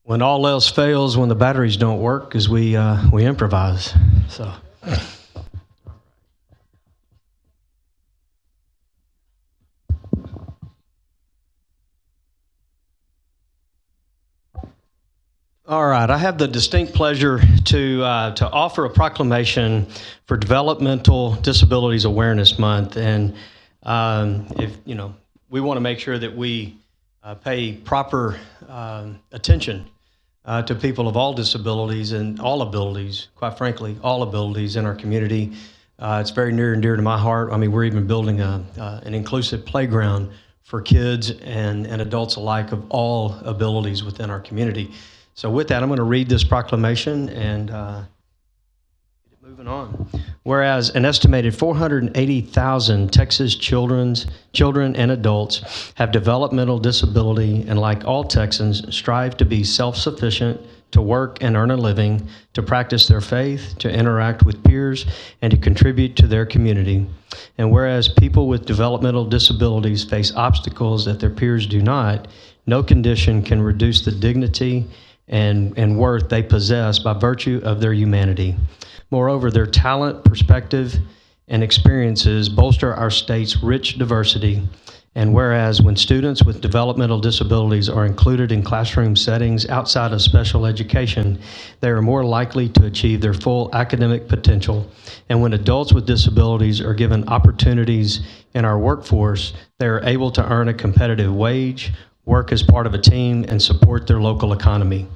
When all else fails, when the batteries don't work, is we improvise. So. All right, I have the distinct pleasure to offer a proclamation for Developmental Disabilities Awareness Month, and if we want to make sure that we pay proper attention to people of all disabilities and all abilities, quite frankly, all abilities in our community. It's very near and dear to my heart. I mean, we're even building an inclusive playground for kids and adults alike of all abilities within our community. So with that, I'm going to read this proclamation and moving on. Whereas an estimated 480,000 Texas children and adults have developmental disability and, like all Texans, strive to be self-sufficient, to work and earn a living, to practice their faith, to interact with peers, and to contribute to their community. And whereas people with developmental disabilities face obstacles that their peers do not, no condition can reduce the dignity and worth they possess by virtue of their humanity. Moreover, their talent, perspective, and experiences bolster our state's rich diversity. And whereas when students with developmental disabilities are included in classroom settings outside of special education, they are more likely to achieve their full academic potential. And when adults with disabilities are given opportunities in our workforce, they are able to earn a competitive wage, work as part of a team, and support their local economy.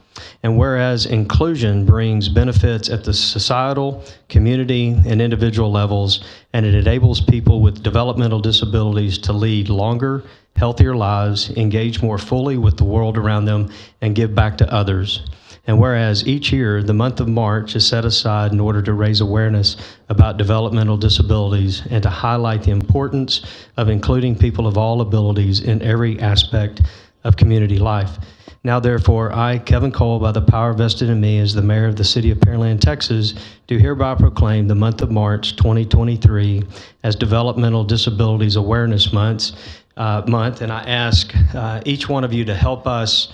And whereas inclusion brings benefits at the societal, community, and individual levels, and it enables people with developmental disabilities to lead longer, healthier lives, engage more fully with the world around them, and give back to others. And whereas each year, the month of March is set aside in order to raise awareness about developmental disabilities and to highlight the importance of including people of all abilities in every aspect of community life. Now, therefore, I, Kevin Cole, by the power vested in me as the mayor of the city of Pearland, Texas, do hereby proclaim the month of March 2023 as Developmental Disabilities Awareness Month, and I ask each one of you to help us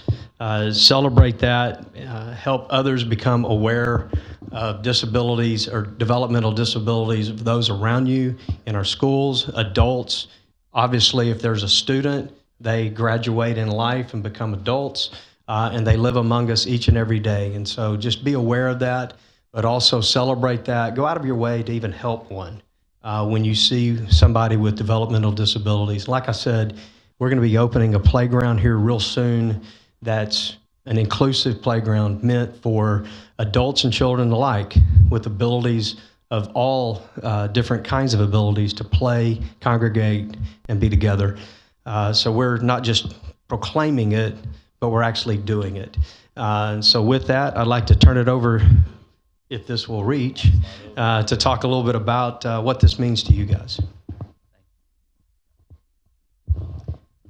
celebrate that, help others become aware of disabilities or developmental disabilities of those around you in our schools, adults. Obviously, if there's a student, they graduate in life and become adults, and they live among us each and every day. And so just be aware of that, but also celebrate that. Go out of your way to even help one when you see somebody with developmental disabilities. Like I said, we're going to be opening a playground here real soon that's an inclusive playground meant for adults and children alike with abilities of all different kinds of abilities to play, congregate, and be together. So we're not just proclaiming it, but we're actually doing it. And so with that, I'd like to turn it over, if this will reach, to talk a little bit about what this means to you guys.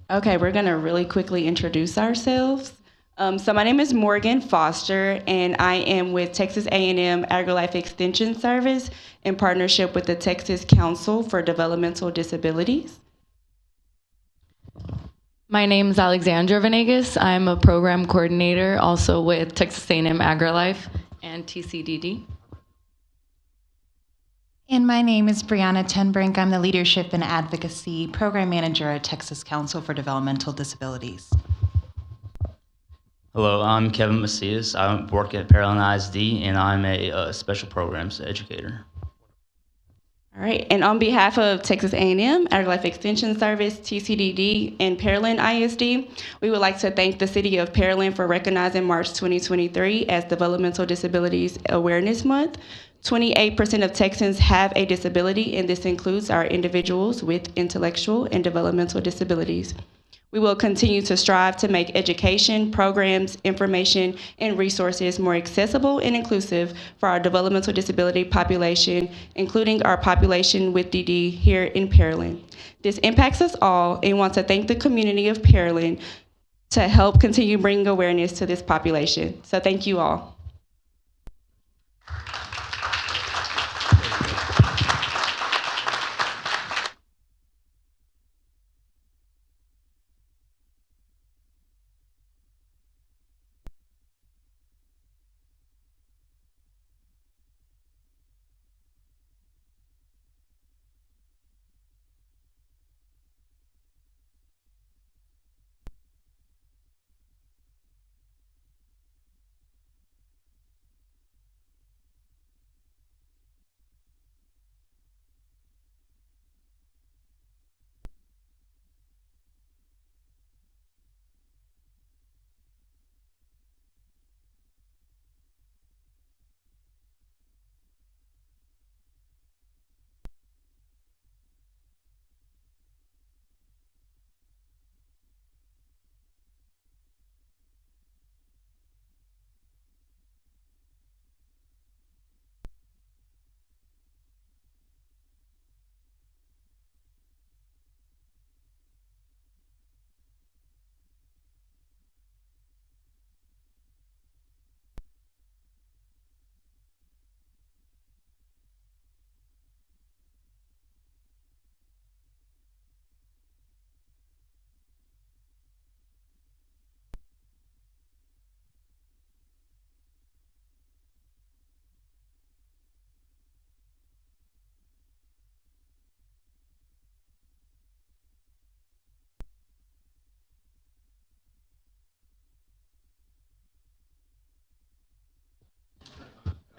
Okay, we're gonna really quickly introduce ourselves. So my name is Morgan Foster, and I am with Texas A&M AgriLife Extension Service in partnership with the Texas Council for Developmental Disabilities. My name is Alexandra Venegas. I'm a program coordinator also with Texas A&M AgriLife and TCDD. And my name is Brianna Tenbrink. I'm the Leadership and Advocacy Program Manager at Texas Council for Developmental Disabilities. Hello, I'm Kevin Macias. I work at Pearland ISD, and I'm a special programs educator. All right, and on behalf of Texas A&M, AgriLife Extension Service, TCDD, and Pearland ISD, we would like to thank the City of Pearland for recognizing March 2023 as Developmental Disabilities Awareness Month. 28% of Texans have a disability, and this includes our individuals with intellectual and developmental disabilities. We will continue to strive to make education, programs, information, and resources more accessible and inclusive for our developmental disability population, including our population with DD here in Pearland. This impacts us all, and want to thank the community of Pearland to help continue bringing awareness to this population. So thank you all.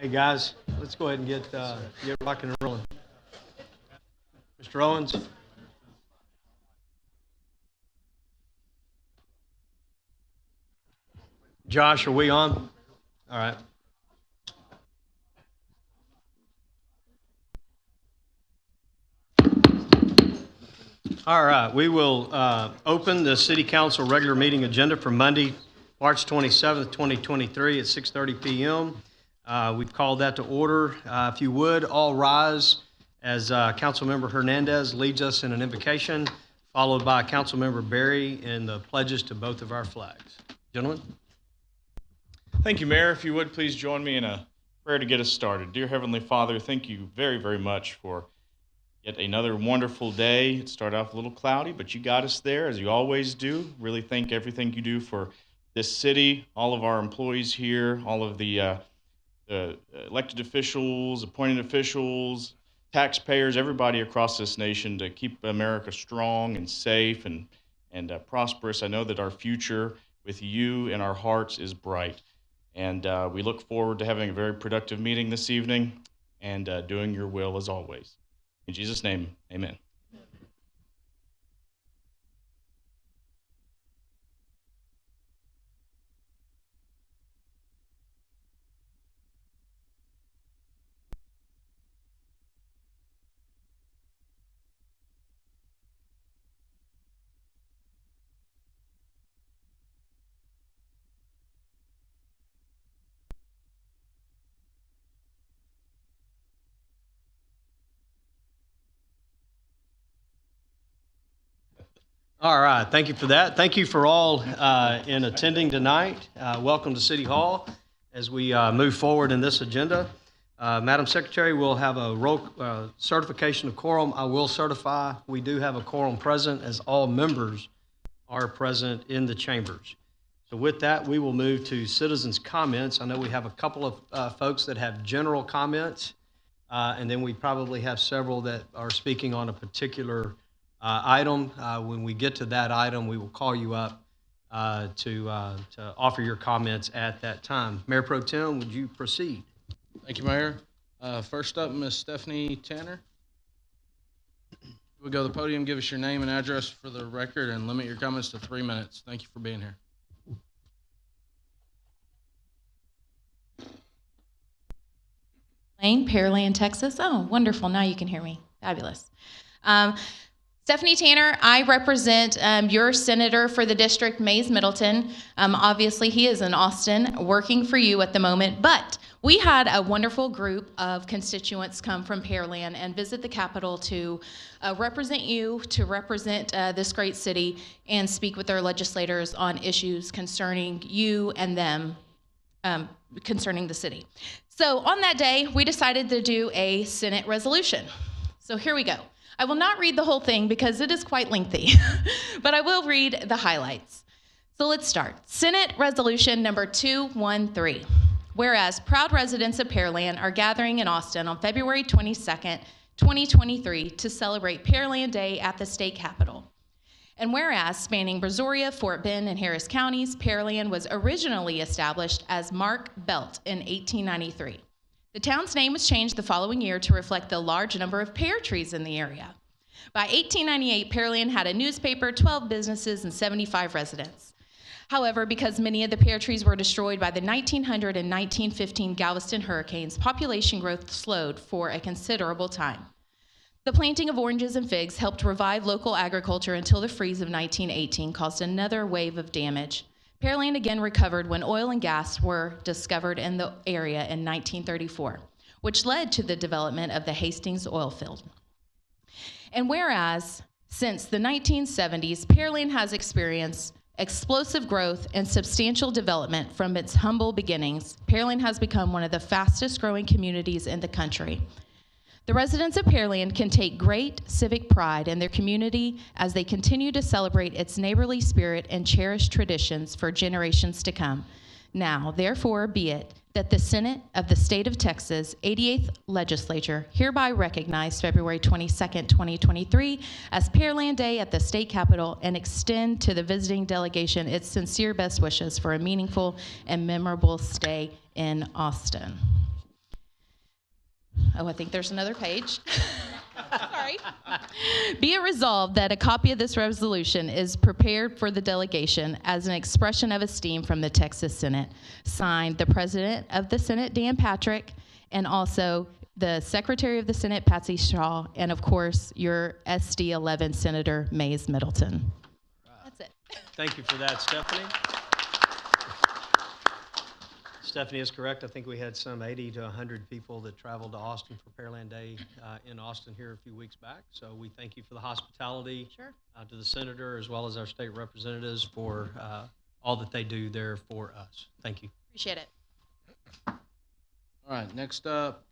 Hey, guys, let's go ahead and get rocking and rolling. Mr. Owens? Josh, are we on? All right. All right, we will open the City Council regular meeting agenda for Monday, March 27th, 2023 at 6:30 p.m. We've called that to order. If you would, all rise as Councilmember Hernandez leads us in an invocation, followed by Councilmember Berry in the pledges to both of our flags. Gentlemen. Thank you, Mayor. If you would, please join me in a prayer to get us started. Dear Heavenly Father, thank you very, very much for yet another wonderful day. It started off a little cloudy, but you got us there, as you always do. Really thank everything you do for this city, all of our employees here, all of the elected officials, appointed officials, taxpayers, everybody across this nation to keep America strong and safe and prosperous. I know that our future with you in our hearts is bright. And we look forward to having a very productive meeting this evening and doing your will as always. In Jesus' name, amen. All right, thank you for that. Thank you for all in attending tonight. Welcome to City Hall as we move forward in this agenda. Madam Secretary, we'll have a certification of quorum. I will certify we do have a quorum present as all members are present in the chambers. So with that, we will move to citizens' comments. I know we have a couple of folks that have general comments, and then we probably have several that are speaking on a particular item. When we get to that item, we will call you up to offer your comments at that time. Mayor Pro Tem, would you proceed? Thank you, Mayor. First up, Ms. Stephanie Tanner. We'll go to the podium, give us your name and address for the record, and limit your comments to 3 minutes. Thank you for being here. Lane, Pearland, Texas. Oh, wonderful. Now you can hear me. Fabulous. Stephanie Tanner, I represent your senator for the district, Mays Middleton. Obviously, he is in Austin working for you at the moment, but we had a wonderful group of constituents come from Pearland and visit the Capitol to represent you, to represent this great city, and speak with their legislators on issues concerning you and them, concerning the city. So on that day, we decided to do a Senate resolution. So here we go. I will not read the whole thing because it is quite lengthy, but I will read the highlights. So let's start. Senate Resolution number 213. Whereas proud residents of Pearland are gathering in Austin on February 22nd, 2023 to celebrate Pearland Day at the state capitol. And whereas spanning Brazoria, Fort Bend, and Harris counties, Pearland was originally established as Mark Belt in 1893. The town's name was changed the following year to reflect the large number of pear trees in the area. By 1898, Pearland had a newspaper, 12 businesses, and 75 residents. However, because many of the pear trees were destroyed by the 1900 and 1915 Galveston hurricanes, population growth slowed for a considerable time. The planting of oranges and figs helped revive local agriculture until the freeze of 1918 caused another wave of damage. Pearland again recovered when oil and gas were discovered in the area in 1934, which led to the development of the Hastings oil field. And whereas since the 1970s, Pearland has experienced explosive growth and substantial development from its humble beginnings, Pearland has become one of the fastest growing communities in the country. The residents of Pearland can take great civic pride in their community as they continue to celebrate its neighborly spirit and cherish traditions for generations to come. Now, therefore, be it that the Senate of the State of Texas 88th Legislature hereby recognize February 22nd, 2023 as Pearland Day at the State Capitol and extend to the visiting delegation its sincere best wishes for a meaningful and memorable stay in Austin. I think there's another page. Sorry. Be it resolved that a copy of this resolution is prepared for the delegation as an expression of esteem from the Texas Senate. Signed, the President of the Senate, Dan Patrick, and also the Secretary of the Senate, Patsy Shaw, and of course, your SD 11 Senator Mays Middleton. That's it. Thank you for that, Stephanie. Stephanie is correct. I think we had some 80 to 100 people that traveled to Austin for Pearland Day in Austin here a few weeks back. So we thank you for the hospitality. Sure. To the senator as well as our state representatives for all that they do there for us. Thank you. Appreciate it. All right, next up,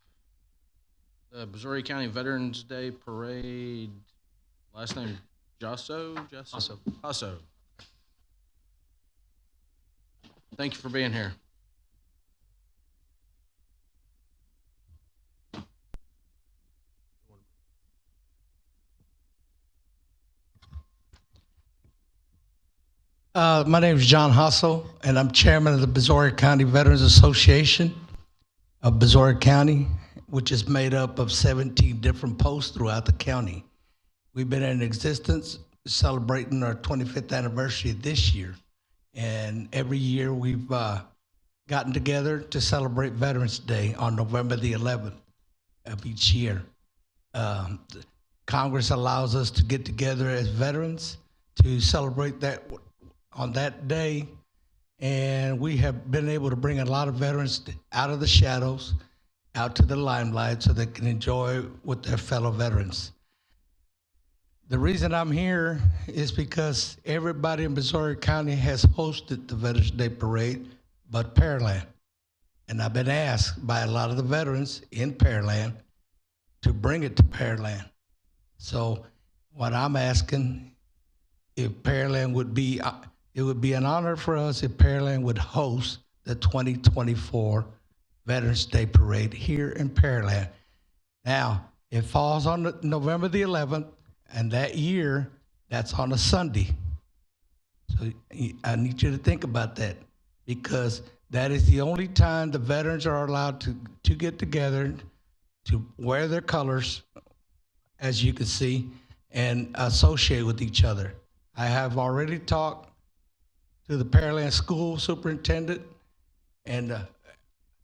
the Missouri County Veterans Day Parade. Last name Jasso? Jasso. Thank you for being here. My name is John Hussle, and I'm chairman of the Brazoria County Veterans Association of Brazoria County, which is made up of 17 different posts throughout the county. We've been in existence celebrating our 25th anniversary this year, and every year we've gotten together to celebrate Veterans Day on November the 11th of each year. Congress allows us to get together as veterans to celebrate that on that day, and we have been able to bring a lot of veterans out of the shadows, out to the limelight so they can enjoy with their fellow veterans. The reason I'm here is because everybody in Brazoria County has hosted the Veterans Day Parade but Pearland. And I've been asked by a lot of the veterans in Pearland to bring it to Pearland. So what I'm asking, if Pearland would be, it would be an honor for us if Pearland would host the 2024 Veterans Day Parade here in Pearland. Now, it falls on November the 11th, and that year, that's on a Sunday. So I need you to think about that, because that is the only time the veterans are allowed to get together, to wear their colors, as you can see, and associate with each other. I have already talked to the Pearland School Superintendent and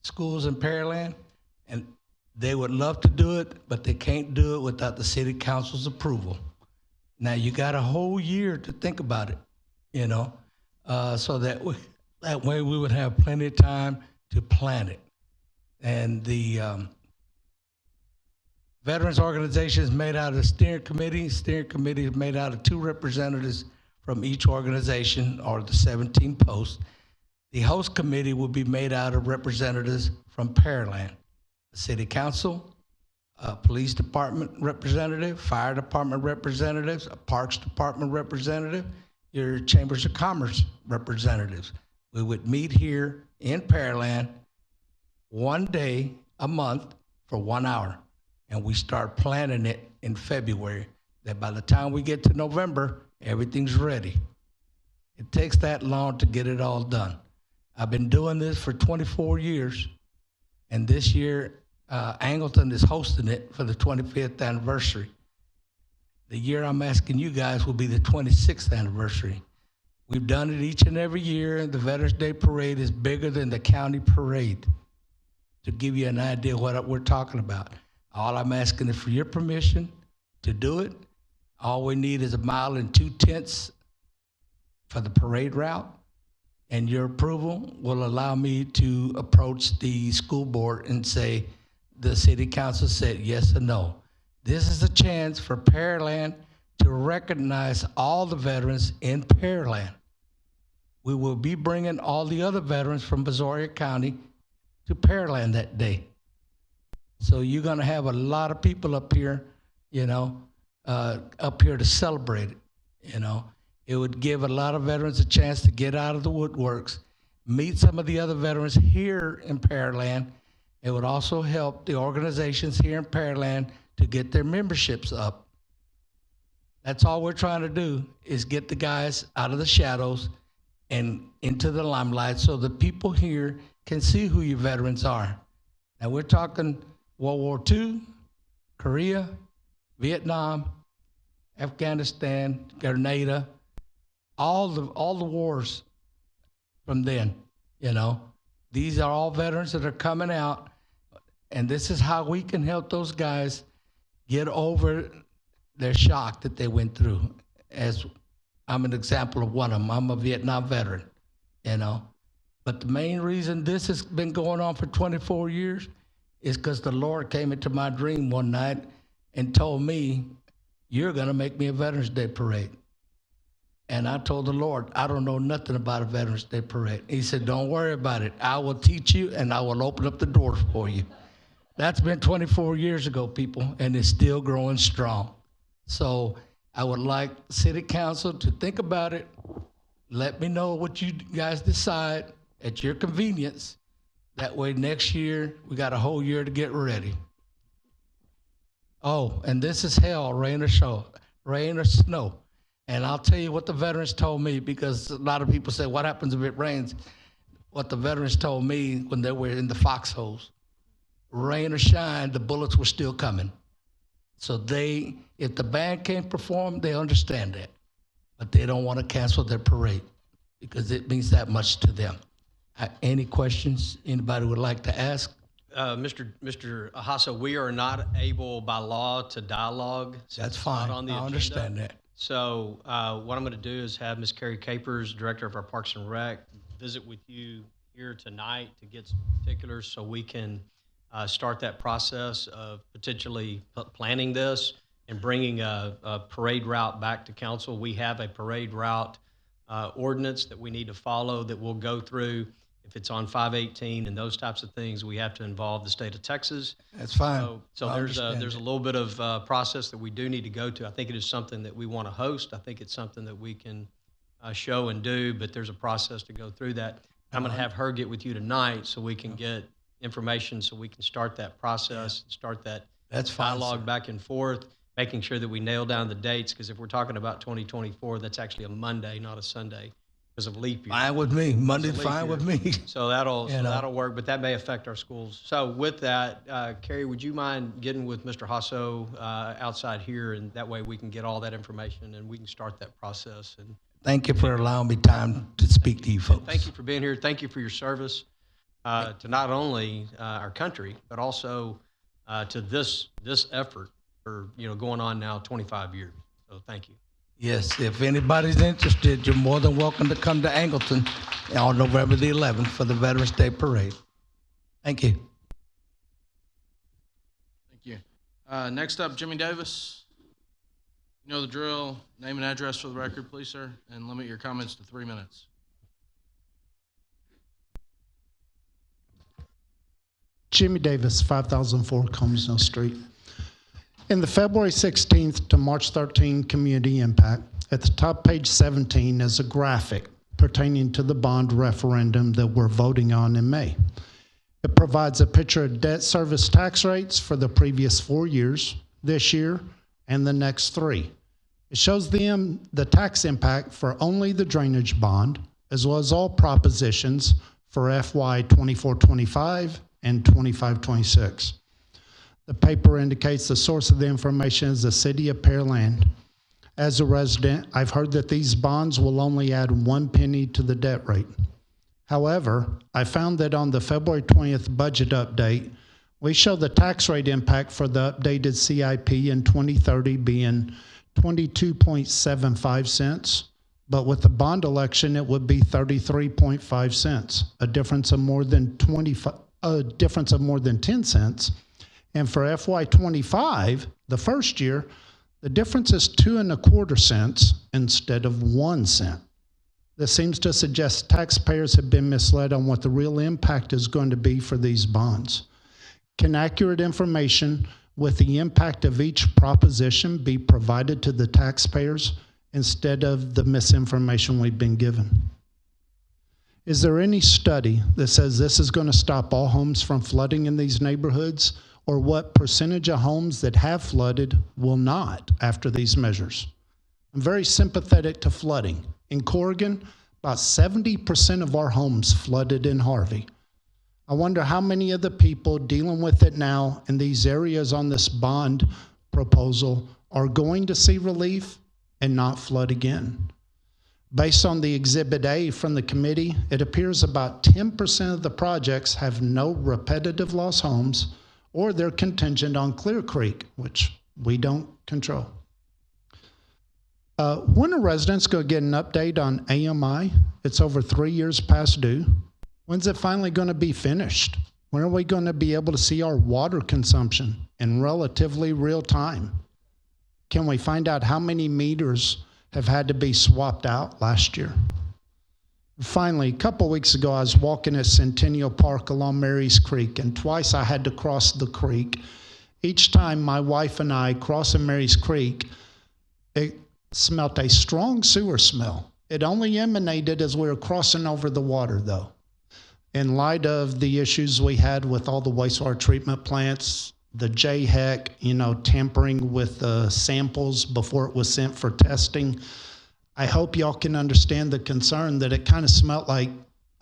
schools in Pearland, and they would love to do it, but they can't do it without the City Council's approval. Now, you got a whole year to think about it, you know, so that way we would have plenty of time to plan it. And the Veterans Organization is made out of a steering committee. Steering committee is made out of 2 representatives from each organization, or the 17 posts. The host committee will be made out of representatives from Pearland, the City Council, Police Department representative, Fire Department representatives, a Parks Department representative, your Chambers of Commerce representatives. We would meet here in Pearland one day a month for 1 hour, and we start planning it in February. That by the time we get to November, everything's ready. It takes that long to get it all done. I've been doing this for 24 years, and this year, Angleton is hosting it for the 25th anniversary. The year I'm asking you guys will be the 26th anniversary. We've done it each and every year. The Veterans Day Parade is bigger than the county parade, to give you an idea what we're talking about. All I'm asking is for your permission to do it. All we need is 1 2/10 for the parade route, and your approval will allow me to approach the school board and say, the City Council said yes or no. This is a chance for Pearland to recognize all the veterans in Pearland. We will be bringing all the other veterans from Brazoria County to Pearland that day. So you're gonna have a lot of people up here, you know, up here to celebrate it, you know. It would give a lot of veterans a chance to get out of the woodworks, meet some of the other veterans here in Pearland. It would also help the organizations here in Pearland to get their memberships up. That's all we're trying to do, is get the guys out of the shadows and into the limelight so the people here can see who your veterans are. And we're talking World War II, Korea, Vietnam, Afghanistan, Grenada, all the wars from then, you know. These are all veterans that are coming out, and this is how we can help those guys get over their shock that they went through. As I'm an example of one of them. I'm a Vietnam veteran, you know. But the main reason this has been going on for 24 years is because the Lord came into my dream one night and told me, you're gonna make me a Veterans Day parade. And I told the Lord, I don't know nothing about a Veterans Day parade. He said, don't worry about it. I will teach you and I will open up the doors for you. That's been 24 years ago, people, and it's still growing strong. So I would like City Council to think about it. Let me know what you guys decide at your convenience. That way next year, we got a whole year to get ready. Oh, and this is hell, rain or snow. And I'll tell you what the veterans told me, because a lot of people say, what happens if it rains? What the veterans told me when they were in the foxholes, rain or shine, the bullets were still coming. So if the band can't perform, they understand that. But they don't want to cancel their parade because it means that much to them. Any questions anybody would like to ask? Mr. Hasso, we are not able by law to dialogue. That's fine. On the I agenda. understand that. So what I'm going to do is have Ms. Carrie Capers, Director of our Parks and Rec, visit with you here tonight to get some particulars so we can start that process of potentially planning this and bringing a parade route back to council. We have a parade route ordinance that we need to follow that we'll go through. If it's on 518 and those types of things, we have to involve the state of Texas. That's fine. So there's a little bit of process that we do need to go to. I think it is something that we want to host. I think it's something that we can show and do, but there's a process to go through that. I'm going to have her get with you tonight so we can get information so we can start that process, start that dialogue back and forth, making sure that we nail down the dates, because if we're talking about 2024, that's actually a Monday, not a Sunday, because of leap year. Fine with me. Monday's fine with me. So that'll work, but that may affect our schools. So with that, Carrie, would you mind getting with Mr. Hasso outside here, and that way we can get all that information and we can start that process. And thank you for allowing me time to speak to you folks. Thank you for being here. Thank you for your service to not only our country, but also to this effort for going on now 25 years. So thank you. Yes, if anybody's interested, you're more than welcome to come to Angleton on November the 11th for the Veterans Day Parade. Thank you. Thank you. Next up, Jimmy Davis. You know the drill. Name and address for the record, please, sir, and limit your comments to 3 minutes. Jimmy Davis, 5004 Combsville Street. In the February 16th to March 13 community impact, at the top page 17 is a graphic pertaining to the bond referendum that we're voting on in May. It provides a picture of debt service tax rates for the previous 4 years, this year, and the next 3. It shows the tax impact for only the drainage bond, as well as all propositions for FY 24-25 and 25-26. The paper indicates the source of the information is the city of Pearland. As a resident, I've heard that these bonds will only add 1 penny to the debt rate. However, I found that on the February 20th budget update, we show the tax rate impact for the updated CIP in 2030 being 22.75 cents, but with the bond election, it would be 33.5 cents, a difference of more than 10 cents. And for FY25, the first year, the difference is 2.25 cents instead of 1 cent. This seems to suggest taxpayers have been misled on what the real impact is going to be for these bonds. Can accurate information with the impact of each proposition be provided to the taxpayers instead of the misinformation we've been given? Is there any study that says this is going to stop all homes from flooding in these neighborhoods, or what percentage of homes that have flooded will not after these measures? I'm very sympathetic to flooding. In Corrigan, about 70% of our homes flooded in Harvey. I wonder how many of the people dealing with it now in these areas on this bond proposal are going to see relief and not flood again. Based on the Exhibit A from the committee, it appears about 10% of the projects have no repetitive loss homes, or they're contingent on Clear Creek, which we don't control. When are residents going to get an update on AMI? It's over 3 years past due. When's it finally going to be finished? When are we going to be able to see our water consumption in relatively real time? Can we find out how many meters have had to be swapped out last year? Finally, a couple weeks ago, I was walking at Centennial Park along Mary's Creek, and twice I had to cross the creek. Each time my wife and I crossing Mary's Creek, it smelled a strong sewer smell. It only emanated as we were crossing over the water, though. In light of the issues we had with all the wastewater treatment plants, the JHEC, tampering with the samples before it was sent for testing, I hope y'all can understand the concern that it kind of smelled like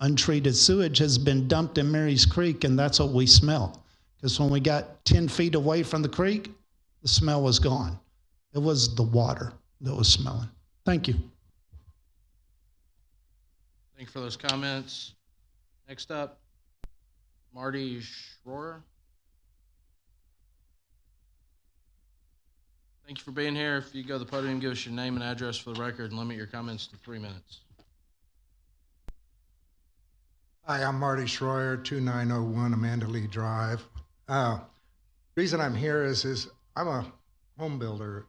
untreated sewage has been dumped in Mary's Creek, and that's what we smell. Because when we got 10 feet away from the creek, the smell was gone. It was the water that was smelling. Thank you. Thank you for those comments. Next up, Marty Schroer. Thank you for being here. If you go to the podium, give us your name and address for the record and limit your comments to 3 minutes. Hi, I'm Marty Schroer, 2901 Amanda Lee Drive. Reason I'm here is I'm a home builder,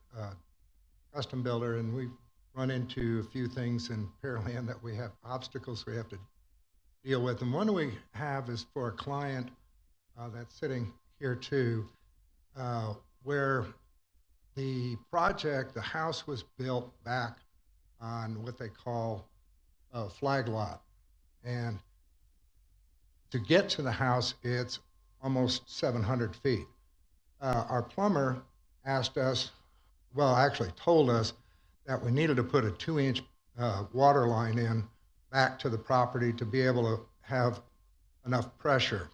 custom builder, and we run into a few things in Pearland that we have obstacles we have to deal with. And one we have is for a client that's sitting here too, where the project, the house was built back on what they call a flag lot. And to get to the house, it's almost 700 feet. Our plumber asked us, well, actually told us that we needed to put a 2-inch water line in back to the property to be able to have enough pressure.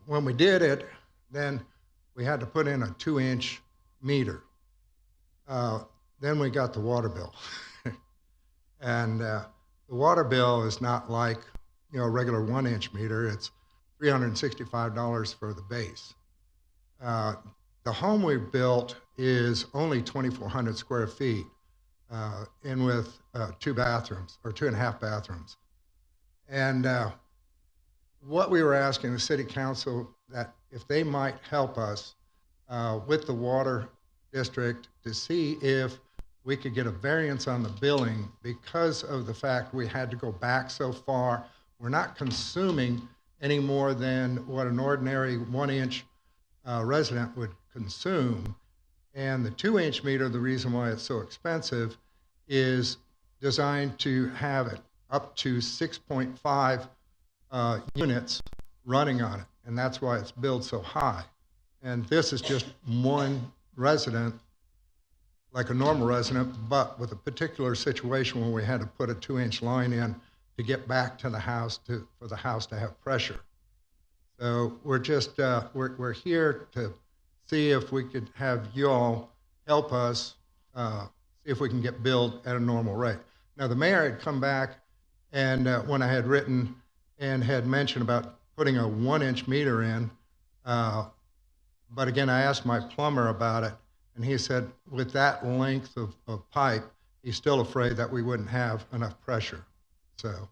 When we did it, then we had to put in a 2-inch meter. Then we got the water bill. And the water bill is not like a regular 1-inch meter. It's $365 for the base. The home we built is only 2,400 square feet in with 2 bathrooms, or 2.5 bathrooms. And what we were asking the city council, that if they might help us with the water district to see if we could get a variance on the billing because of the fact we had to go back so far. We're not consuming any more than what an ordinary 1-inch resident would consume. And the 2-inch meter, the reason why it's so expensive, is designed to have it up to 6.5 units running on it. And that's why it's billed so high. And this is just one resident, like a normal resident, but with a particular situation where we had to put a 2-inch line in to get back to the house for the house to have pressure. So we're just, we're here to see if we could have you all help us see if we can get billed at a normal rate. Now the mayor had come back, and when I had written and had mentioned about putting a 1-inch meter in, but again, I asked my plumber about it, and he said with that length of pipe, he's still afraid that we wouldn't have enough pressure. So,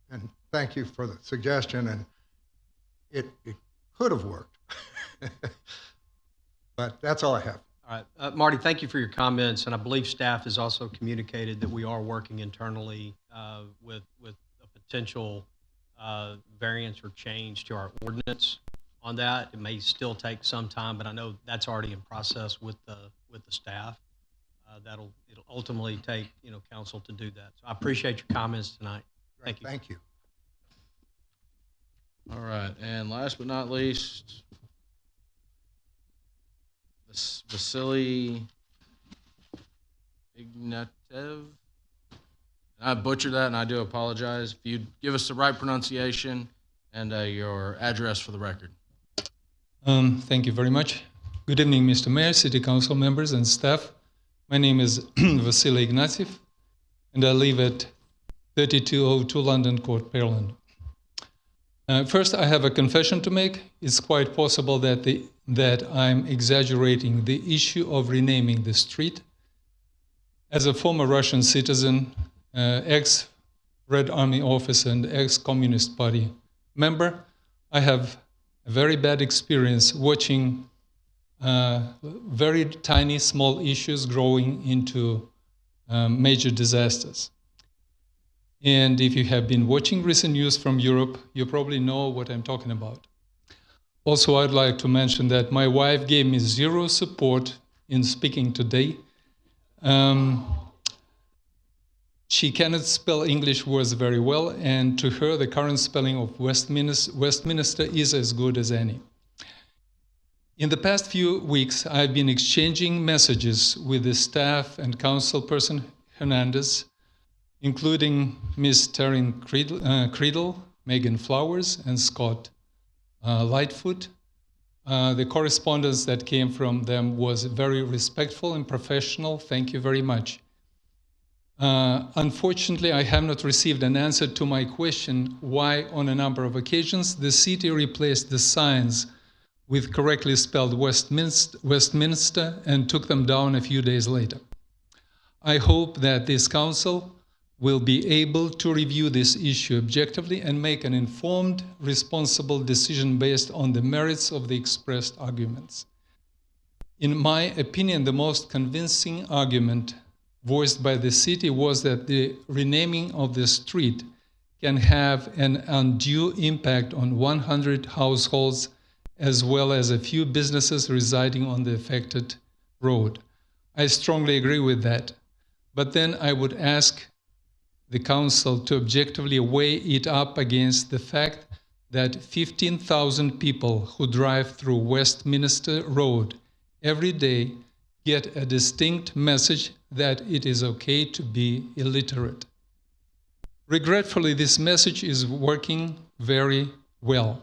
and thank you for the suggestion, and it could have worked. But that's all I have. All right. Marty, thank you for your comments, and I believe staff has also communicated that we are working internally with a potential variance or change to our ordinance on that. It may still take some time, but I know that's already in process with the staff. It'll ultimately take council to do that. So I appreciate your comments tonight. Thank you. Thank you. All right, and last but not least, Vasily Ignatev. I butchered that, and I do apologize. If you'd give us the right pronunciation and your address for the record. Thank you very much. Good evening, Mr. Mayor, City Council members, and staff. My name is Vasily Ignatiev, and I live at 3202 London Court, Pearland. First, I have a confession to make. It's quite possible that I'm exaggerating the issue of renaming the street. As a former Russian citizen, ex-Red Army officer, and ex-Communist Party member, I have a very bad experience watching very tiny, small issues growing into major disasters. And if you have been watching recent news from Europe, you probably know what I'm talking about. Also, I'd like to mention that my wife gave me zero support in speaking today. She cannot spell English words very well, and to her, the current spelling of Westminster is as good as any. In the past few weeks, I've been exchanging messages with the staff and councilperson Hernandez, including Ms. Taryn Creedle, Megan Flowers, and Scott Lightfoot. The correspondence that came from them was very respectful and professional. Thank you very much. Unfortunately, I have not received an answer to my question why, on a number of occasions, the city replaced the signs with correctly spelled Westminster and took them down a few days later. I hope that this council will be able to review this issue objectively and make an informed, responsible decision based on the merits of the expressed arguments. In my opinion, the most convincing argument voiced by the city was that the renaming of the street can have an undue impact on 100 households as well as a few businesses residing on the affected road. I strongly agree with that. But then I would ask the council to objectively weigh it up against the fact that 15,000 people who drive through Westminster Road every day get a distinct message that it is okay to be illiterate. Regretfully, this message is working very well.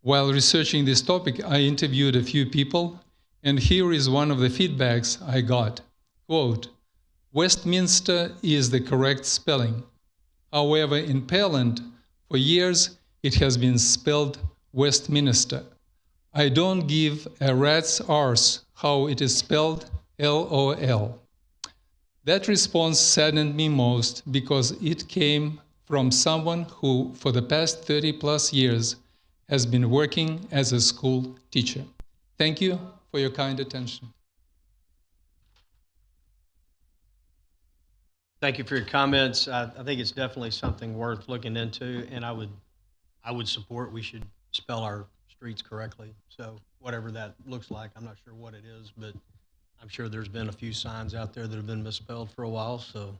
While researching this topic, I interviewed a few people, and here is one of the feedbacks I got. Quote, Westminster is the correct spelling. However, in Pearland, for years, it has been spelled Westminster. I don't give a rat's arse how it is spelled, LOL. That response saddened me most because it came from someone who, for the past 30 plus years, has been working as a school teacher. Thank you for your kind attention. Thank you for your comments. I think it's definitely something worth looking into, and I would support we should spell our streets correctly. So whatever that looks like, I'm not sure what it is, but I'm sure there's been a few signs out there that have been misspelled for a while. So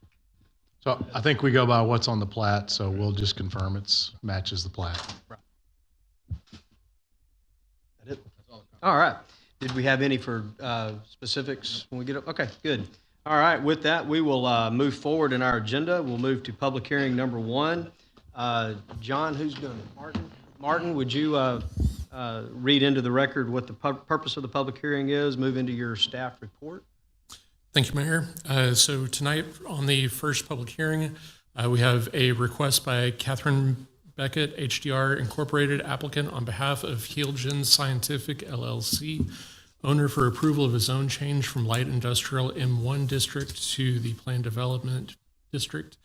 I think we go by what's on the plat, so we'll just confirm it matches the plat. Right. That it? All right. Did we have any for specifics when we get up? Okay, good. All right, with that, we will move forward in our agenda. We'll move to public hearing number 1. John, who's doing it? Martin? Martin, would you read into the record what the purpose of the public hearing is, move into your staff report? Thank you, Mayor. So tonight on the first public hearing, we have a request by Catherine Beckett, HDR Incorporated, applicant on behalf of Heelgen Scientific LLC, owner for approval of a zone change from light industrial M1 district to the planned development district,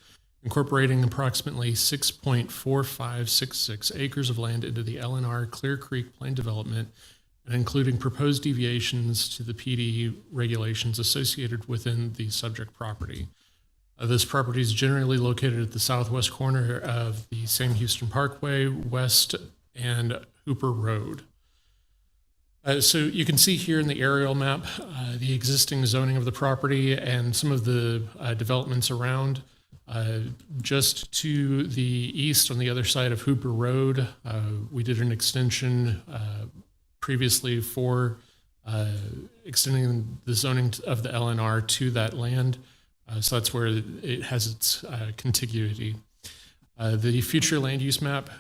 incorporating approximately 6.4566 acres of land into the LNR Clear Creek planned development, and including proposed deviations to the PD regulations associated within the subject property. This property is generally located at the southwest corner of the Sam Houston Parkway, West and Hooper Road. So you can see here in the aerial map the existing zoning of the property and some of the developments around. Just to the east on the other side of Hooper Road, we did an extension previously for extending the zoning of the LNR to that land. So that's where it has its contiguity. The future land use map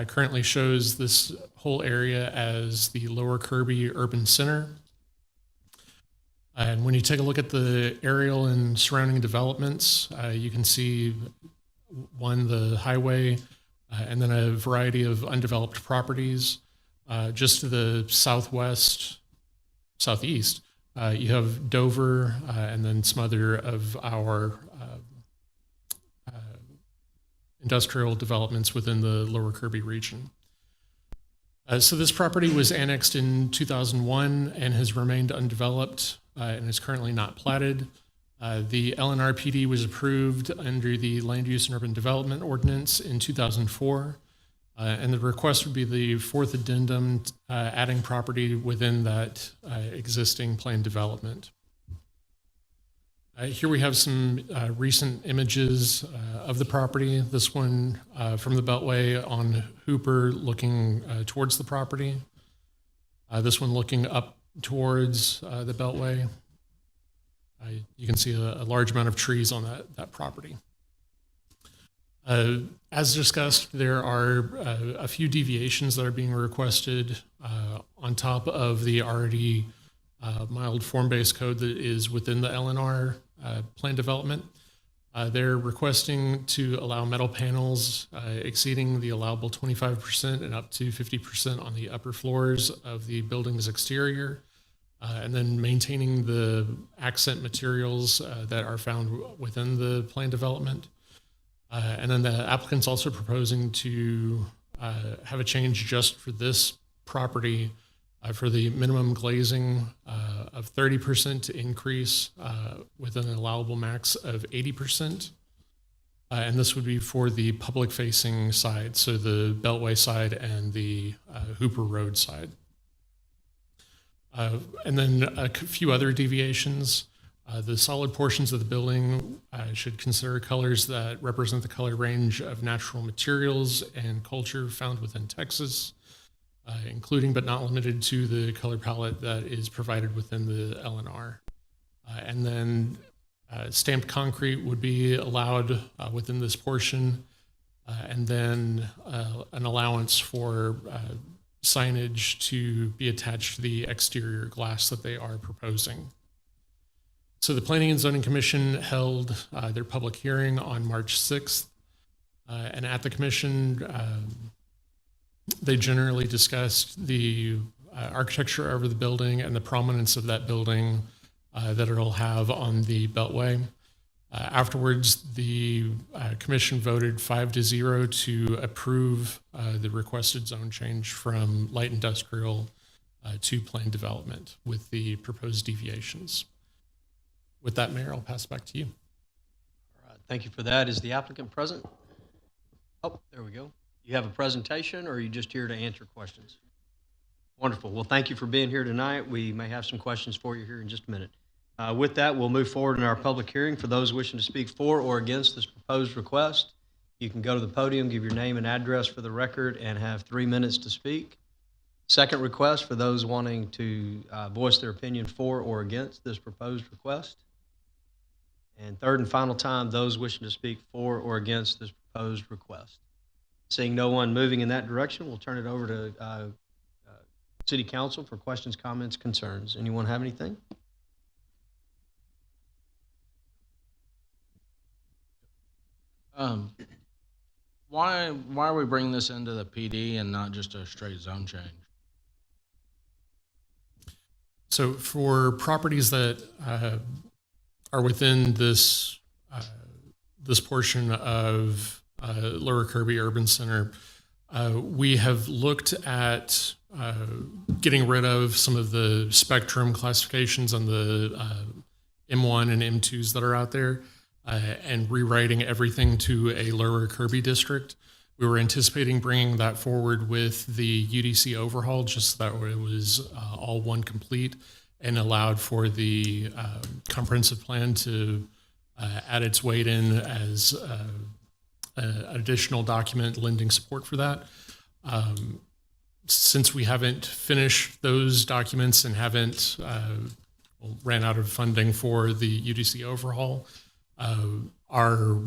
currently shows this whole area as the Lower Kirby Urban Center. And when you take a look at the aerial and surrounding developments, you can see the highway, and then a variety of undeveloped properties. Just to the southeast, you have Dover, and then some other of our industrial developments within the Lower Kirby region. So this property was annexed in 2001 and has remained undeveloped and is currently not platted. The LNRPD was approved under the Land Use and Urban Development Ordinance in 2004, and the request would be the fourth addendum adding property within that existing planned development. Here we have some recent images of the property. This one from the Beltway on Hooper looking towards the property. This one looking up towards the Beltway. You can see a large amount of trees on that property. As discussed, there are a few deviations that are being requested on top of the already mild form-based code that is within the LNR plan development. They're requesting to allow metal panels exceeding the allowable 25% and up to 50% on the upper floors of the building's exterior, and then maintaining the accent materials that are found within the plan development. And then the applicant's also proposing to have a change just for this property for the minimum glazing of 30% to increase with an allowable max of 80%. And this would be for the public-facing side, so the Beltway side and the Hooper Road side. And then a few other deviations. The solid portions of the building should consider colors that represent the color range of natural materials and culture found within Texas, including but not limited to the color palette that is provided within the LNR. And then stamped concrete would be allowed within this portion, and then an allowance for signage to be attached to the exterior glass that they are proposing. So the Planning and Zoning Commission held their public hearing on March 6th, and at the commission, they generally discussed the architecture of the building and the prominence of that building that it'll have on the Beltway. Afterwards, the commission voted 5-0 to approve the requested zone change from light industrial to planned development with the proposed deviations. With that, Mayor, I'll pass it back to you. All right, thank you for that. Is the applicant present? Oh, there we go. You have a presentation, or are you just here to answer questions? Wonderful. Well, thank you for being here tonight. We may have some questions for you here in just a minute. With that, we'll move forward in our public hearing. For those wishing to speak for or against this proposed request, you can go to the podium, give your name and address for the record, and have 3 minutes to speak. Second request for those wanting to voice their opinion for or against this proposed request. And third and final time, those wishing to speak for or against this proposed request. Seeing no one moving in that direction, we'll turn it over to City Council for questions, comments, concerns. Anyone have anything? Why are we bringing this into the PD and not just a straight zone change? So for properties that are within this this portion of Lower Kirby Urban Center, we have looked at getting rid of some of the spectrum classifications on the M1 and M2s that are out there, and rewriting everything to a Lower Kirby district. We were anticipating bringing that forward with the UDC overhaul, just so that it was all one complete and allowed for the comprehensive plan to add its weight in as an additional document lending support for that. Since we haven't finished those documents and haven't ran out of funding for the UDC overhaul, our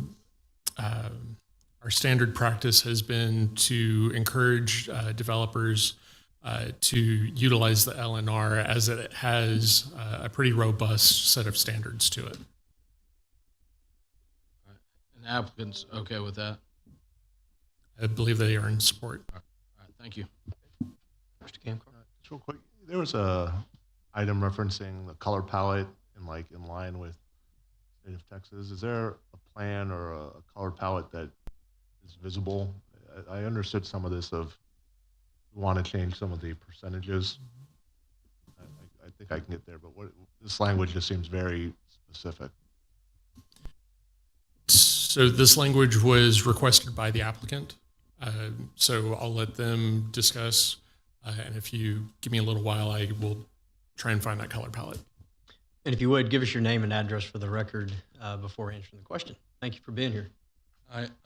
Our standard practice has been to encourage developers to utilize the LNR as it has a pretty robust set of standards to it. And the applicant's okay with that? I believe they are in support. All right, thank you. Mr. Camcar? Just real quick, there was a item referencing the color palette and in line with state of Texas. Is there a plan or a color palette that is visible? I understood some of this of we want to change some of the percentages. I think I can get there, but this language just seems very specific. So this language was requested by the applicant. So I'll let them discuss. And if you give me a little while, I will try and find that color palette. And if you would, give us your name and address for the record before answering the question. Thank you for being here.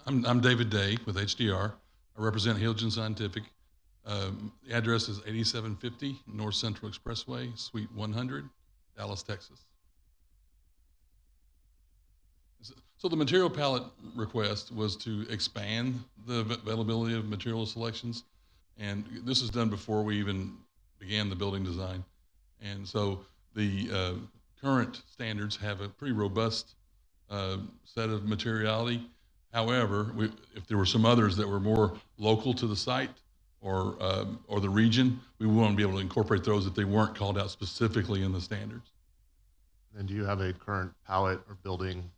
I'm David Day with HDR. I represent Helgen Scientific. The address is 8750 North Central Expressway, Suite 100, Dallas, Texas. So the material palette request was to expand the availability of material selections. And this is done before we even began the building design. And so the current standards have a pretty robust set of materiality. However, if there were some others that were more local to the site or the region, we want to be able to incorporate those if they weren't called out specifically in the standards. And do you have a current palette or building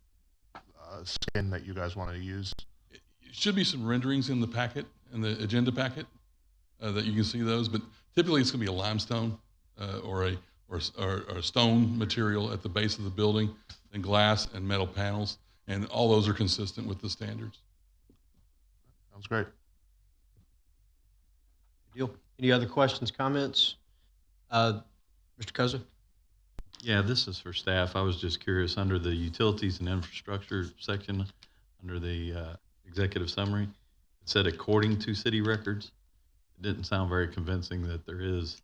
skin that you guys want to use? It should be some renderings in the packet, in the agenda packet, that you can see those. But typically, it's going to be a limestone or a stone material at the base of the building, and glass and metal panels, and all those are consistent with the standards. Sounds great. Good deal. Any other questions, comments? Mr. Koza? Yeah, this is for staff. I was just curious, under the utilities and infrastructure section, under the executive summary, it said according to city records. It didn't sound very convincing that there is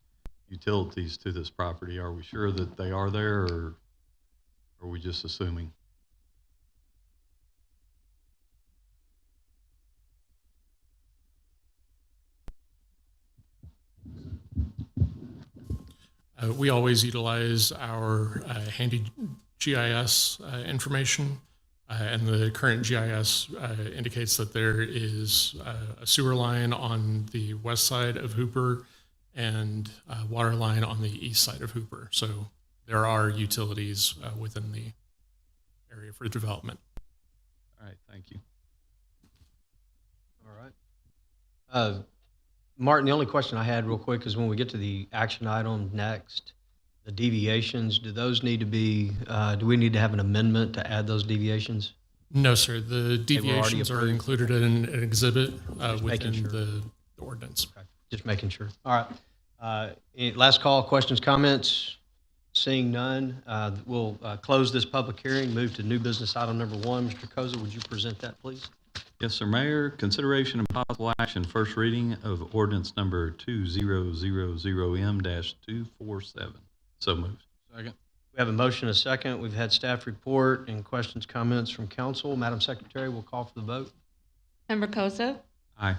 utilities to this property. Are we sure that they are there, or are we just assuming? We always utilize our handy GIS information, and the current GIS indicates that there is a sewer line on the west side of Hooper and a water line on the east side of Hooper. So there are utilities within the area for development. All right, thank you. All right. Martin, the only question I had real quick is when we get to the action item next, the deviations, do those need to be, do we need to have an amendment to add those deviations? No, sir. The deviations are included in an exhibit within sure. the ordinance. Okay. Just making sure. All right. Any last call, questions, comments? Seeing none, we'll close this public hearing, move to new business item number 1. Mr. Koza, would you present that, please? Yes, sir, Mayor. Consideration and possible action, first reading of ordinance number 2000M-247. So moved. Second. We have a motion, a second. We've had staff report and questions, comments from council. Madam Secretary, we'll call for the vote. Member Kosa, Aye.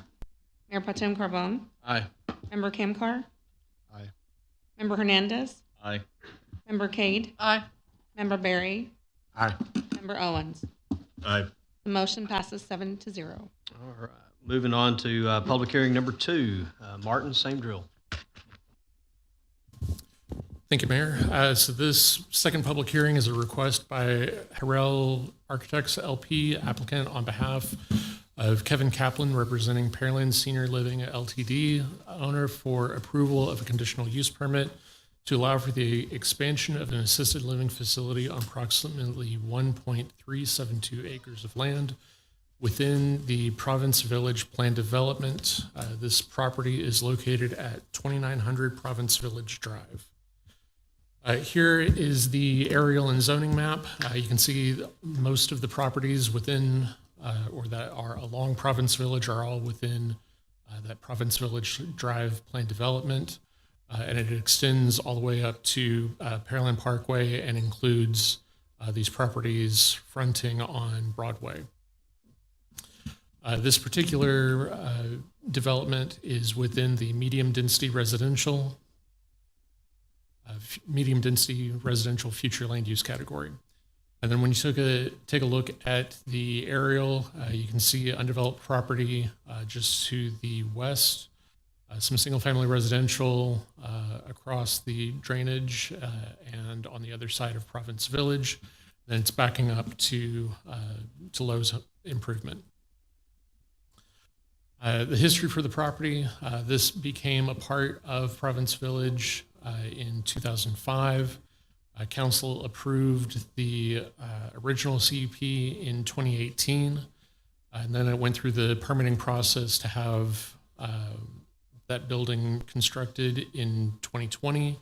Mayor Patem Carbone, Aye. Member Camcar, Aye. Member Hernandez, Aye. Member Cade, Aye. Member Barry, Aye. Member Owens. Aye. The motion passes 7-0. All right. Moving on to public hearing number 2. Martin, same drill. Thank you, Mayor. So this second public hearing is a request by Harrell Architects LP, applicant on behalf of Kevin Kaplan, representing Pearland Senior Living Ltd., owner, for approval of a conditional use permit to allow for the expansion of an assisted living facility on approximately 1.372 acres of land within the Province Village Planned Development. This property is located at 2900 Province Village Drive. Here is the aerial and zoning map. You can see most of the properties within or that are along Province Village are all within that Province Village Drive Planned Development. And it extends all the way up to Pearland Parkway and includes these properties fronting on Broadway. This particular development is within the medium density residential future land use category. And then when you take a look at the aerial, you can see undeveloped property just to the west, some single-family residential across the drainage and on the other side of Province Village. Then it's backing up to Lowe's Improvement. The history for the property, this became a part of Province Village in 2005. Council approved the original CUP in 2018, and then it went through the permitting process to have that building constructed in 2020,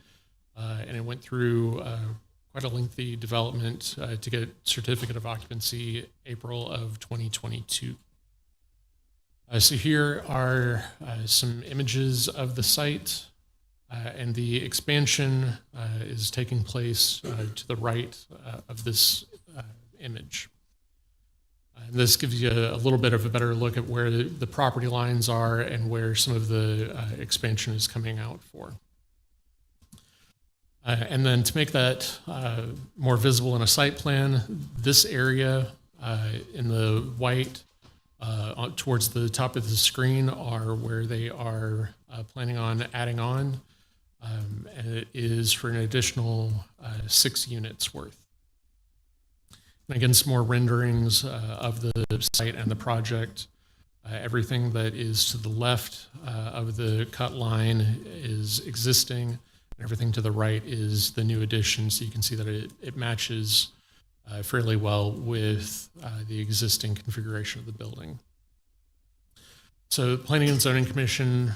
and it went through quite a lengthy development to get certificate of occupancy April of 2022. So here are some images of the site, and the expansion is taking place to the right of this image. And this gives you a little bit of a better look at where the property lines are and where some of the expansion is coming out for. And then to make that more visible in a site plan, this area in the white towards the top of the screen are where they are planning on adding on, and it is for an additional 6 units worth. And again, some more renderings of the site and the project. Everything that is to the left of the cut line is existing, and everything to the right is the new addition, so you can see that it matches fairly well with the existing configuration of the building. So the Planning and Zoning Commission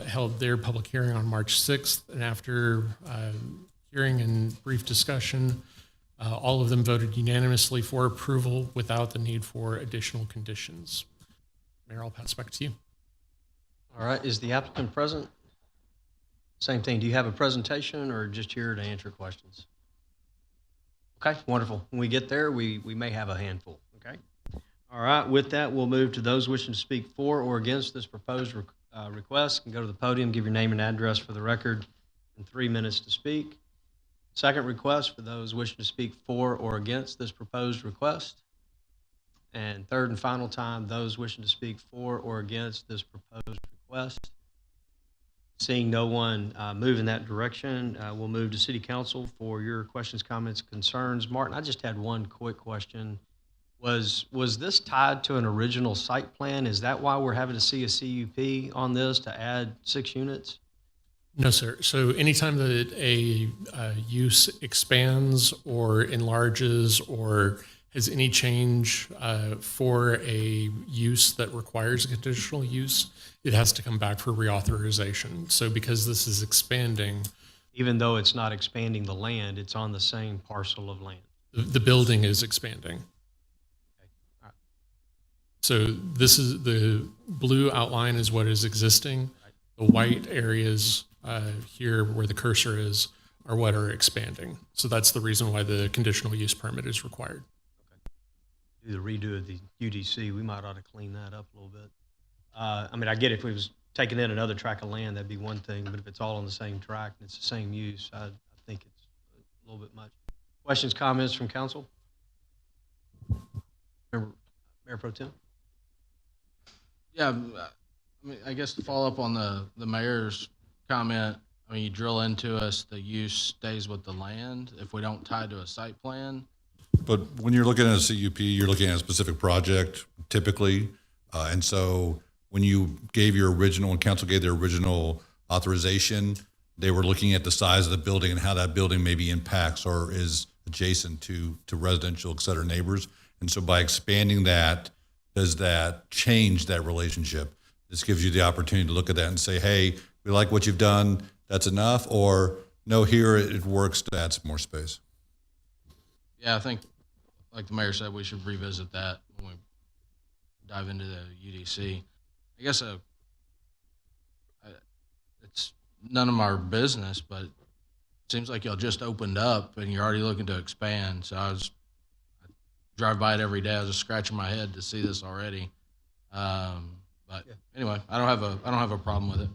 held their public hearing on March 6th, and after hearing and brief discussion, all of them voted unanimously for approval without the need for additional conditions. Mayor, I'll pass back to you. All right, is the applicant present? Same thing, do you have a presentation or just here to answer questions? Okay, wonderful. When we get there, we may have a handful, okay? All right, with that, we'll move to those wishing to speak for or against this proposed request. You can go to the podium, give your name and address for the record, and 3 minutes to speak. Second request for those wishing to speak for or against this proposed request. And third and final time, those wishing to speak for or against this proposed request. Seeing no one move in that direction, we'll move to City Council for your questions, comments, concerns. Martin, I just had one quick question. Was this tied to an original site plan? Is that why we're having to see a CUP on this to add 6 units? No, sir. So anytime that a use expands or enlarges or has any change for a use that requires a conditional use, it has to come back for reauthorization. So because this is expanding, even though it's not expanding the land, it's on the same parcel of land. The building is expanding. So this is the blue outline is what is existing. The white areas here where the cursor is are what are expanding. So that's the reason why the conditional use permit is required. Okay. Do the redo of the UDC, we might ought to clean that up a little bit. I mean, I get if we was taking in another tract of land, that'd be one thing, but if it's all on the same tract and it's the same use, I think it's a little bit much. Questions, comments from council? Mayor Pro Tem? Yeah, I mean, I guess to follow up on the mayor's comment, I mean, you drill into us, the use stays with the land if we don't tie to a site plan. But when you're looking at a CUP, you're looking at a specific project typically. And so when you gave your original, when council gave their original authorization, they were looking at the size of the building and how that building maybe impacts or is adjacent to residential, et cetera, neighbors. And so by expanding that, does that change that relationship? This gives you the opportunity to look at that and say, hey, we like what you've done, that's enough, or no, here it works to add some more space. Yeah, I think, like the mayor said, we should revisit that when we dive into the UDC. I guess it's none of our business, but it seems like y'all just opened up and you're already looking to expand. So I drive by it every day. I was just scratching my head to see this already. But anyway, I don't have a problem with it.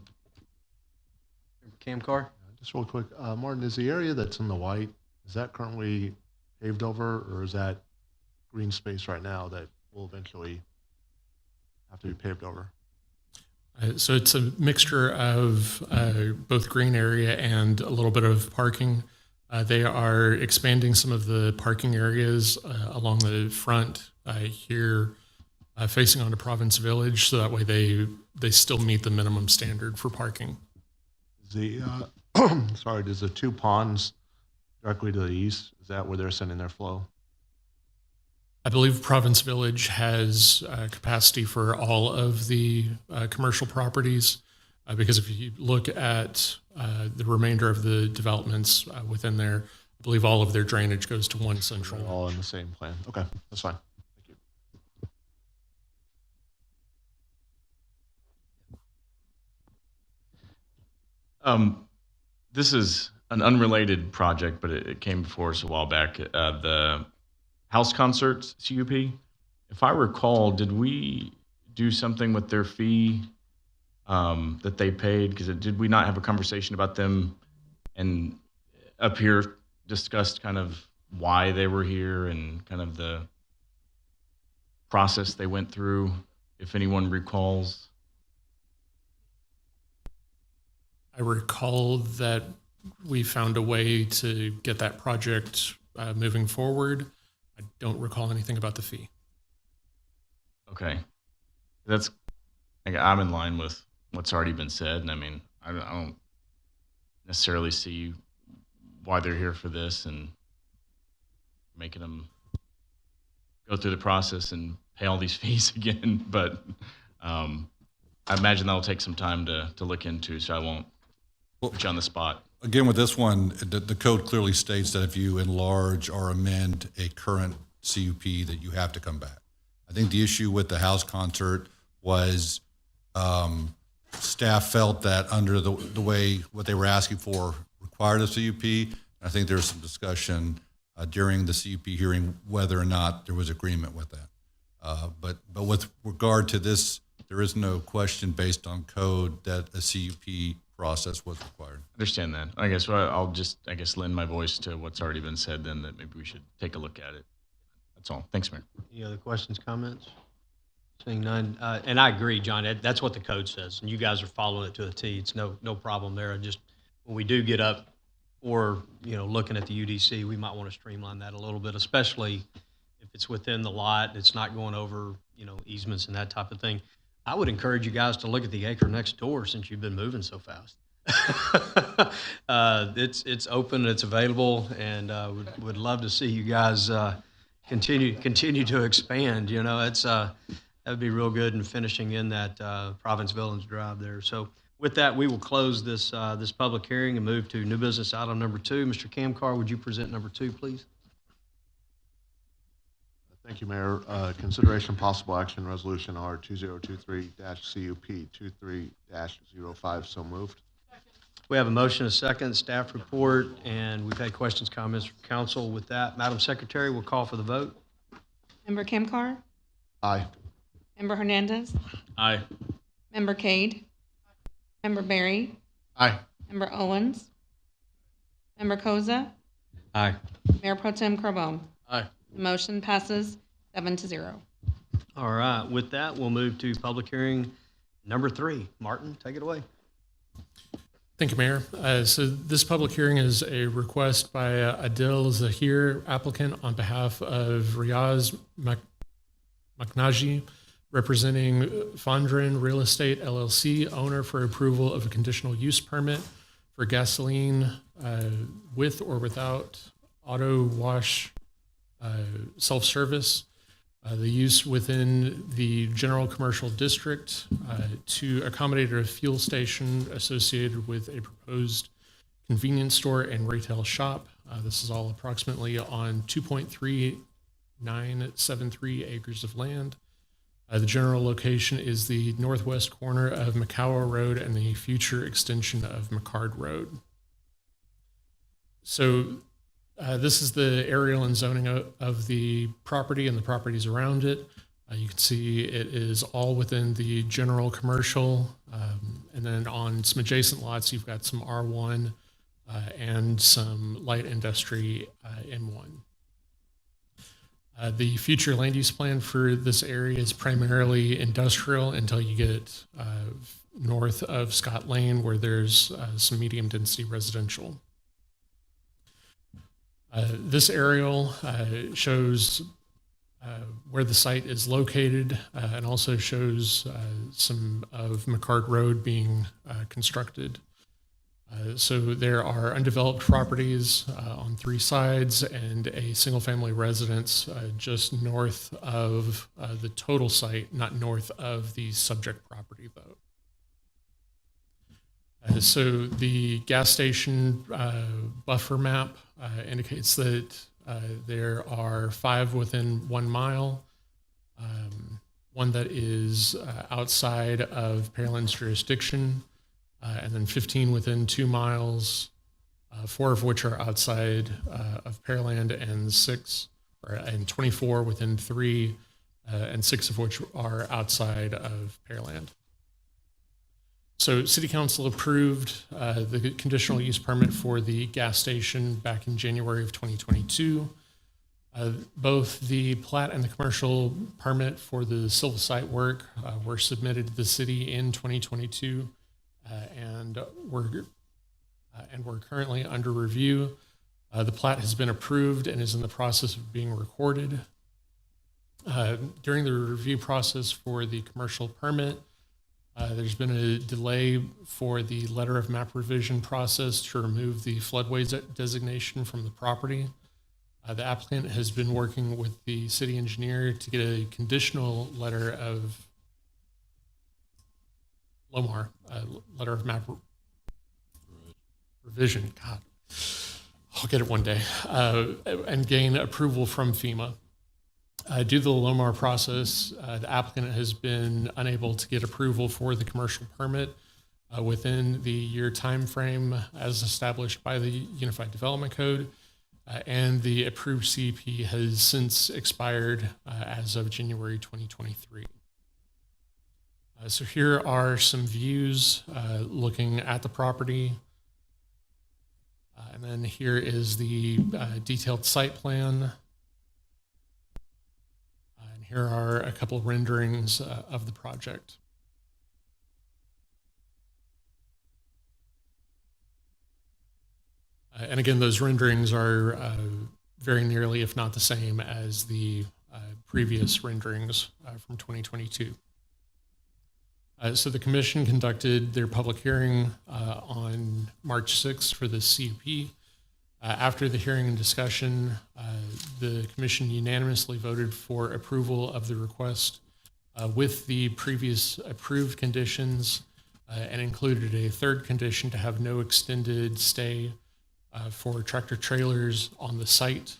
Camcar? Just real quick, Martin, is the area that's in the white, is that currently paved over, or is that green space right now that will eventually have to be paved over? So it's a mixture of both green area and a little bit of parking. They are expanding some of the parking areas along the front here, facing onto Province Village, so that way they still meet the minimum standard for parking. Does the two ponds directly to the east, is that where they're sending their flow? I believe Province Village has capacity for all of the commercial properties, because if you look at the remainder of the developments within there, I believe all of their drainage goes to one central. They're all in the same plan. Okay, that's fine. This is an unrelated project, but it came before us a while back. The house concerts CUP. If I recall, did we do something with their fee that they paid? Because did we not have a conversation about them and up here discussed kind of why they were here and kind of the process they went through, if anyone recalls? I recall that we found a way to get that project moving forward. I don't recall anything about the fee. Okay. I'm in line with what's already been said. And I mean, I don't necessarily see why they're here for this and making them go through the process and pay all these fees again. But I imagine that'll take some time to look into, so I won't put you on the spot. Again, with this one, the code clearly states that if you enlarge or amend a current CUP, that you have to come back. I think the issue with the house concert was staff felt that under the way what they were asking for required a CUP. And I think there was some discussion during the CUP hearing whether or not there was agreement with that. But with regard to this, there is no question based on code that a CUP process was required. Understand that. I guess I'll just lend my voice to what's already been said then, that maybe we should take a look at it. That's all. Thanks, Mayor. Any other questions, comments? Seeing none. And I agree, John, that's what the code says, and you guys are following it to a T. It's no problem there. Just when we do get up or, looking at the UDC, we might want to streamline that a little bit, especially if it's within the lot, it's not going over, easements and that type of thing. I would encourage you guys to look at the acre next door since you've been moving so fast. It's open, it's available, and would love to see you guys continue to expand. It's that'd be real good in finishing in that Province Village Drive there. So with that, we will close this public hearing and move to new business item number 2. Mr. Camcar, would you present number 2, please? Thank you, Mayor. Consideration possible action resolution R2023-CUP23-05. So moved. We have a motion, a second, staff report, and we've had questions, comments from council. With that, Madam Secretary, we'll call for the vote. Member Camcar? Aye. Member Hernandez? Aye. Member Cade? Member Berry? Aye. Member Owens? Member Koza? Aye. Mayor Pro Tem Carbone? Aye. The motion passes 7-0. All right. With that, we'll move to public hearing number 3. Martin, take it away. Thank you, Mayor. So this public hearing is a request by Adil Zahir, applicant, on behalf of Riaz Maknaji, representing Fondren Real Estate LLC, owner, for approval of a conditional use permit for gasoline with or without auto wash self-service. The use within the general commercial district to accommodate a fuel station associated with a proposed convenience store and retail shop. This is all approximately on 2.3973 acres of land. The general location is the northwest corner of Macawa Road and the future extension of McCard Road. So this is the aerial and zoning of the property and the properties around it. You can see it is all within the general commercial, and then on some adjacent lots, you've got some R1 and some light industry M1. The future land use plan for this area is primarily industrial until you get north of Scott Lane, where there's some medium density residential. This aerial shows where the site is located and also shows some of McCart Road being constructed. So there are undeveloped properties on 3 sides and a single-family residence just north of the total site, not north of the subject property, though. So the gas station buffer map indicates that there are 5 within 1 mile, 1 that is outside of Pearland's jurisdiction, and then 15 within 2 miles, 4 of which are outside of Pearland, and 24 within 3, and 6 of which are outside of Pearland. So City Council approved the conditional use permit for the gas station back in January of 2022. Both the plat and the commercial permit for the civil site work were submitted to the city in 2022, and we're currently under review. The plat has been approved and is in the process of being recorded. During the review process for the commercial permit, there's been a delay for the letter of map revision process to remove the floodway designation from the property. The applicant has been working with the city engineer to get a conditional letter of LOMAR, letter of map revision. God, I'll get it one day, and gain approval from FEMA. Due to the LOMAR process, the applicant has been unable to get approval for the commercial permit within the year time frame as established by the Unified Development Code, and the approved CP has since expired as of January 2023. So here are some views looking at the property. And then here is the detailed site plan. And here are a couple of renderings of the project. And again, those renderings are very nearly, if not the same, as the previous renderings from 2022. So the commission conducted their public hearing on March 6th for the CUP. After the hearing and discussion, the commission unanimously voted for approval of the request with the previous approved conditions and included a third condition to have no extended stay for tractor trailers on the site.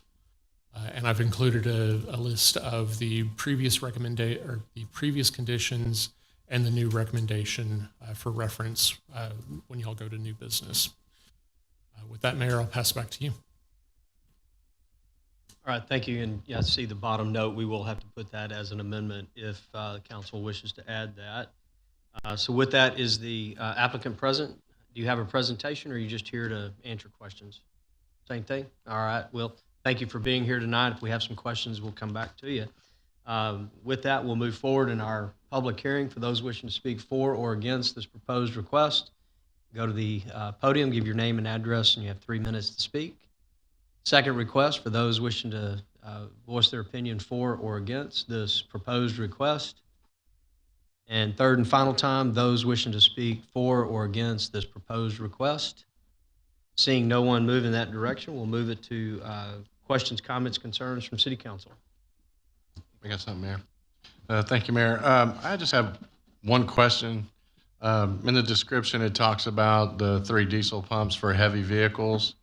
And I've included a list of the previous previous conditions and the new recommendation for reference when y'all go to new business. With that, Mayor, I'll pass it back to you. All right, thank you. And yeah, I see the bottom note. We will have to put that as an amendment if the council wishes to add that. So with that, is the applicant present? Do you have a presentation, or are you just here to answer questions? Same thing? All right, well, thank you for being here tonight. If we have some questions, we'll come back to you. With that, we'll move forward in our public hearing. For those wishing to speak for or against this proposed request, go to the podium, give your name and address, and you have 3 minutes to speak. Second request, for those wishing to voice their opinion for or against this proposed request. And third and final time, those wishing to speak for or against this proposed request. Seeing no one move in that direction, we'll move it to questions, comments, concerns from City Council. I got something, Mayor. Thank you, Mayor. I just have one question. In the description, it talks about the 3 diesel pumps for heavy vehicles,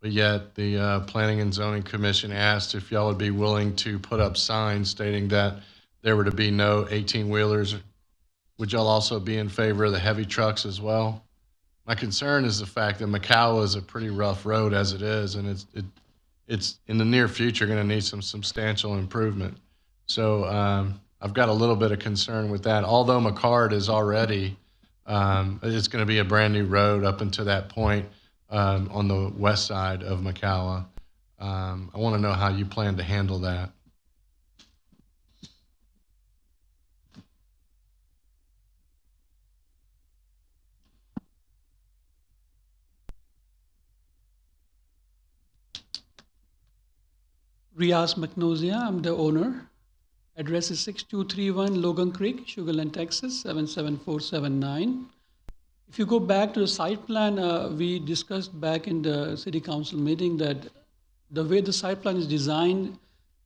but yet the Planning and Zoning Commission asked if y'all would be willing to put up signs stating that there were to be no 18-wheelers. Would y'all also be in favor of the heavy trucks as well? My concern is the fact that McCalla is a pretty rough road as it is, and it's in the near future going to need some substantial improvement. So I've got a little bit of concern with that. Although McCard is already, it's going to be a brand new road up until that point on the west side of McCalla. I want to know how you plan to handle that. Riaz Macnosia, I'm the owner. Address is 6231 Logan Creek, Sugar Land, Texas, 77479. If you go back to the site plan, we discussed back in the city council meeting that the way the site plan is designed,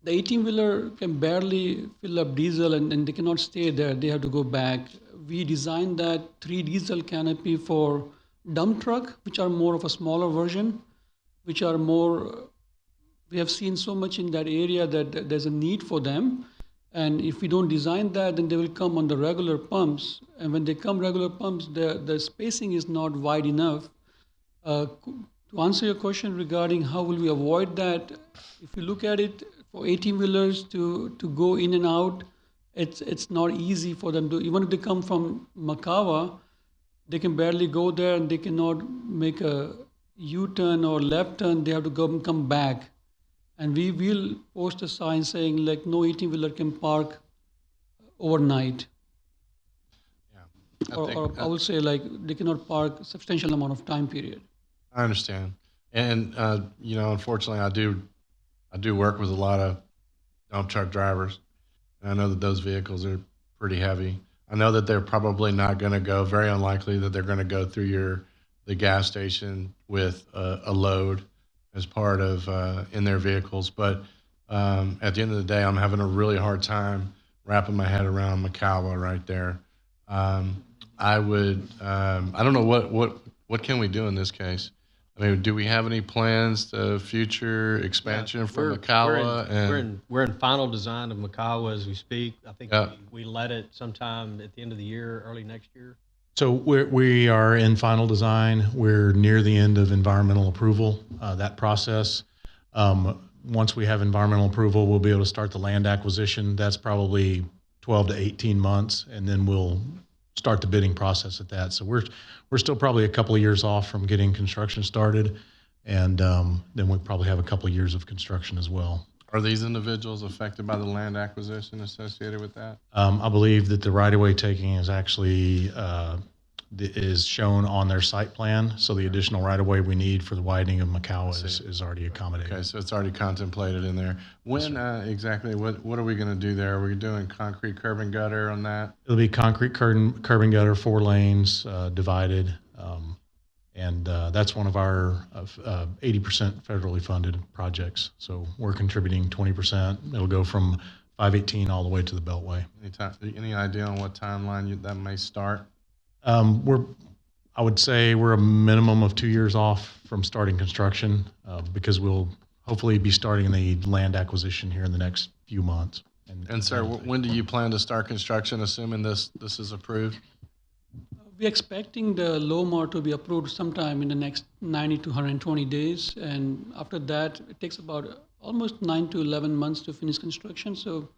the 18-wheeler can barely fill up diesel and they cannot stay there. They have to go back. We designed that 3 diesel canopy for dump truck, which are more of a smaller version, which are more, we have seen so much in that area that there's a need for them. And if we don't design that, then they will come on the regular pumps. And when they come regular pumps, the spacing is not wide enough. To answer your question regarding how will we avoid that, if you look at it, for 18-wheelers to go in and out, it's not easy for them to, even if they come from Makawa, they can barely go there and they cannot make a U-turn or left turn, they have to go and come back. And we will post a sign saying like no 18-wheeler can park overnight. Yeah. Or I would say like they cannot park a substantial amount of time period. I understand. And, you know, unfortunately, I do work with a lot of dump truck drivers. And I know that those vehicles are pretty heavy. I know that they're probably not going to go, very unlikely that they're going to go through the gas station with a load as part of in their vehicles. But at the end of the day, I'm having a really hard time wrapping my head around Makawa right there. I don't know what can we do in this case? I mean, do we have any plans to future expansion from Makawa? We're in final design of Makawa as we speak. I think Yeah. we let it sometime at the end of the year, early next year. So we are in final design. We're near the end of environmental approval, that process. Once we have environmental approval, we'll be able to start the land acquisition. That's probably 12 to 18 months, and then we'll start the bidding process at that. So we're still probably a couple of years off from getting construction started, and then we probably have a couple of years of construction as well. Are these individuals affected by the land acquisition associated with that? I believe that the right-of-way taking is actually is shown on their site plan. So the additional right-of-way we need for the widening of Makawa is already accommodated. Okay, so it's already contemplated in there. When exactly, what are we going to do there? Are we doing concrete curb and gutter on that? It'll be concrete curb and gutter, 4 lanes, divided. And that's one of our 80% federally funded projects. So we're contributing 20%. It'll go from 518 all the way to the Beltway. Any idea on what timeline that may start? I would say we're a minimum of 2 years off from starting construction because we'll hopefully be starting the land acquisition here in the next few months. And sir, when do you plan to start construction, assuming this is approved? We're expecting the LOMAR to be approved sometime in the next 90 to 120 days. And after that, it takes about almost 9 to 11 months to finish construction. So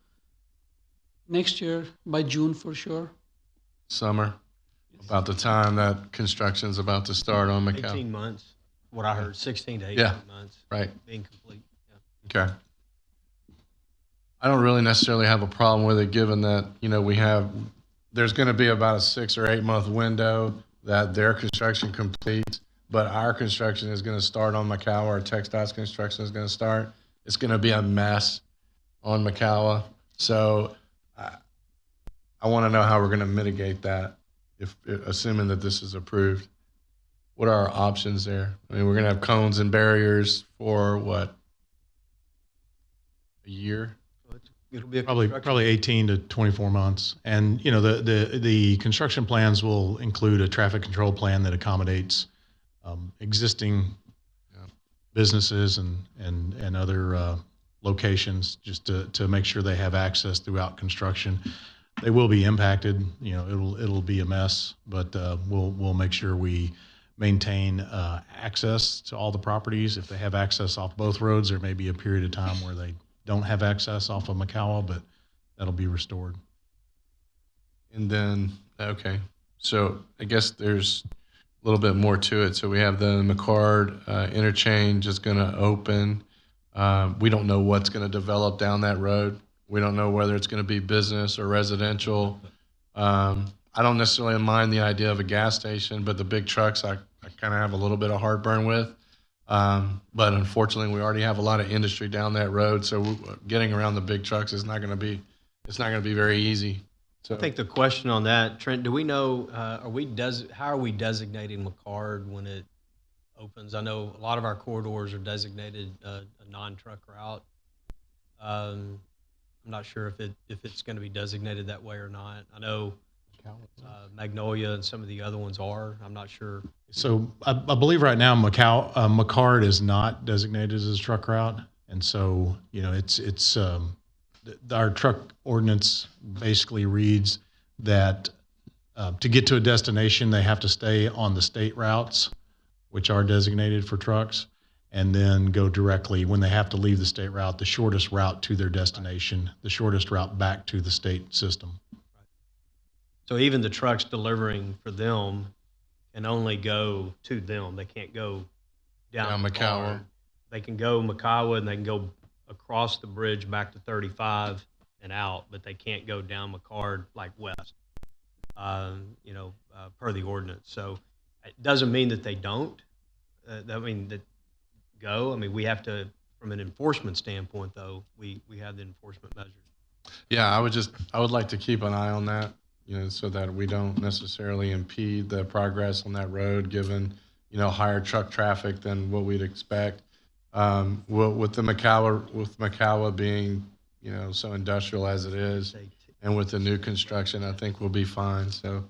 next year, by June for sure. Summer, about the time that construction's about to start on Macau. 18 months, what I heard, 16 to 18 months. Right. Being complete. Okay. I don't really necessarily have a problem with it, given that, you know, there's going to be about a 6 or 8 month window that their construction completes, but our construction is going to start on Makawa. Our TxDOT's construction is going to start. It's going to be a mess on Makawa. So I want to know how we're going to mitigate that, assuming that this is approved. What are our options there? I mean, we're going to have cones and barriers for what? A year? It'll be Probably 18 to 24 months. And, you know, the construction plans will include a traffic control plan that accommodates existing businesses and other locations just to make sure they have access throughout construction. They will be impacted, you know, it'll be a mess, but we'll make sure we maintain access to all the properties. If they have access off both roads, there may be a period of time where they don't have access off of Makawa, but that'll be restored. And then, okay, so I guess there's a little bit more to it. So we have the McCard interchange is going to open. We don't know what's going to develop down that road. We don't know whether it's going to be business or residential. I don't necessarily mind the idea of a gas station, but the big trucks I kind of have a little bit of heartburn with. But unfortunately, we already have a lot of industry down that road, so getting around the big trucks is not going to be very easy. So I think the question on that, Trent, do we know, how are we designating McCard when it opens? I know a lot of our corridors are designated a non-truck route. I'm not sure if it's going to be designated that way or not. I know Magnolia and some of the other ones are. I'm not sure. So I believe right now McCard is not designated as a truck route, and so it's our truck ordinance basically reads that to get to a destination they have to stay on the state routes, which are designated for trucks, and then go directly when they have to leave the state route, the shortest route to their destination, the shortest route back to the state system. So even the trucks delivering for them can only go to them. They can't go down McCowa. They can go McCowa and they can go across the bridge back to 35 and out, but they can't go down McCard like west, per the ordinance. So it doesn't mean that they don't. That go. I mean, we have to, from an enforcement standpoint, though, we have the enforcement measures. Yeah, I would like to keep an eye on that, so that we don't necessarily impede the progress on that road, given, higher truck traffic than what we'd expect. With McCowa being, so industrial as it is, and with the new construction, I think we'll be fine. So,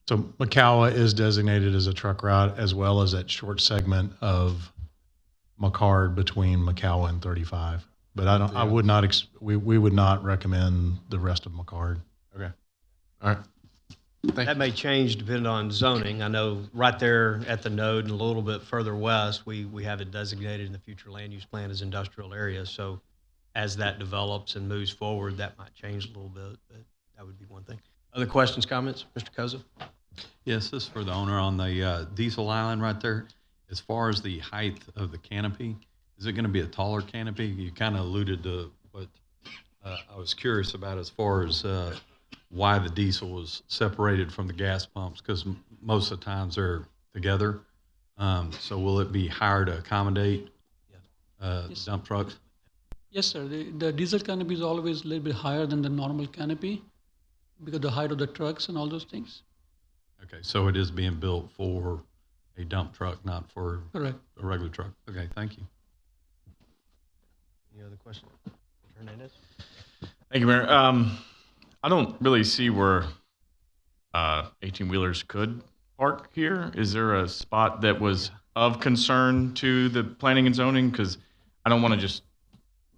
So McCowa is designated as a truck route, as well as that short segment of McCard between McCowa and 35. But I would not. We would not recommend the rest of McCard. Okay. All right. That may change depending on zoning. I know right there at the node and a little bit further west, we have it designated in the future land use plan as industrial area. So as that develops and moves forward, that might change a little bit, but that would be one thing. Other questions, comments? Mr. Koza? Yes, this is for the owner on the Diesel Island right there. As far as the height of the canopy, is it going to be a taller canopy? You kind of alluded to what I was curious about as far as why the diesel was separated from the gas pumps, because most of the times they're together. So will it be higher to accommodate dump trucks? Yes, sir. The diesel canopy is always a little bit higher than the normal canopy because of the height of the trucks and all those things. Okay, so it is being built for a dump truck, not for Correct. a regular truck. Okay, thank you. Any other questions? Mr. Hernandez? Thank you, Mayor. I don't really see where 18-wheelers could park here. Is there a spot that was of concern to the planning and zoning? Because I don't want to just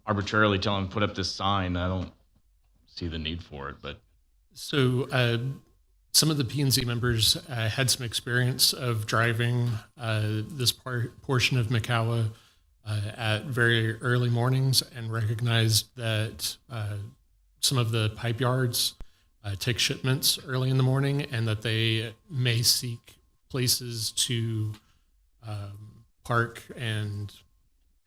arbitrarily tell them put up this sign. I don't see the need for it. But so some of the P&Z members had some experience of driving this portion of McCowa at very early mornings and recognized that some of the pipe yards take shipments early in the morning and that they may seek places to park and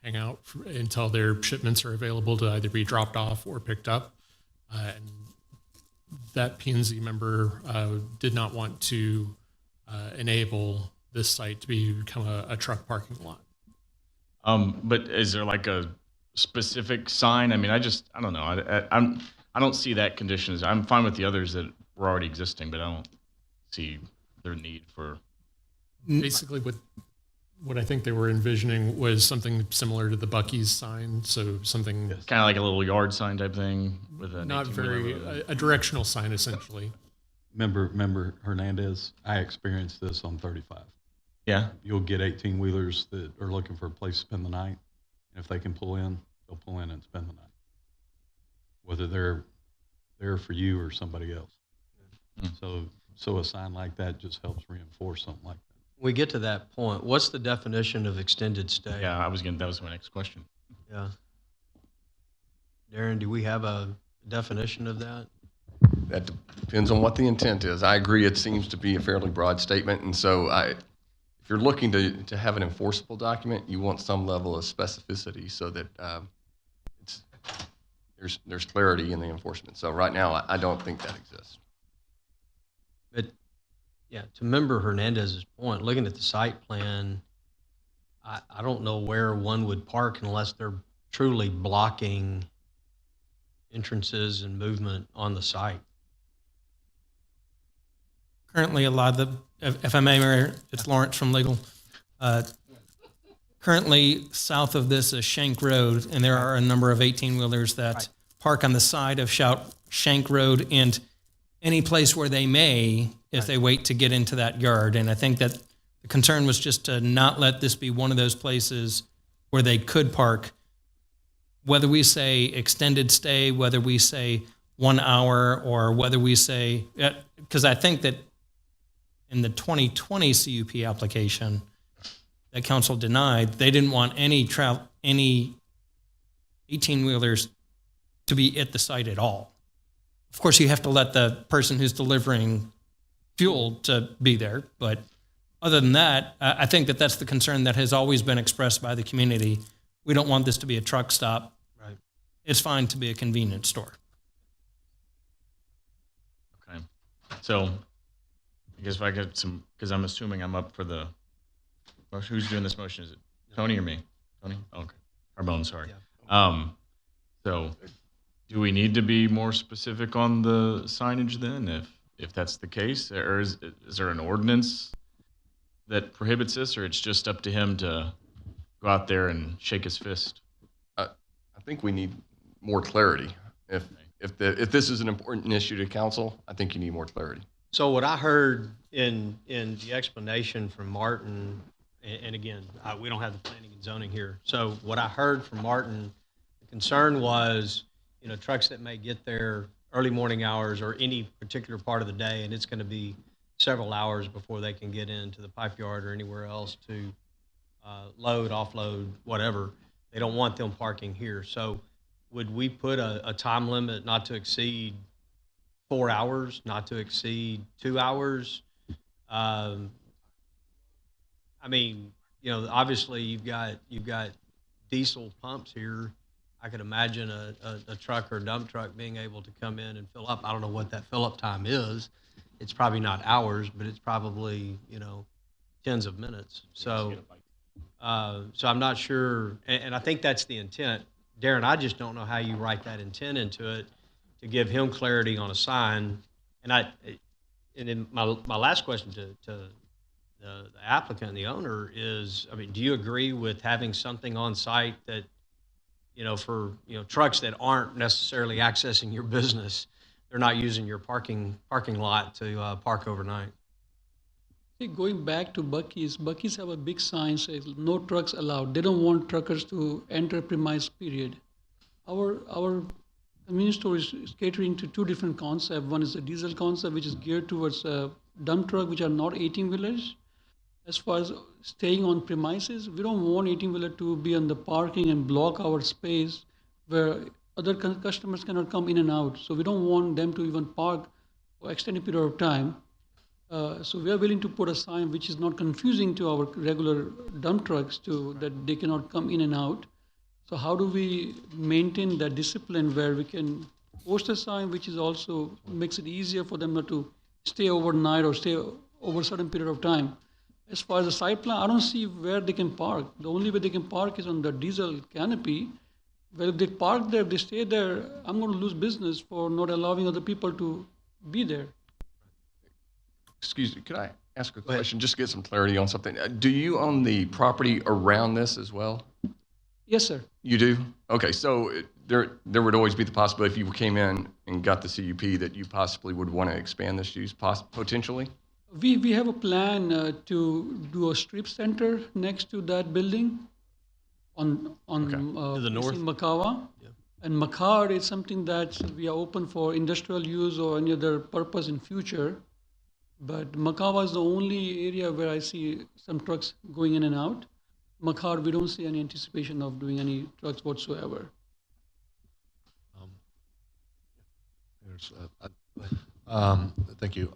hang out until their shipments are available to either be dropped off or picked up. And that P&Z member did not want to enable this site to become a truck parking lot. But is there like a specific sign? I mean, I don't know. I don't see that condition. I'm fine with the others that were already existing, but I don't see their need for. Basically, what I think they were envisioning was something similar to the Buc-ee's sign, so something kind of like a little yard sign type thing with a not very a directional sign essentially. Member Hernandez, I experienced this on 35. Yeah, you'll get 18-wheelers that are looking for a place to spend the night. And if they can pull in, they'll pull in and spend the night, whether they're there for you or somebody else. So a sign like that just helps reinforce something like that. We get to that point. What's the definition of extended stay? Yeah, that was my next question. Yeah. Darren, do we have a definition of that? That depends on what the intent is. I agree it seems to be a fairly broad statement, and so if you're looking to have an enforceable document, you want some level of specificity so that there's clarity in the enforcement. So right now, I don't think that exists. But yeah, to Member Hernandez's point, looking at the site plan, I don't know where one would park unless they're truly blocking entrances and movement on the site. Currently, a lot of the, if I may, Mayor, it's Lawrence from Legal. Currently, south of this is Shank Road, and there are a number of 18-wheelers that park on the side of Shank Road and any place where they may if they wait to get into that yard. And I think that the concern was just to not let this be one of those places where they could park, whether we say extended stay, whether we say 1 hour, or whether we say, because I think that in the 2020 CUP application that council denied, they didn't want any 18-wheelers to be at the site at all. Of course, you have to let the person who's delivering fuel to be there, but other than that, I think that that's the concern that has always been expressed by the community. We don't want this to be a truck stop. Right. It's fine to be a convenience store. Okay. So I guess if I get some, because I'm assuming I'm up for the motion. Who's doing this motion? Is it Tony or me? Tony? Okay. Carbone, sorry. Yeah. So do we need to be more specific on the signage then, if that's the case? Or is there an ordinance that prohibits this, or it's just up to him to go out there and shake his fist? I think we need more clarity. If this is an important issue to council, I think you need more clarity. So what I heard in the explanation from Martin, and again, we don't have the planning and zoning here. So what I heard from Martin, the concern was, trucks that may get there early morning hours or any particular part of the day, and it's going to be several hours before they can get into the pipe yard or anywhere else to load, offload, whatever. They don't want them parking here. So would we put a time limit not to exceed 4 hours, not to exceed 2 hours? Obviously you've got diesel pumps here. I could imagine a truck or a dump truck being able to come in and fill up. I don't know what that fill up time is. It's probably not hours, but it's probably, tens of minutes. So I'm not sure. And I think that's the intent. Darren, I just don't know how you write that intent into it to give him clarity on a sign. And then my last question to the applicant and the owner is, do you agree with having something on site that, for trucks that aren't necessarily accessing your business, they're not using your parking lot to park overnight? See, going back to Buc-ee's have a big sign says no trucks allowed. They don't want truckers to enter premise, period. Our convenience store is catering to two different concepts. One is the diesel concept, which is geared towards dump truck, which are not 18-wheelers. As far as staying on premises, we don't want 18-wheeler to be on the parking and block our space where other customers cannot come in and out. So we don't want them to even park for extended period of time. So we are willing to put a sign which is not confusing to our regular dump trucks that they cannot come in and out. So how do we maintain that discipline where we can post a sign which is also makes it easier for them not to stay overnight or stay over a certain period of time? As far as the site plan, I don't see where they can park. The only way they can park is on the diesel canopy. Well, if they park there, if they stay there, I'm going to lose business for not allowing other people to be there. Excuse me, could I ask a question just to get some clarity on something? Do you own the property around this as well? Yes, sir. You do? Okay, so there would always be the possibility if you came in and got the CUP that you possibly would want to expand this use potentially? We have a plan to do a strip center next to that building on to the north, in Makawa. Yeah. And Makar is something that we are open for industrial use or any other purpose in future. But Makawa is the only area where I see some trucks going in and out. Makar, we don't see any anticipation of doing any trucks whatsoever. Mayor's. Thank you.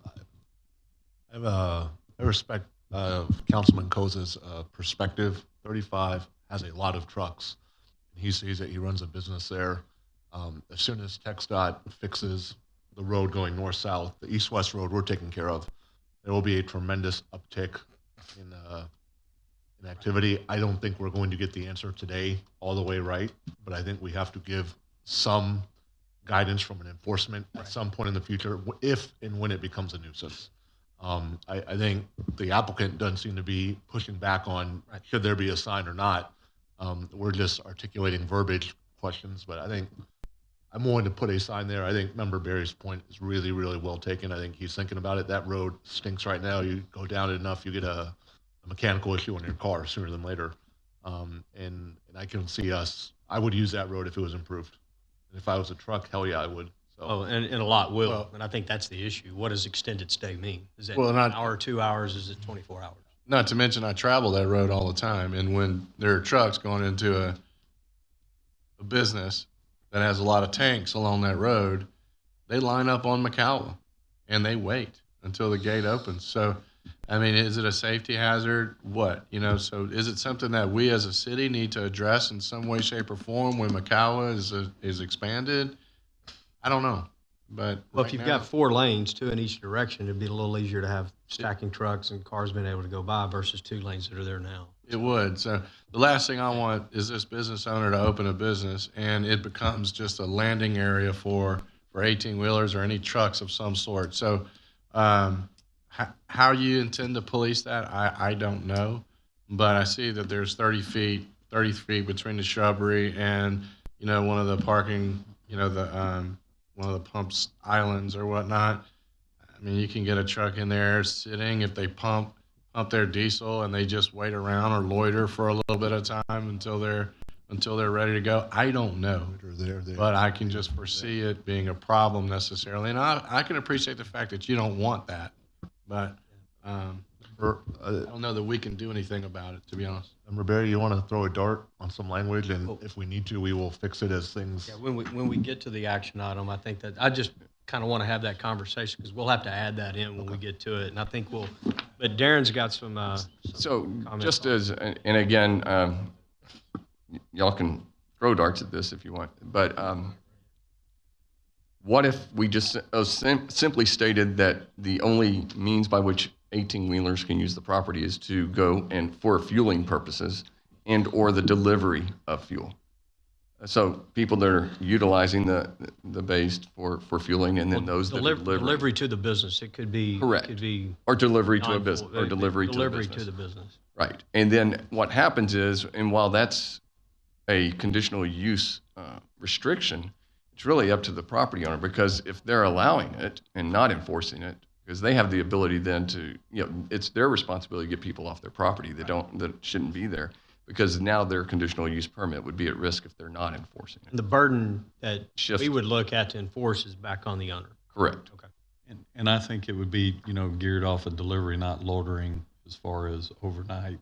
I respect Councilman Koza's perspective. 35 has a lot of trucks. He sees it. He runs a business there. As soon as TxDOT fixes the road going north-south, the east-west road we're taking care of, there will be a tremendous uptick in activity. I don't think we're going to get the answer today all the way right, but I think we have to give some guidance from an enforcement at some point in the future, if and when it becomes a nuisance. I think the applicant doesn't seem to be pushing back on should there be a sign or not. We're just articulating verbiage questions, but I think I'm willing to put a sign there. I think Member Berry's point is really, really well taken. I think he's thinking about it. That road stinks right now. You go down it enough, you get a mechanical issue on your car sooner than later. And I can see I would use that road if it was improved. And if I was a truck, hell yeah, I would. So, Oh, and a lot will, and I think that's the issue. What does extended stay mean? Is that Well, an not- hour, 2 hours? Is it 24 hours? Not to mention, I travel that road all the time, and when there are trucks going into a business that has a lot of tanks along that road, they line up on McCalla, and they wait until the gate opens. So, I mean, is it a safety hazard? What, so is it something that we as a city need to address in some way, shape, or form when McCalla is expanded? I don't know, but Well, right if you've now- got 4 lanes, 2 in each direction, it'd be a little easier to have stacking trucks and cars being able to go by versus 2 lanes that are there now. It would. So the last thing I want is this business owner to open a business and it becomes just a landing area for 18-wheelers or any trucks of some sort. So how you intend to police that, I don't know. But I see that there's 30 feet between the shrubbery and, one of the parking, one of the pumps islands or whatnot. I mean, you can get a truck in there sitting if they pump their diesel and they just wait around or loiter for a little bit of time until they're ready to go. I don't know, but I can just foresee it being a problem necessarily. And I can appreciate the fact that you don't want that, but I don't know that we can do anything about it, to be honest. Member Berry, you want to throw a dart on some language, and if we need to, we will fix it as things. Yeah, when we get to the action item, I think that I just kind of want to have that conversation because we'll have to add that in when we get to it. And I think but Darren's got some So comments just on as, and again, y'all can throw darts at this if you want, but what if we just simply stated that the only means by which 18-wheelers can use the property is to go and for fueling purposes and or the delivery of fuel? So people that are utilizing the base for fueling, and then those that are delivery to the business. It could be correct, Could be or delivery to a business, or delivery to the business. Right, and then what happens is, and while that's a conditional use restriction, it's really up to the property owner, because if they're allowing it and not enforcing it, because they have the ability then to, it's their responsibility to get people off their property that shouldn't be there. Because now their conditional use permit would be at risk if they're not enforcing it. And the burden that we would look at to enforce is back on the owner. Correct. Okay. And I think it would be, geared off of delivery, not loitering as far as overnight,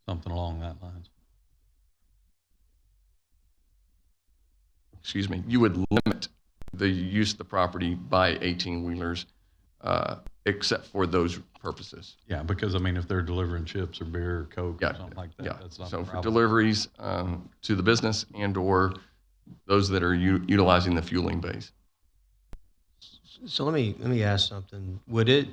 something along that lines. Excuse me. You would limit the use of the property by 18-wheelers, except for those purposes. Yeah, because if they're delivering chips or beer or Coke or something like that, that's not So a for problem. deliveries to the business and or those that are utilizing the fueling base. So let me ask something. Would it,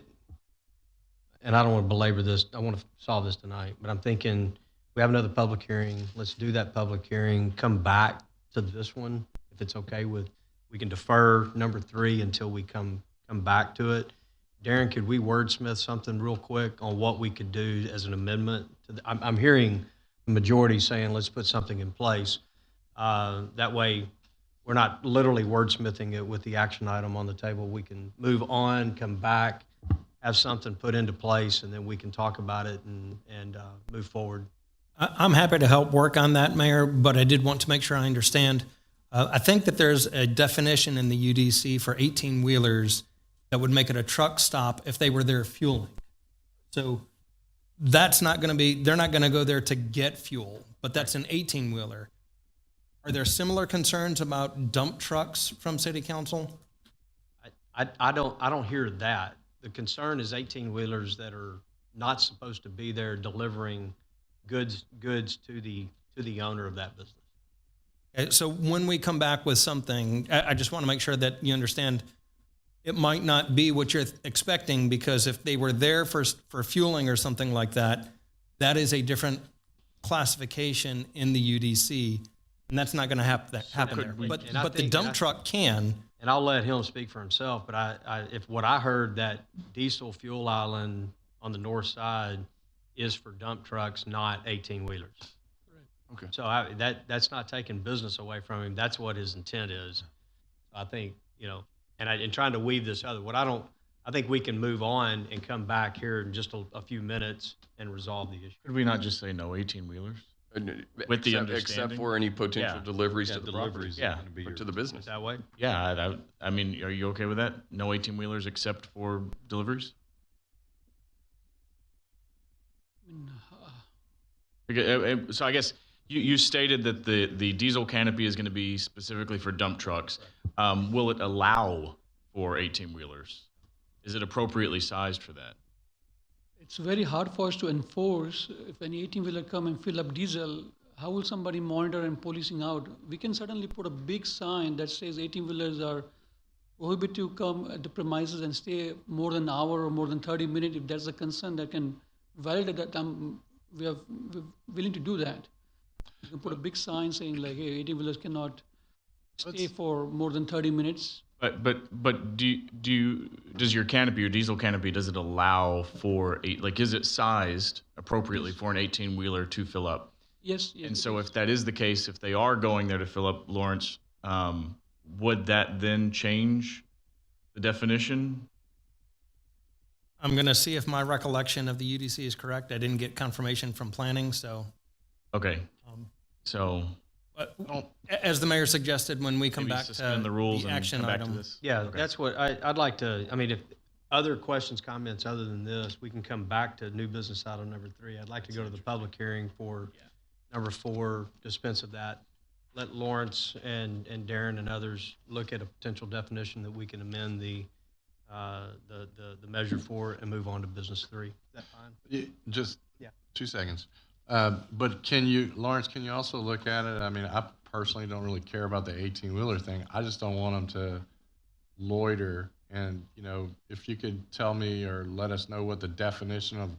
and I don't want to belabor this, I want to solve this tonight, but I'm thinking we have another public hearing. Let's do that public hearing, come back to this one, if it's okay with, we can defer number 3 until we come back to it. Darren, could we wordsmith something real quick on what we could do as an amendment? I'm hearing the majority saying, let's put something in place. That way, we're not literally wordsmithing it with the action item on the table. We can move on, come back, have something put into place, and then we can talk about it and move forward. I'm happy to help work on that, Mayor, but I did want to make sure I understand. I think that there's a definition in the UDC for 18-wheelers that would make it a truck stop if they were there fueling. So that's not going to be, they're not going to go there to get fuel, but that's an 18-wheeler. Are there similar concerns about dump trucks from City Council? I don't hear that. The concern is 18-wheelers that are not supposed to be there delivering goods to the owner of that business. So when we come back with something, I just want to make sure that you understand it might not be what you're expecting, because if they were there for fueling or something like that, that is a different classification in the UDC, and that's not going to happen there. But the dump truck can. And I'll let him speak for himself, but if what I heard, that diesel fuel island on the north side is for dump trucks, not 18-wheelers. Okay. So that's not taking business away from him. That's what his intent is. I think, and trying to weave this other, I think we can move on and come back here in just a few minutes and resolve the issue. Could we not just say no 18-wheelers? With the understanding? Except for any potential deliveries to the property. Yeah. Or to the business. That way? Yeah, I mean, are you okay with that? No 18-wheelers except for deliveries? So I guess you stated that the diesel canopy is going to be specifically for dump trucks. Will it allow for 18-wheelers? Is it appropriately sized for that? It's very hard for us to enforce. If an 18-wheeler come and fill up diesel, how will somebody monitor and policing out? We can certainly put a big sign that says 18-wheelers are prohibited to come at the premises and stay more than an hour or more than 30 minutes. If there's a concern that can validate that, we're willing to do that. You can put a big sign saying like, hey, 18-wheelers cannot stay for more than 30 minutes. But does your canopy, your diesel canopy, does it allow for is it sized appropriately for an 18-wheeler to fill up? Yes. And so if that is the case, if they are going there to fill up, Lawrence, would that then change the definition? I'm going to see if my recollection of the UDC is correct. I didn't get confirmation from planning, so. Okay. So. As the mayor suggested, when we come back to the rules the and action come back item. to this. Yeah, Okay. that's what I'd like to, if other questions, comments other than this, we can come back to new business item number 3. I'd like to go to the public hearing for number 4, dispense of that. Let Lawrence and Darren and others look at a potential definition that we can amend the measure for and move on to business 3. Is that fine? Just Yeah. 2 seconds. But Lawrence, can you also look at it? I mean, I personally don't really care about the 18-wheeler thing. I just don't want them to loiter. And, if you could tell me or let us know what the definition of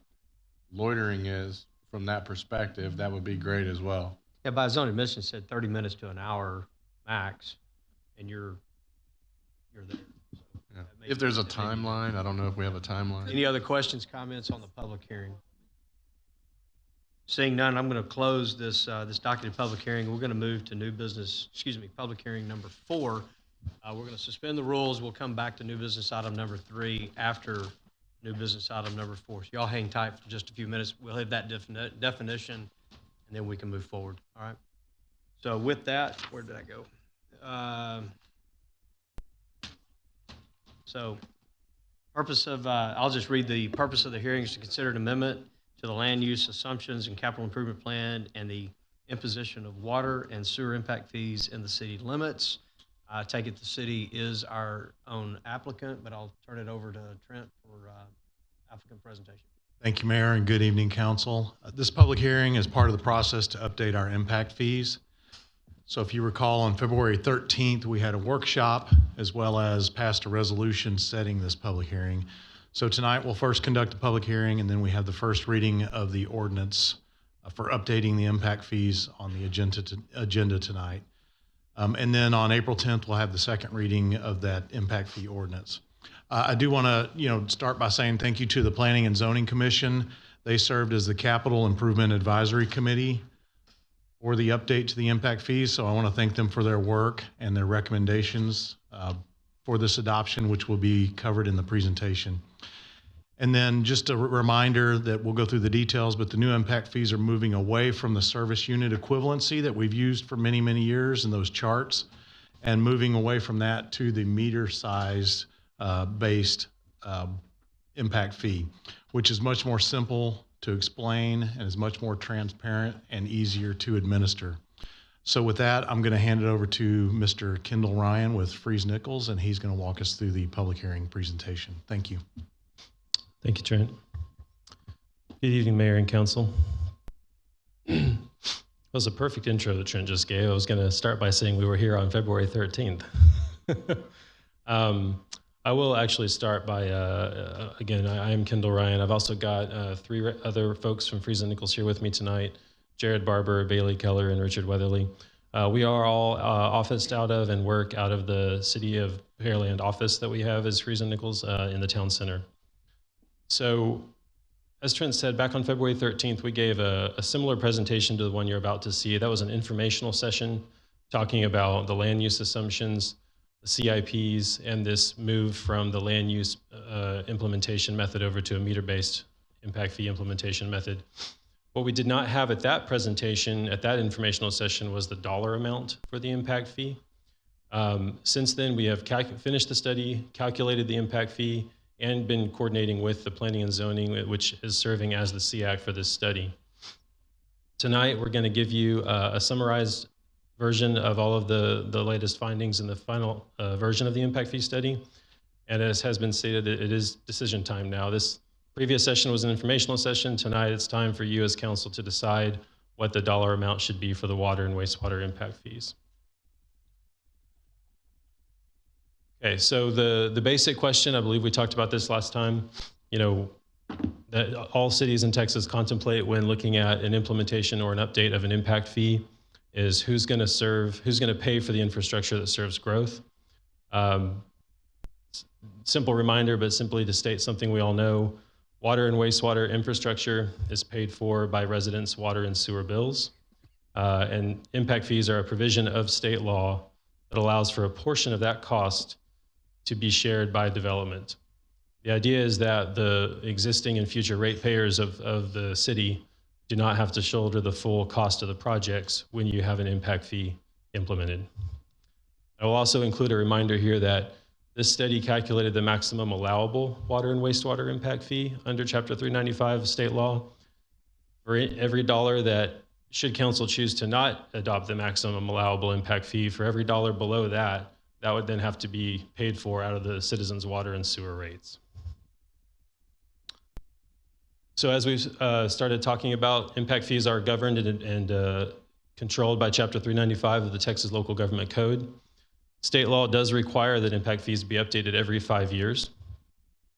loitering is from that perspective, that would be great as well. Yeah, by zone admission, it said 30 minutes to an hour max, and you're there. Yeah. If there's a timeline, I don't know if we have a timeline. Any other questions, comments on the public hearing? Seeing none, I'm going to close this docketed public hearing. We're going to move to public hearing number 4. We're going to suspend the rules. We'll come back to new business item number 3 after new business item number 4. So y'all hang tight for just a few minutes. We'll have that definition, and then we can move forward. All right? So with that, where did I go? I'll just read the purpose of the hearing is to consider an amendment to the land use assumptions and capital improvement plan and the imposition of water and sewer impact fees in the city limits. I take it the city is our own applicant, but I'll turn it over to Trent for applicant presentation. Thank you, Mayor, and good evening, Council. This public hearing is part of the process to update our impact fees. So if you recall, on February 13th, we had a workshop as well as passed a resolution setting this public hearing. So tonight, we'll first conduct a public hearing, and then we have the first reading of the ordinance for updating the impact fees on the agenda tonight. And then on April 10th, we'll have the second reading of that impact fee ordinance. I do want to, start by saying thank you to the Planning and Zoning Commission. They served as the Capital Improvement Advisory Committee for the update to the impact fees. So I want to thank them for their work and their recommendations for this adoption, which will be covered in the presentation. And then just a reminder that we'll go through the details, but the new impact fees are moving away from the service unit equivalency that we've used for many, many years in those charts, and moving away from that to the meter size based impact fee, which is much more simple to explain and is much more transparent and easier to administer. So with that, I'm going to hand it over to Mr. Kendall Ryan with Freeze Nichols, and he's going to walk us through the public hearing presentation. Thank you. Thank you, Trent. Good evening, Mayor and Council. That was a perfect intro that Trent just gave. I was going to start by saying we were here on February 13th. I will actually start by, again, I am Kendall Ryan. I've also got three other folks from Freeze Nichols here with me tonight: Jared Barber, Bailey Keller, and Richard Weatherly. We are all officed out of and work out of the City of Pearland office that we have as Freeze Nichols in the town center. So, as Trent said, back on February 13th, we gave a similar presentation to the one you're about to see. That was an informational session talking about the land use assumptions, the CIPs, and this move from the land use implementation method over to a meter-based impact fee implementation method. What we did not have at that presentation, at that informational session, was the dollar amount for the impact fee. Since then, we have finished the study, calculated the impact fee, and been coordinating with the Planning and Zoning, which is serving as the SEAC for this study. Tonight, we're going to give you a summarized version of all of the latest findings in the final version of the impact fee study. And as has been stated, it is decision time now. This previous session was an informational session. Tonight, it's time for you as council to decide what the dollar amount should be for the water and wastewater impact fees. Okay, so the basic question, I believe we talked about this last time, that all cities in Texas contemplate when looking at an implementation or an update of an impact fee is who's going to pay for the infrastructure that serves growth. Simple reminder, but simply to state something we all know: water and wastewater infrastructure is paid for by residents' water and sewer bills. And impact fees are a provision of state law that allows for a portion of that cost to be shared by development. The idea is that the existing and future ratepayers of the city do not have to shoulder the full cost of the projects when you have an impact fee implemented. I will also include a reminder here that this study calculated the maximum allowable water and wastewater impact fee under Chapter 395 state law. For every dollar that, should council choose to not adopt the maximum allowable impact fee, for every dollar below that, that would then have to be paid for out of the citizens' water and sewer rates. So as we've started talking about, impact fees are governed and controlled by Chapter 395 of the Texas Local Government Code. State law does require that impact fees be updated every 5 years.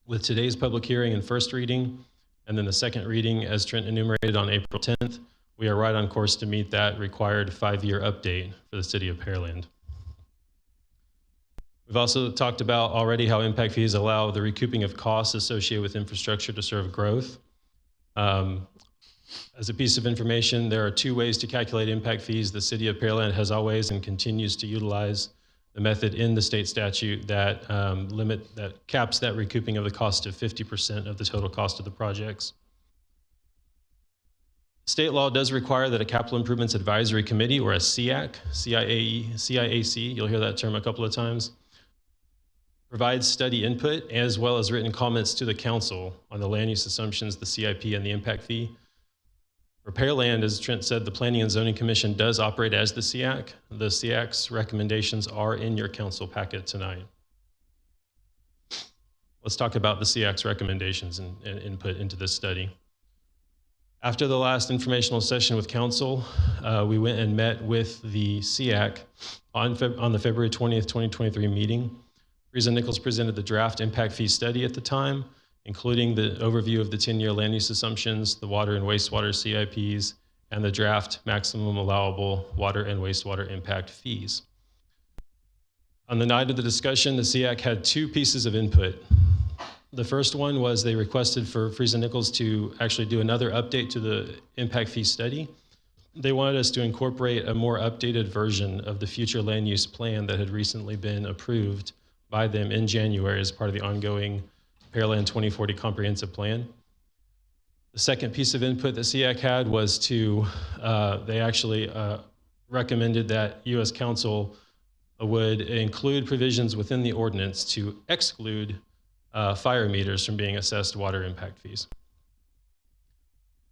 With today's public hearing and first reading, and then the second reading, as Trent enumerated, on April 10th, we are right on course to meet that required 5-year update for the city of Pearland. We've also talked about already how impact fees allow the recouping of costs associated with infrastructure to serve growth. As a piece of information, there are 2 ways to calculate impact fees. The city of Pearland has always and continues to utilize the method in the state statute that caps that recouping of the cost to 50% of the total cost of the projects. State law does require that a Capital Improvements Advisory Committee, or a CIAC, CIAC, you'll hear that term a couple of times, provides study input as well as written comments to the council on the land use assumptions, the CIP, and the impact fee. For Pearland, as Trent said, the Planning and Zoning Commission does operate as the CIAC. The CIAC's recommendations are in your council packet tonight. Let's talk about the CIAC's recommendations and input into this study. After the last informational session with council, we went and met with the CIAC on the February 20th, 2023 meeting. Freeze Nichols presented the draft impact fee study at the time, including the overview of the 10-year land use assumptions, the water and wastewater CIPs, and the draft maximum allowable water and wastewater impact fees. On the night of the discussion, the CIAC had 2 pieces of input. The first one was they requested for Freeze Nichols to actually do another update to the impact fee study. They wanted us to incorporate a more updated version of the future land use plan that had recently been approved by them in January as part of the ongoing Pearland 2040 Comprehensive Plan. The second piece of input that CIAC had was they actually recommended that U.S. Council would include provisions within the ordinance to exclude fire meters from being assessed water impact fees.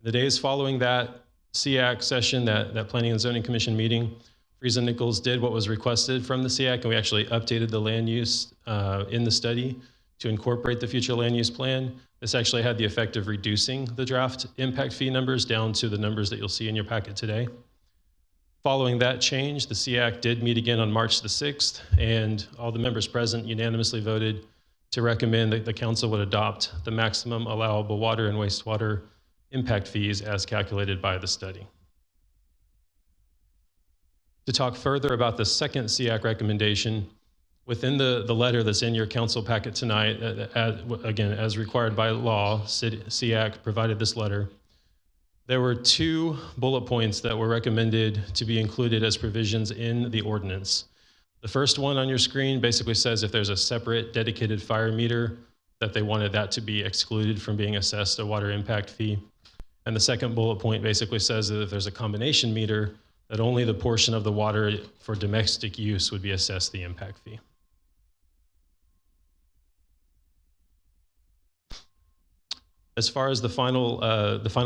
The days following that CIAC session, that Planning and Zoning Commission meeting, Friesen Nichols did what was requested from the SEAC, and we actually updated the land use in the study to incorporate the future land use plan. This actually had the effect of reducing the draft impact fee numbers down to the numbers that you'll see in your packet today. Following that change, the SEAC did meet again on March the 6th, and all the members present unanimously voted to recommend that the council would adopt the maximum allowable water and wastewater impact fees as calculated by the study. To talk further about the second SEAC recommendation, within the letter that's in your council packet tonight, again, as required by law, SEAC provided this letter. There were 2 bullet points that were recommended to be included as provisions in the ordinance. The first one on your screen basically says if there's a separate dedicated fire meter, that they wanted that to be excluded from being assessed a water impact fee. And the second bullet point basically says that if there's a combination meter, that only the portion of the water for domestic use would be assessed the impact fee. As far as the final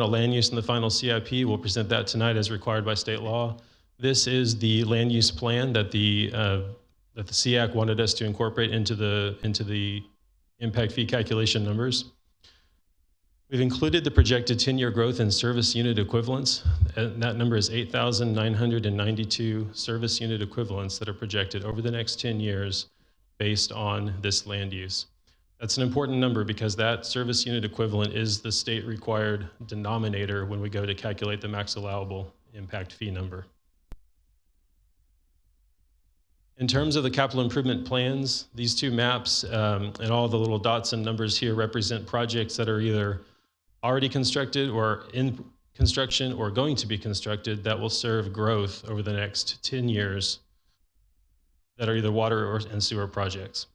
land use and the final CIP, we'll present that tonight as required by state law. This is the land use plan that the SEAC wanted us to incorporate into the impact fee calculation numbers. We've included the projected 10-year growth in service unit equivalents. And that number is 8,992 service unit equivalents that are projected over the next 10 years based on this land use. That's an important number because that service unit equivalent is the state required denominator when we go to calculate the max allowable impact fee number. In terms of the capital improvement plans, these 2 maps and all the little dots and numbers here represent projects that are either already constructed or in construction or going to be constructed that will serve growth over the next 10 years that are either water and sewer projects.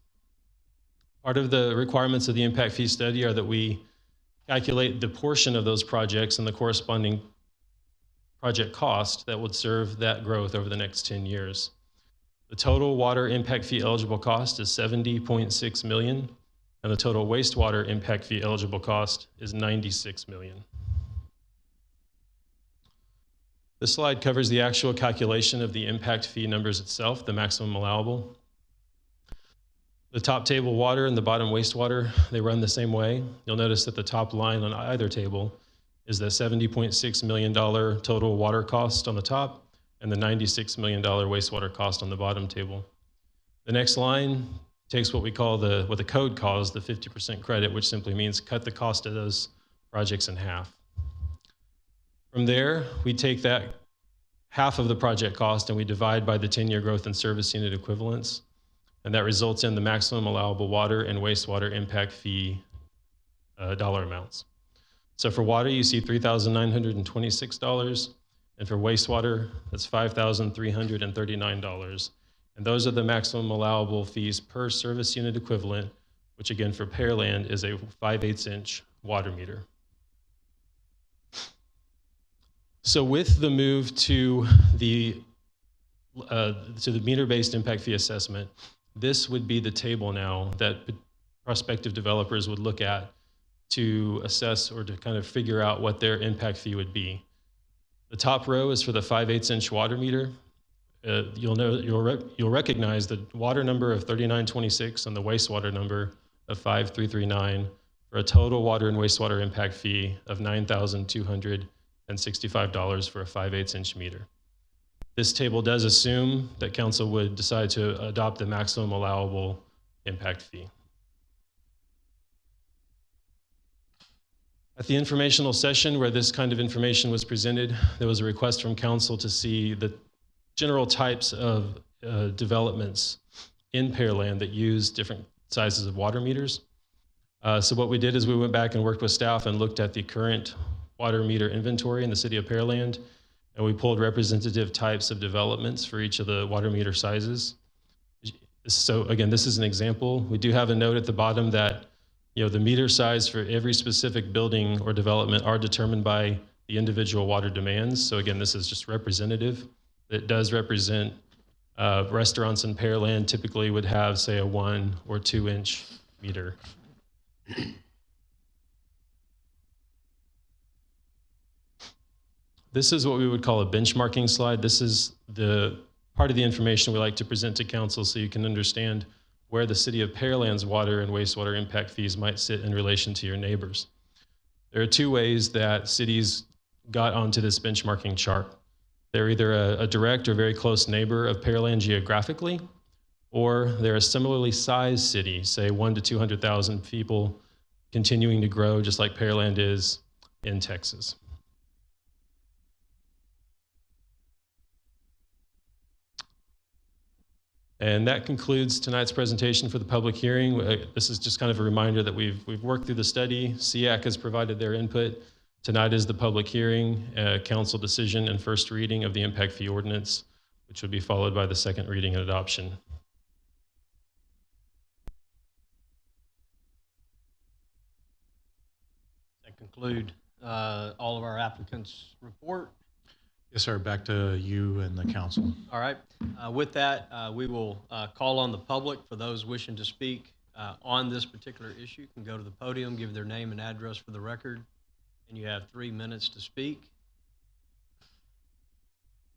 Part of the requirements of the impact fee study are that we calculate the portion of those projects and the corresponding project cost that would serve that growth over the next 10 years. The total water impact fee eligible cost is $70.6 million, and the total wastewater impact fee eligible cost is $96 million. This slide covers the actual calculation of the impact fee numbers itself, the maximum allowable. The top table, water, and the bottom wastewater, they run the same way. You'll notice that the top line on either table is the $70.6 million total water cost on the top and the $96 million wastewater cost on the bottom table. The next line takes what we call what the code calls the 50% credit, which simply means cut the cost of those projects in half. From there, we take that half of the project cost and we divide by the 10-year growth in service unit equivalents, and that results in the maximum allowable water and wastewater impact fee dollar amounts. So for water, you see $3,926, and for wastewater, that's $5,339. And those are the maximum allowable fees per service unit equivalent, which again for Pearland is a 5/8" water meter. So with the move to the meter-based impact fee assessment, this would be the table now that prospective developers would look at to assess or to kind of figure out what their impact fee would be. The top row is for the 5/8" water meter. You'll recognize the water number of 3926 and the wastewater number of 5339 for a total water and wastewater impact fee of $9,265 for a 5/8" meter. This table does assume that council would decide to adopt the maximum allowable impact fee. At the informational session where this kind of information was presented, there was a request from council to see the general types of developments in Pearland that use different sizes of water meters. So what we did is we went back and worked with staff and looked at the current water meter inventory in the city of Pearland, and we pulled representative types of developments for each of the water meter sizes. So again, this is an example. We do have a note at the bottom that the meter size for every specific building or development are determined by the individual water demands. So again, this is just representative. It does represent restaurants in Pearland typically would have, say, a 1 or 2" meter. This is what we would call a benchmarking slide. This is the part of the information we like to present to council so you can understand where the City of Pearland's water and wastewater impact fees might sit in relation to your neighbors. There are two ways that cities got onto this benchmarking chart. They're either a direct or very close neighbor of Pearland geographically, or they're a similarly sized city, say 1 to 200,000 people, continuing to grow just like Pearland is in Texas. And that concludes tonight's presentation for the public hearing. This is just kind of a reminder that we've worked through the study. SEAC has provided their input. Tonight is the public hearing, council decision, and first reading of the impact fee ordinance, which would be followed by the second reading and adoption. That conclude all of our applicants' report. Yes, sir. Back to you and the council. All right. With that, we will call on the public. For those wishing to speak on this particular issue, can go to the podium, give their name and address for the record, and you have 3 minutes to speak.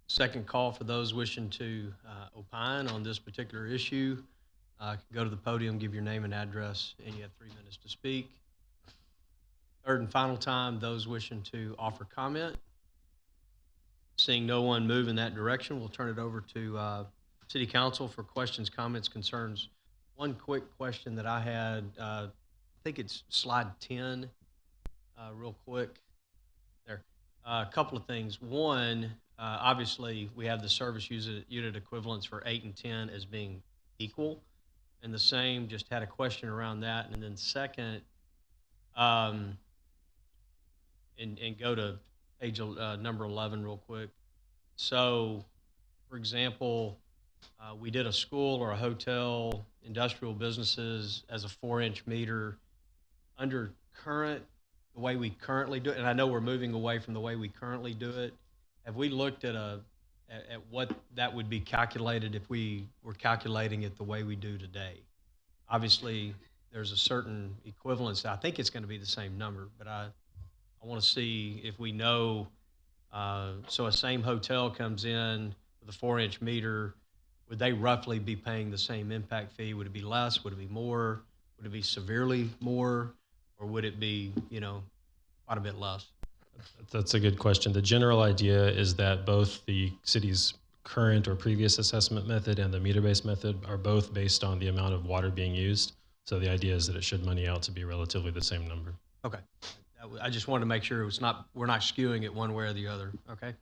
Second call for those wishing to opine on this particular issue, can go to the podium, give your name and address, and you have 3 minutes to speak. Third and final time, those wishing to offer comment. Seeing no one move in that direction, we'll turn it over to City Council for questions, comments, concerns. One quick question that I had, I think it's slide 10, real quick. There. A couple of things. One, obviously, we have the service unit equivalents for 8 and 10 as being equal, and the same, just had a question around that. And then second, and go to page number 11 real quick. So, for example, we did a school or a hotel, industrial businesses as a 4-inch meter. Under current, the way we currently do it, and I know we're moving away from the way we currently do it, have we looked at what that would be calculated if we were calculating it the way we do today? Obviously, there's a certain equivalence. I think it's going to be the same number, but I want to see if we know. So a same hotel comes in with a 4-inch meter, would they roughly be paying the same impact fee? Would it be less? Would it be more? Would it be severely more? Or would it be, quite a bit less? That's a good question. The general idea is that both the city's current or previous assessment method and the meter-based method are both based on the amount of water being used. So the idea is that it should money out to be relatively the same number. Okay. I just wanted to make sure we're not skewing it one way or the other. Okay.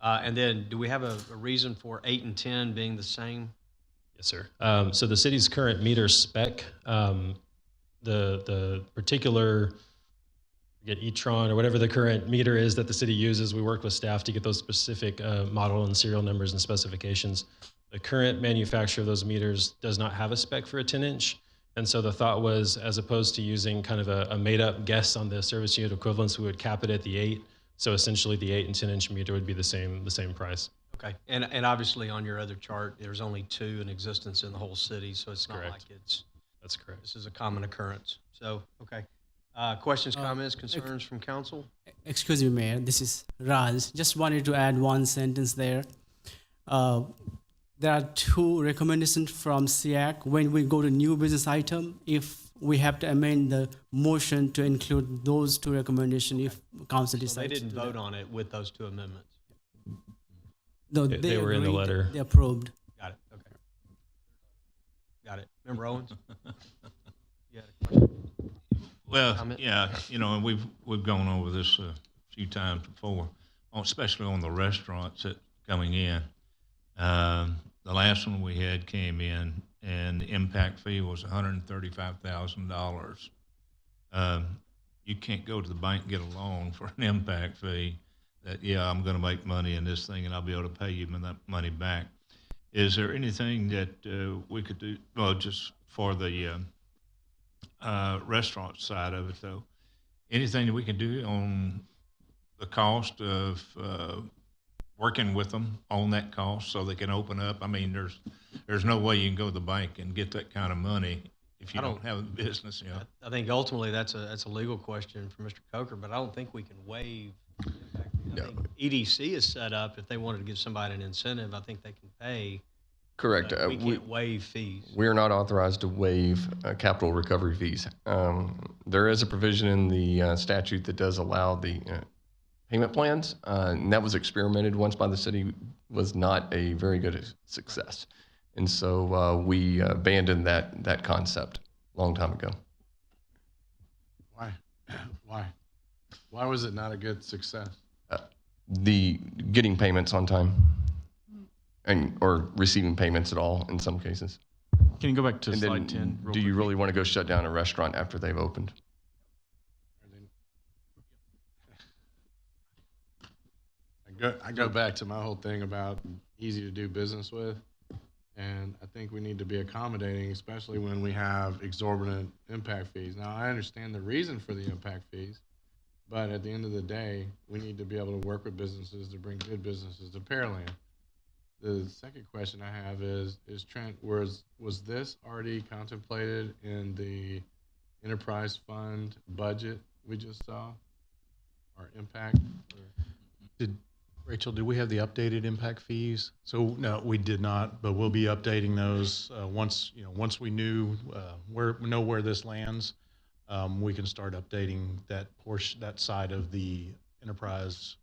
And then do we have a reason for 8 and 10 being the same? Yes, sir. So the city's current meter spec, the particular, e-tron or whatever the current meter is that the city uses, we work with staff to get those specific model and serial numbers and specifications. The current manufacturer of those meters does not have a spec for a 10-inch. And so the thought was, as opposed to using kind of a made-up guess on the service unit equivalence, we would cap it at the 8. So essentially the 8 and 10-inch meter would be the same price. Okay. And obviously on your other chart, there's only 2 in existence in the whole city, so it's not Correct. like it's... That's correct. This is a common occurrence. So, okay. Questions, comments, concerns from council? Excuse me, Mayor. This is Raj. Just wanted to add one sentence there. There are 2 recommendations from SEAC. When we go to new business item, if we have to amend the motion to include those 2 recommendations, if council decides So they didn't to do vote that. on it with those 2 amendments? No, They were in the agreed, letter. They approved. Got it. Okay. Got it. Member Owens? You had a question? Well, Comment? yeah, and we've gone over this a few times before, especially on the restaurants that coming in. The last one we had came in, and the impact fee was $135,000. You can't go to the bank and get a loan for an impact fee that, I'm going to make money in this thing and I'll be able to pay you that money back. Is there anything that we could do, well, just for the restaurant side of it, though, anything that we can do on the cost of working with them on that cost so they can open up? I mean, there's no way you can go to the bank and get that kind of money if you don't have a business. I think ultimately that's a legal question for Mr. Coker, but I don't think we can waive. I think EDC is set up, if they wanted to give somebody an incentive, I think they can pay. Correct. We can't waive fees. We are not authorized to waive capital recovery fees. There is a provision in the statute that does allow the payment plans, and that was experimented once by the city, was not a very good success. And so we abandoned that concept a long time ago. Why was it not a good success? The getting payments on time, or receiving payments at all in some cases. Can you go back to And slide then 10? do you really want to go shut down a restaurant after they've opened? I go back to my whole thing about easy to do business with, and I think we need to be accommodating, especially when we have exorbitant impact fees. Now, I understand the reason for the impact fees, but at the end of the day, we need to be able to work with businesses to bring good businesses to Pearland. The second question I have is Trent, was this already contemplated in the enterprise fund budget we just saw, or impact? Rachel, did we have the updated impact fees? So no, we did not, but we'll be updating those once we know where this lands. We can start updating that portion, that side of the enterprise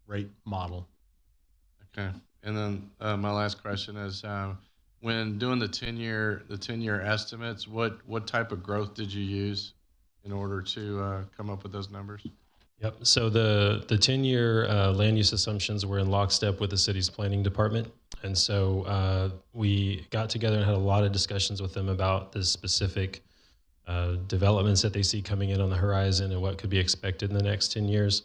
rate model. Okay, and then my last question is, when doing the 10-year estimates, what type of growth did you use in order to come up with those numbers? Yep. So the 10-year land use assumptions were in lockstep with the city's planning department. And so we got together and had a lot of discussions with them about the specific developments that they see coming in on the horizon and what could be expected in the next 10 years.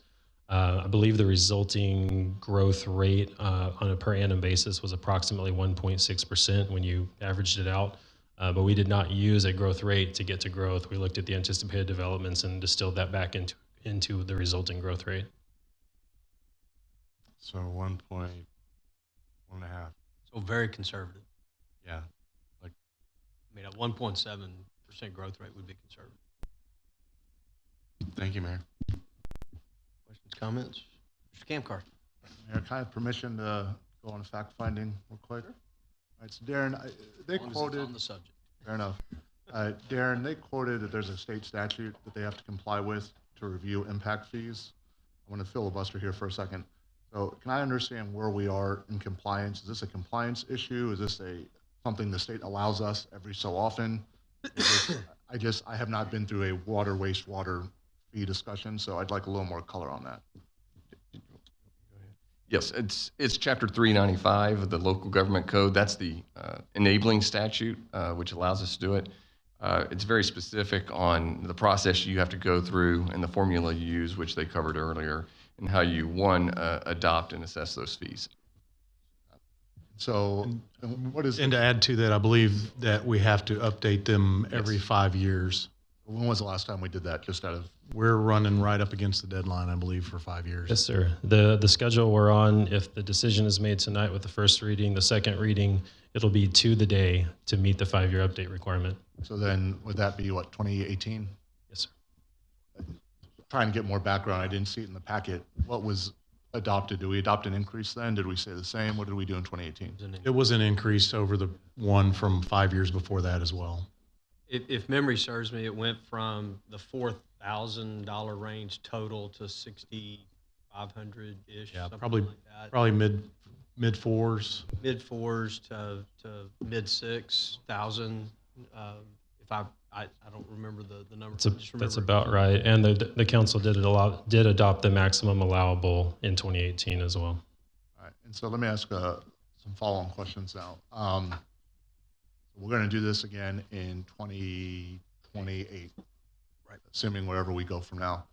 I believe the resulting growth rate on a per annum basis was approximately 1.6% when you averaged it out. But we did not use a growth rate to get to growth. We looked at the anticipated developments and distilled that back into the resulting growth rate. So 1.5. So very conservative. Yeah. I mean, a 1.7% growth rate would be conservative. Thank you, Mayor. Questions, comments? Mr. Camcar. Mayor, can I have permission to go on fact finding real quick? All right, so Darren, they As long as it's quoted on the subject. Fair enough. Darren, they quoted that there's a state statute that they have to comply with to review impact fees. I want to filibuster here for a second. So can I understand where we are in compliance? Is this a compliance issue? Is this something the state allows us every so often? I have not been through a wastewater fee discussion, so I'd like a little more color on that. Yes, it's Chapter 395 of the Local Government Code. That's the enabling statute, which allows us to do it. It's very specific on the process you have to go through and the formula you use, which they covered earlier, and how you, adopt and assess those fees. So what is... And to add to that, I believe that we have to update them every 5 years. When was the last time we did that, just out of... We're running right up against the deadline, I believe, for 5 years. Yes, sir. The schedule we're on, if the decision is made tonight with the first reading, the second reading, it'll be to the day to meet the 5-year update requirement. So then would that be, 2018? Yes, sir. Trying to get more background, I didn't see it in the packet. What was adopted? Did we adopt an increase then? Did we say the same? What did we do in 2018? It was an increase over the one from 5 years before that as well. If memory serves me, it went from the $4,000 range total to $6,500-ish. Yeah, something probably like that. probably mid fours. Mid fours to mid 6,000. If I don't remember the number. That's about right. And the council did adopt the maximum allowable in 2018 as well. All right, and so let me ask some follow-on questions now. We're going to do this again in 2028, right? Assuming wherever we go from now.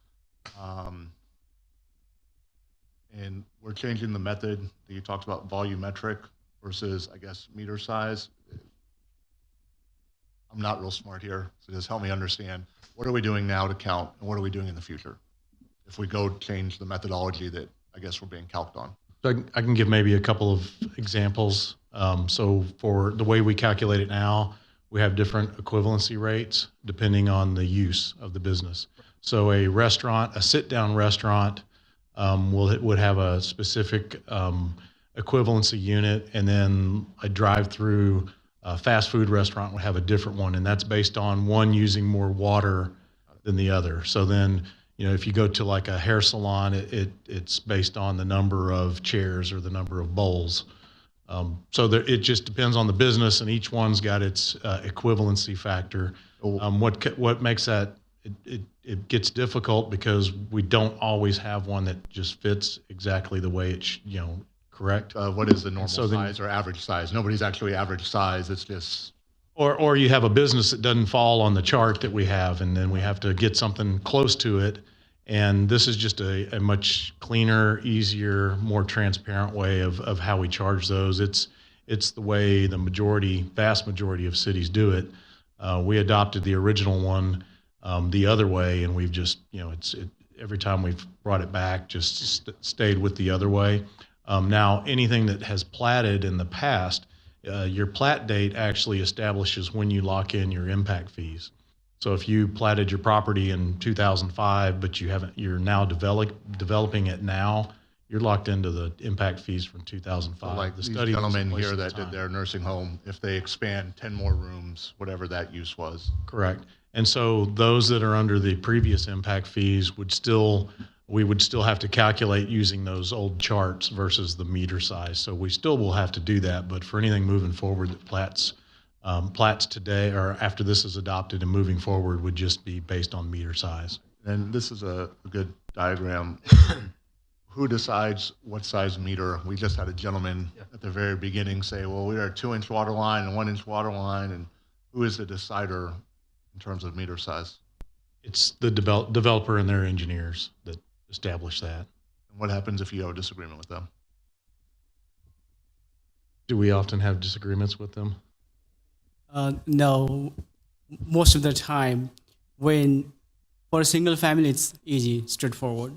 And we're changing the method that you talked about, volumetric versus, I guess, meter size. I'm not real smart here, so just help me understand. What are we doing now to count, and what are we doing in the future if we go change the methodology that I guess we're being calced on? So I can give maybe a couple of examples. So for the way we calculate it now, we have different equivalency rates depending on the use of the business. So a sit-down restaurant would have a specific equivalency unit, and then a drive-through fast food restaurant would have a different one, and that's based on one using more water than the other. So then, if you go to like a hair salon, it's based on the number of chairs or the number of bowls. So it just depends on the business, and each one's got its equivalency factor. What makes that it gets difficult because we don't always have one that just fits exactly the way it correct. What is the normal size or average size? Nobody's actually average size. It's just. Or you have a business that doesn't fall on the chart that we have, and then we have to get something close to it. And this is just a much cleaner, easier, more transparent way of how we charge those. It's the way the vast majority of cities do it. We adopted the original one the other way, and we've just, every time we've brought it back, just stayed with the other way. Now, anything that has platted in the past, your plat date actually establishes when you lock in your impact fees. So if you platted your property in 2005, but you're now developing it now, you're locked into the impact fees from 2005. So like these gentlemen here that did their nursing home, if they expand 10 more rooms, whatever that use was. Correct. And so those that are under the previous impact fees we would still have to calculate using those old charts versus the meter size. So we still will have to do that, but for anything moving forward that plats today or after this is adopted and moving forward would just be based on meter size. And this is a good diagram. Who decides what size meter? We just had a gentleman at the very beginning say, well, we are a 2-inch water line and 1-inch water line. And who is the decider in terms of meter size? It's the developer and their engineers that establish that. And what happens if you have a disagreement with them? Do we often have disagreements with them? No, most of the time, for a single family, it's easy, straightforward.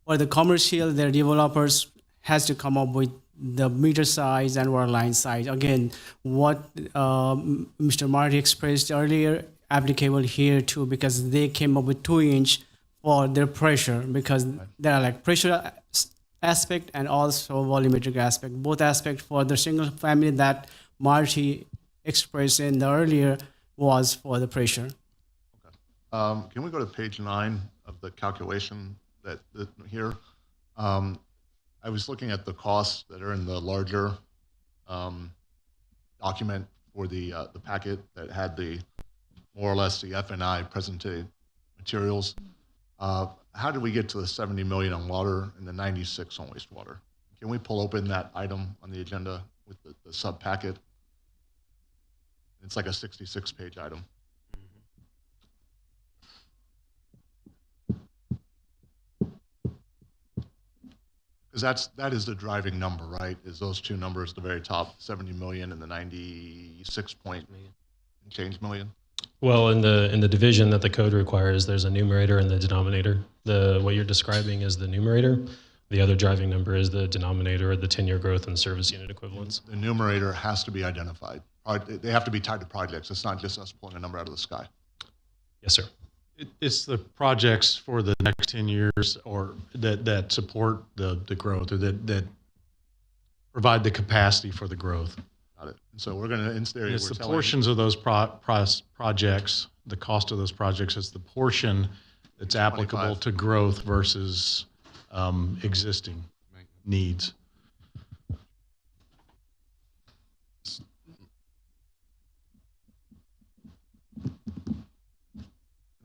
For the commercial, the developers has to come up with the meter size and water line size. Again, what Mr. Marty expressed earlier, applicable here too, because they came up with 2-inch for their pressure, because there are like pressure aspect and also volumetric aspect. Both aspects for the single family that Marty expressed in the earlier was for the pressure. Okay. Can we go to page 9 of the calculation that here? I was looking at the costs that are in the larger document for the packet that had the more or less the F&I presented materials. How did we get to the 70 million on water and the 96 on wastewater? Can we pull open that item on the agenda with the sub packet? It's like a 66-page item. Because that is the driving number, right? Is those two numbers, the very top, 70 million and the 96 point change million? Well, in the division that the code requires, there's a numerator and the denominator. What you're describing is the numerator. The other driving number is the denominator, or the 10-year growth and service unit equivalents. The numerator has to be identified. They have to be tied to projects. It's not just us pulling a number out of the sky. Yes, sir. It's the projects for the next 10 years or that support the growth, or that provide the capacity for the growth. Got it. And so we're going to, in theory, it's the portions of those projects, the cost of those projects is the portion that's applicable to growth versus existing needs.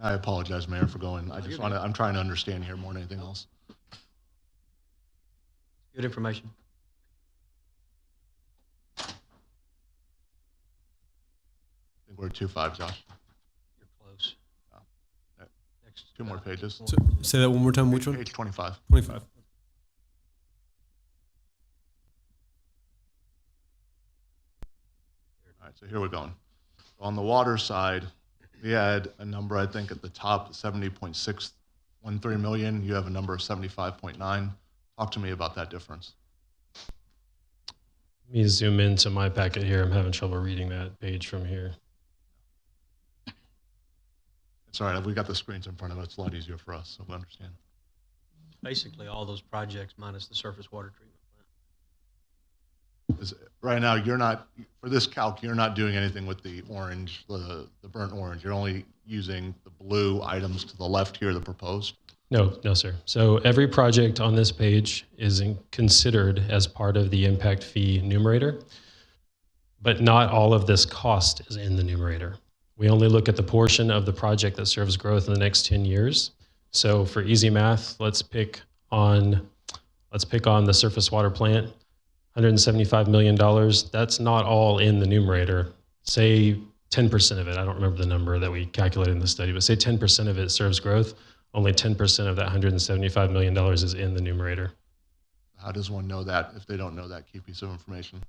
I apologize, Mayor, for going. I'm trying to understand here more than anything else. Good information. I think we're at 2.5, Josh. You're close. Next, 2 more pages. So, say that one more time. Which one? Page 25. 25. All right, so here we're going. On the water side, we had a number, I think, at the top, 70.613 million. You have a number of 75.9. Talk to me about that difference. Let me zoom into my packet here. I'm having trouble reading that page from here. It's all right. We got the screens in front of us. It's a lot easier for us, so we understand. Basically, all those projects minus the surface water treatment right now, you're not, for this calc, you're not doing anything with the orange, the burnt orange. You're only using the blue items to the left here, the proposed. No, no, sir. So every project on this page is considered as part of the impact fee numerator, but not all of this cost is in the numerator. We only look at the portion of the project that serves growth in the next 10 years. So for easy math, let's pick on the surface water plant, $175 million. That's not all in the numerator. Say 10% of it, I don't remember the number that we calculated in the study, but say 10% of it serves growth. Only 10% of that $175 million is in the numerator. How does one know that if they don't know that key piece of information?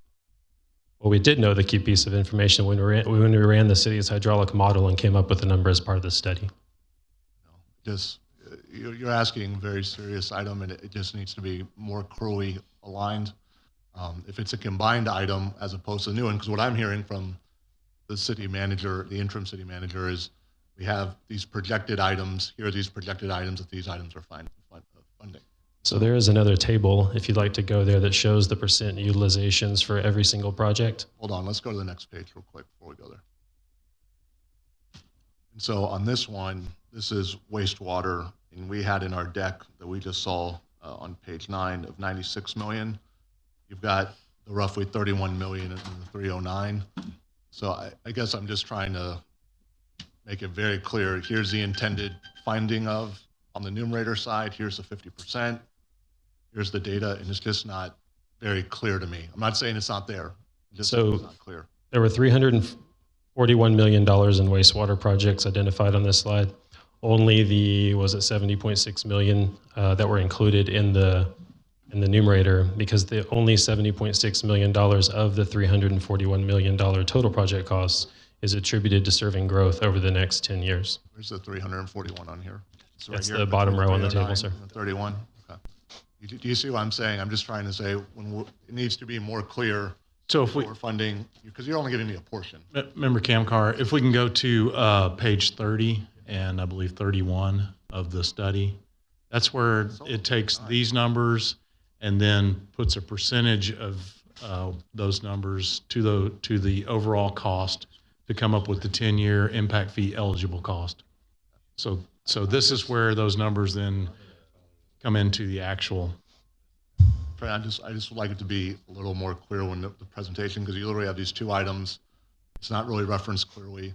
Well, we did know the key piece of information when we ran the city's hydraulic model and came up with the number as part of the study. Just, you're asking a very serious item, and it just needs to be more clearly aligned. If it's a combined item as opposed to a new one, because what I'm hearing from the city manager, the interim city manager, is we have these projected items. Here are these projected items that these items are funding. So there is another table, if you'd like to go there, that shows the percent utilizations for every single project. Hold on, let's go to the next page real quick before we go there. And so on this one, this is wastewater, and we had in our deck that we just saw on page 9 of 96 million. You've got the roughly 31 million in the 309. So I guess I'm just trying to make it very clear. Here's the intended finding of, on the numerator side, here's the 50%. Here's the data, and it's just not very clear to me. I'm not saying it's not there. It's not clear. There were $341 million in wastewater projects identified on this slide. Only the, was it 70.6 million that were included in the numerator, because the only $70.6 million of the $341 million total project costs is attributed to serving growth over the next 10 years. Where's the 341 on here? It's That's right the here, bottom row on the 309 table, sir. and the 31. Okay. Do you see what I'm saying? I'm just trying to say it needs to be more clear. So if we're funding, because you're only giving me a portion. Member Kamkar, if we can go to page 30 and I believe 31 of the study, that's where it takes these numbers and then puts a percentage of those numbers to the overall cost to come up with the 10-year impact fee eligible cost. So this is where those numbers then come into the actual. I just would like it to be a little more clear when the presentation, because you literally have these two items. It's not really referenced clearly.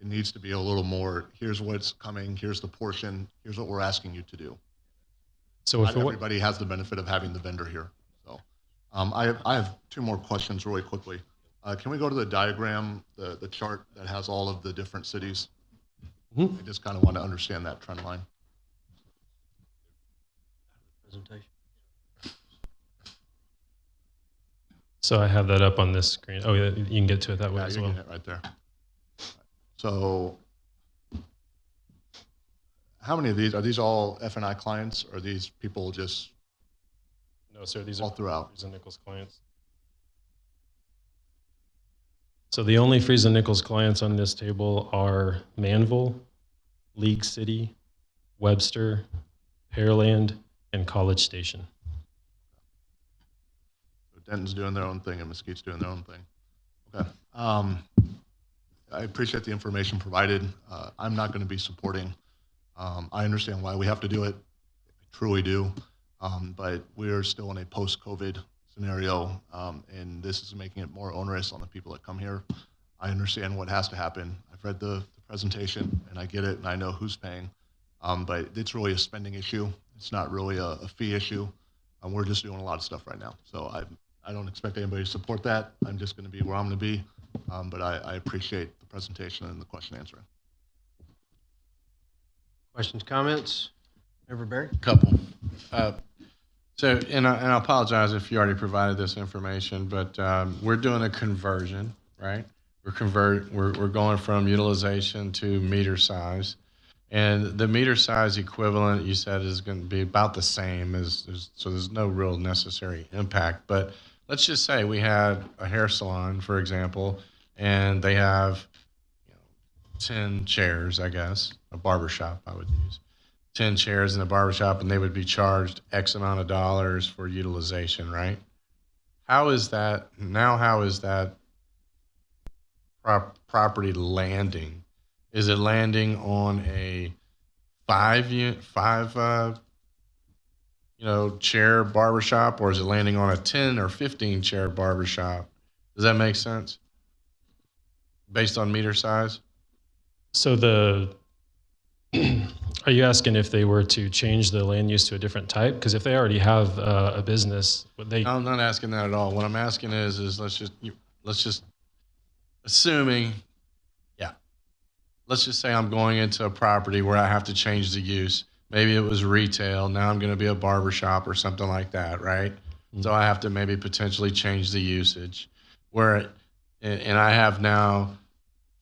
It needs to be a little more, here's what's coming, here's the portion, here's what we're asking you to do. So if not everybody has the benefit of having the vendor here. So I have two more questions really quickly. Can we go to the diagram, the chart that has all of the different cities? I just kind of want to understand that trend line. Presentation. So I have that up on this screen. Oh, yeah, you can get to it that way as you well. can hit right there. So how many of these, are these all F&I clients, or are these people just? No, sir, these all are throughout? Friesen Nichols clients. So the only Friesen Nichols clients on this table are Manville, League City, Webster, Pearland, and College Station. So Denton's doing their own thing and Mesquite's doing their own thing. Okay. I appreciate the information provided. I'm not going to be supporting. I understand why we have to do it. I truly do. But we're still in a post-COVID scenario, and this is making it more onerous on the people that come here. I understand what has to happen. I've read the presentation, and I get it, and I know who's paying. But it's really a spending issue. It's not really a fee issue. We're just doing a lot of stuff right now. So I don't expect anybody to support that. I'm just going to be where I'm going to be. But I appreciate the presentation and the question answering. Questions, comments? Member Berry? Couple. And I apologize if you already provided this information, but we're doing a conversion, right? We're going from utilization to meter size, and the meter size equivalent you said is going to be about the same so there's no real necessary impact. But let's just say we had a hair salon, for example, and they have 10 chairs, I guess, a barbershop I would use. 10 chairs in a barbershop, and they would be charged X amount of dollars for utilization, right? how is that property landing? Is it landing on a chair barbershop, or is it landing on a 10 or 15 chair barbershop? Does that make sense? Based on meter size? So are you asking if they were to change the land use to a different type? Because if they already have a business, would they? No, I'm not asking that at all. What I'm asking is let's just assuming, let's just say I'm going into a property where I have to change the use. Maybe it was retail. Now I'm going to be a barbershop or something like that, right? Mm-hmm. So I have to maybe potentially change the usage. And I have now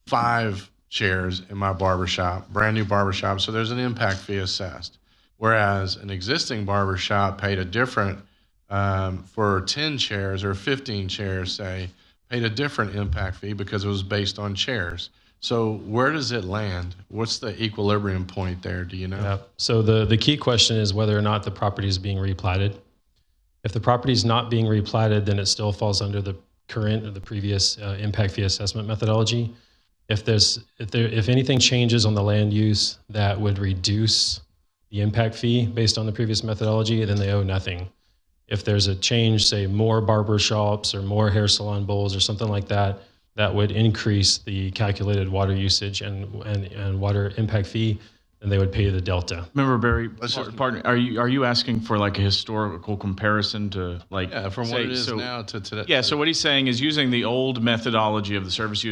5 chairs in my barbershop, brand new barbershop. So there's an impact fee assessed. Whereas an existing barbershop paid a different, for 10 chairs or 15 chairs, say, paid a different impact fee because it was based on chairs. So where does it land? What's the equilibrium point there? Do you know? Yeah. So the key question is whether or not the property is being replatted. If the property is not being replatted, then it still falls under the current or the previous impact fee assessment methodology. If anything changes on the land use that would reduce the impact fee based on the previous methodology, then they owe nothing. If there's a change, say more barber shops or more hair salon bowls or something like that, that would increase the calculated water usage and water impact fee, then they would pay the delta. Member Barry, pardon, are you asking for like a historical comparison to like from what it is now to today? Yeah. So what he's saying is using the old methodology of the service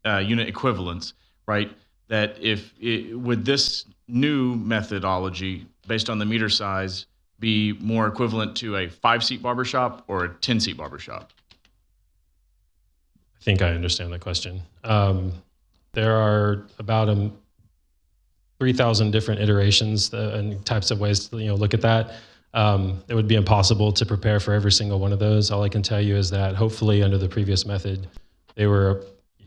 unit equivalence, right? That would this new methodology based on the meter size be more equivalent to a 5-seat barbershop or a 10-seat barbershop? I think I understand the question. There are about 3,000 different iterations and types of ways to look at that. It would be impossible to prepare for every single one of those. All I can tell you is that hopefully under the previous method, they were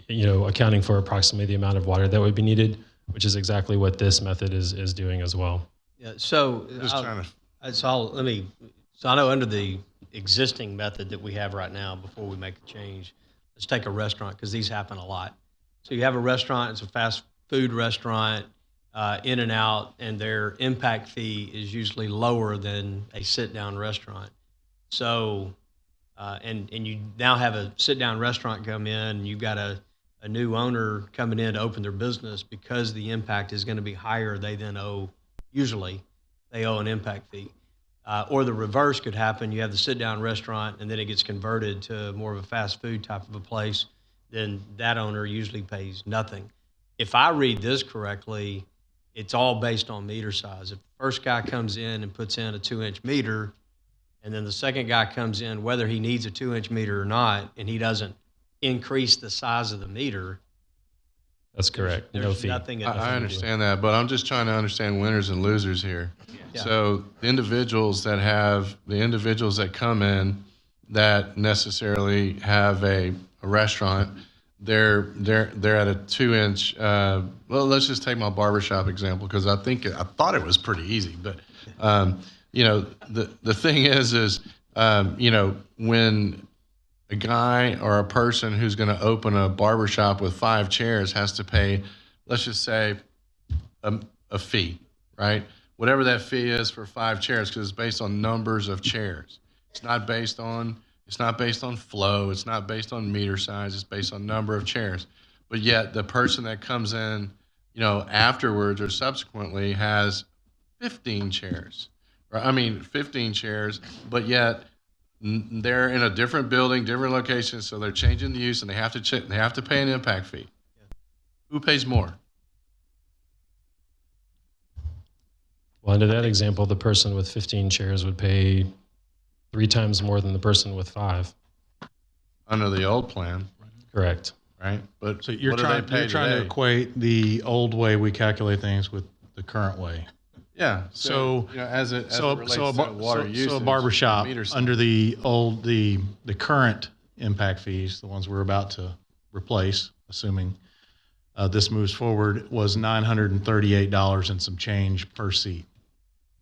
accounting for approximately the amount of water that would be needed, which is exactly what this method is doing as well. Yeah. So I know under the existing method that we have right now, before we make a change, let's take a restaurant, because these happen a lot. So you have a restaurant, it's a fast food restaurant, in and out, and their impact fee is usually lower than a sit-down restaurant. So, and you now have a sit-down restaurant come in, and you've got a new owner coming in to open their business. Because the impact is going to be higher, they then usually owe an impact fee. Or the reverse could happen. You have the sit-down restaurant, and then it gets converted to more of a fast food type of a place. Then that owner usually pays nothing. If I read this correctly, it's all based on meter size. If the first guy comes in and puts in a 2-inch meter, and then the second guy comes in, whether he needs a 2-inch meter or not, and he doesn't increase the size of the meter, that's correct. There's no fee. Nothing. I understand that, but I'm just trying to understand winners and losers here. Yeah. So the individuals that come in that necessarily have a restaurant, they're at a 2-inch. Well, let's just take my barbershop example, because I thought it was pretty easy. But the thing is when a guy or a person who's going to open a barbershop with 5 chairs has to pay, let's just say, a fee, right? Whatever that fee is for 5 chairs, because it's based on numbers of chairs. It's not based on flow. It's not based on meter size. It's based on number of chairs. But yet the person that comes in, afterwards or subsequently has 15 chairs. Right? 15 chairs, but yet they're in a different building, different location, so they're changing the use, and they have to pay an impact fee. Who pays more? Well, under that example, the person with 15 chairs would pay 3 times more than the person with 5. Under the old plan. Correct. Right? But So you're what do trying they pay to today? equate the old way we calculate things with the current way. Yeah. So as it relates to water usage, so a barbershop meter size. under the current impact fees, the ones we're about to replace, assuming this moves forward, was $938 and some change per seat.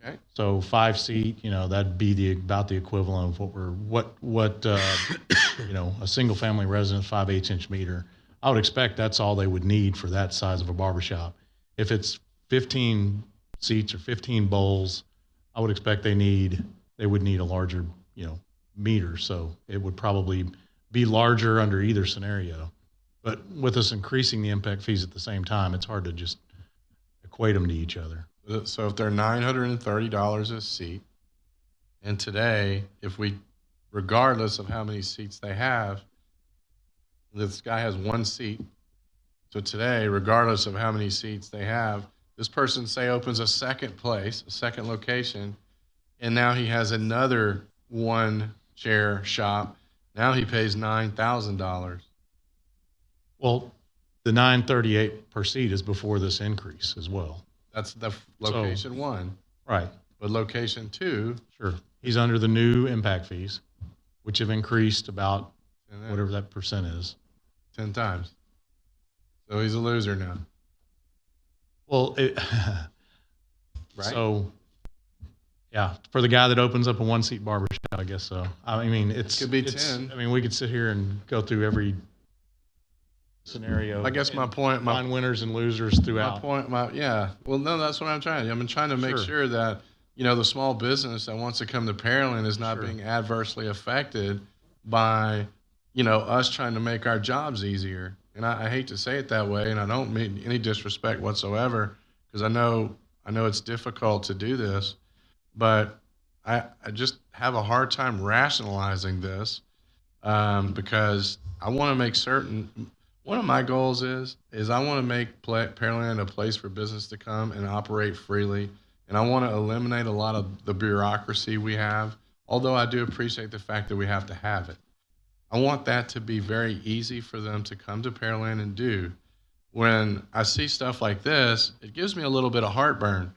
Okay. So 5-seat, that'd be about the equivalent of what a single family residence 5/8 meter. I would expect that's all they would need for that size of a barbershop. If it's 15 seats or 15 bowls, I would expect they would need a larger, meter. So it would probably be larger under either scenario. But with us increasing the impact fees at the same time, it's hard to just equate them to each other. So if they're $930 a seat, and today, regardless of how many seats they have, this guy has 1 seat. So today, regardless of how many seats they have, this person, say, opens a second place, a second location, and now he has another 1-chair shop. Now he pays $9,000. Well, the $938 per seat is before this increase as well. That's the location 1. Right. But location 2. Sure. He's under the new impact fees, which have increased about whatever that percent is. 10 times. So he's a loser now. Well, right? So, yeah, for the guy that opens up a 1-seat barbershop, I guess so. I mean, it could be 10. I mean, we could sit here and go through every scenario. I guess my point, find winners and losers throughout. Well, no, that's what I'm trying. I'm trying to make sure that, the small business that wants to come to Pearland is not being adversely affected by, us trying to make our jobs easier. And I hate to say it that way, and I don't mean any disrespect whatsoever, because I know it's difficult to do this, but I just have a hard time rationalizing this because I want to make certain. One of my goals is I want to make Pearland a place for business to come and operate freely, and I want to eliminate a lot of the bureaucracy we have, although I do appreciate the fact that we have to have it. I want that to be very easy for them to come to Pearland and do. When I see stuff like this, it gives me a little bit of heartburn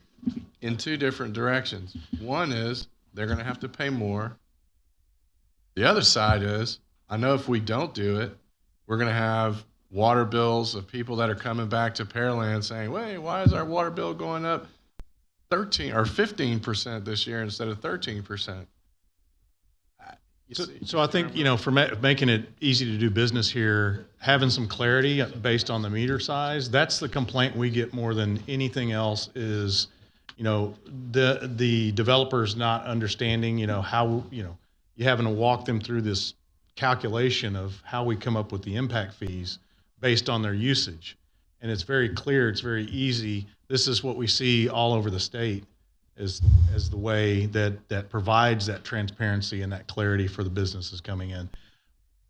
in 2 different directions. One is they're going to have to pay more. The other side is I know if we don't do it, we're going to have water bills of people that are coming back to Pearland saying, wait, why is our water bill going up 13 or 15% this year instead of 13%? So I think, for making it easy to do business here, having some clarity based on the meter size, that's the complaint we get more than anything else is, the developers not understanding, how, you having to walk them through this calculation of how we come up with the impact fees based on their usage. And it's very clear, it's very easy. This is what we see all over the state as the way that provides that transparency and that clarity for the businesses coming in.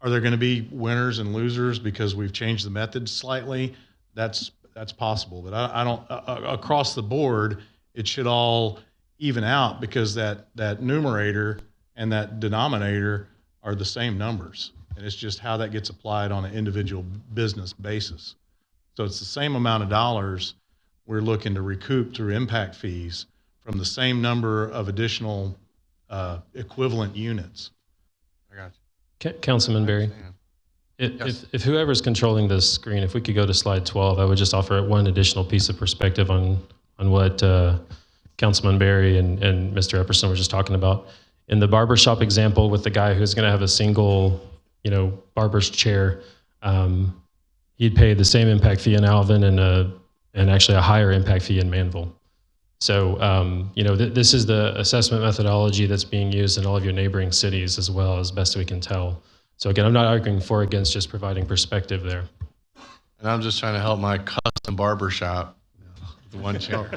Are there going to be winners and losers because we've changed the method slightly? That's possible, but I don't across the board. It should all even out because that numerator and that denominator are the same numbers, and it's just how that gets applied on an individual business basis. So it's the same amount of dollars we're looking to recoup through impact fees from the same number of additional equivalent units. I got you. Councilman Berry, if whoever's controlling this screen, if we could go to slide 12, I would just offer one additional piece of perspective on what Councilman Berry and Mr. Epperson were just talking about. In the barbershop example with the guy who's going to have a single, barber's chair, he'd pay the same impact fee in Alvin and actually a higher impact fee in Manville. So, this is the assessment methodology that's being used in all of your neighboring cities as well, as best we can tell. So again, I'm not arguing for or against, just providing perspective there. And I'm just trying to help my custom barber shop with 1 chair.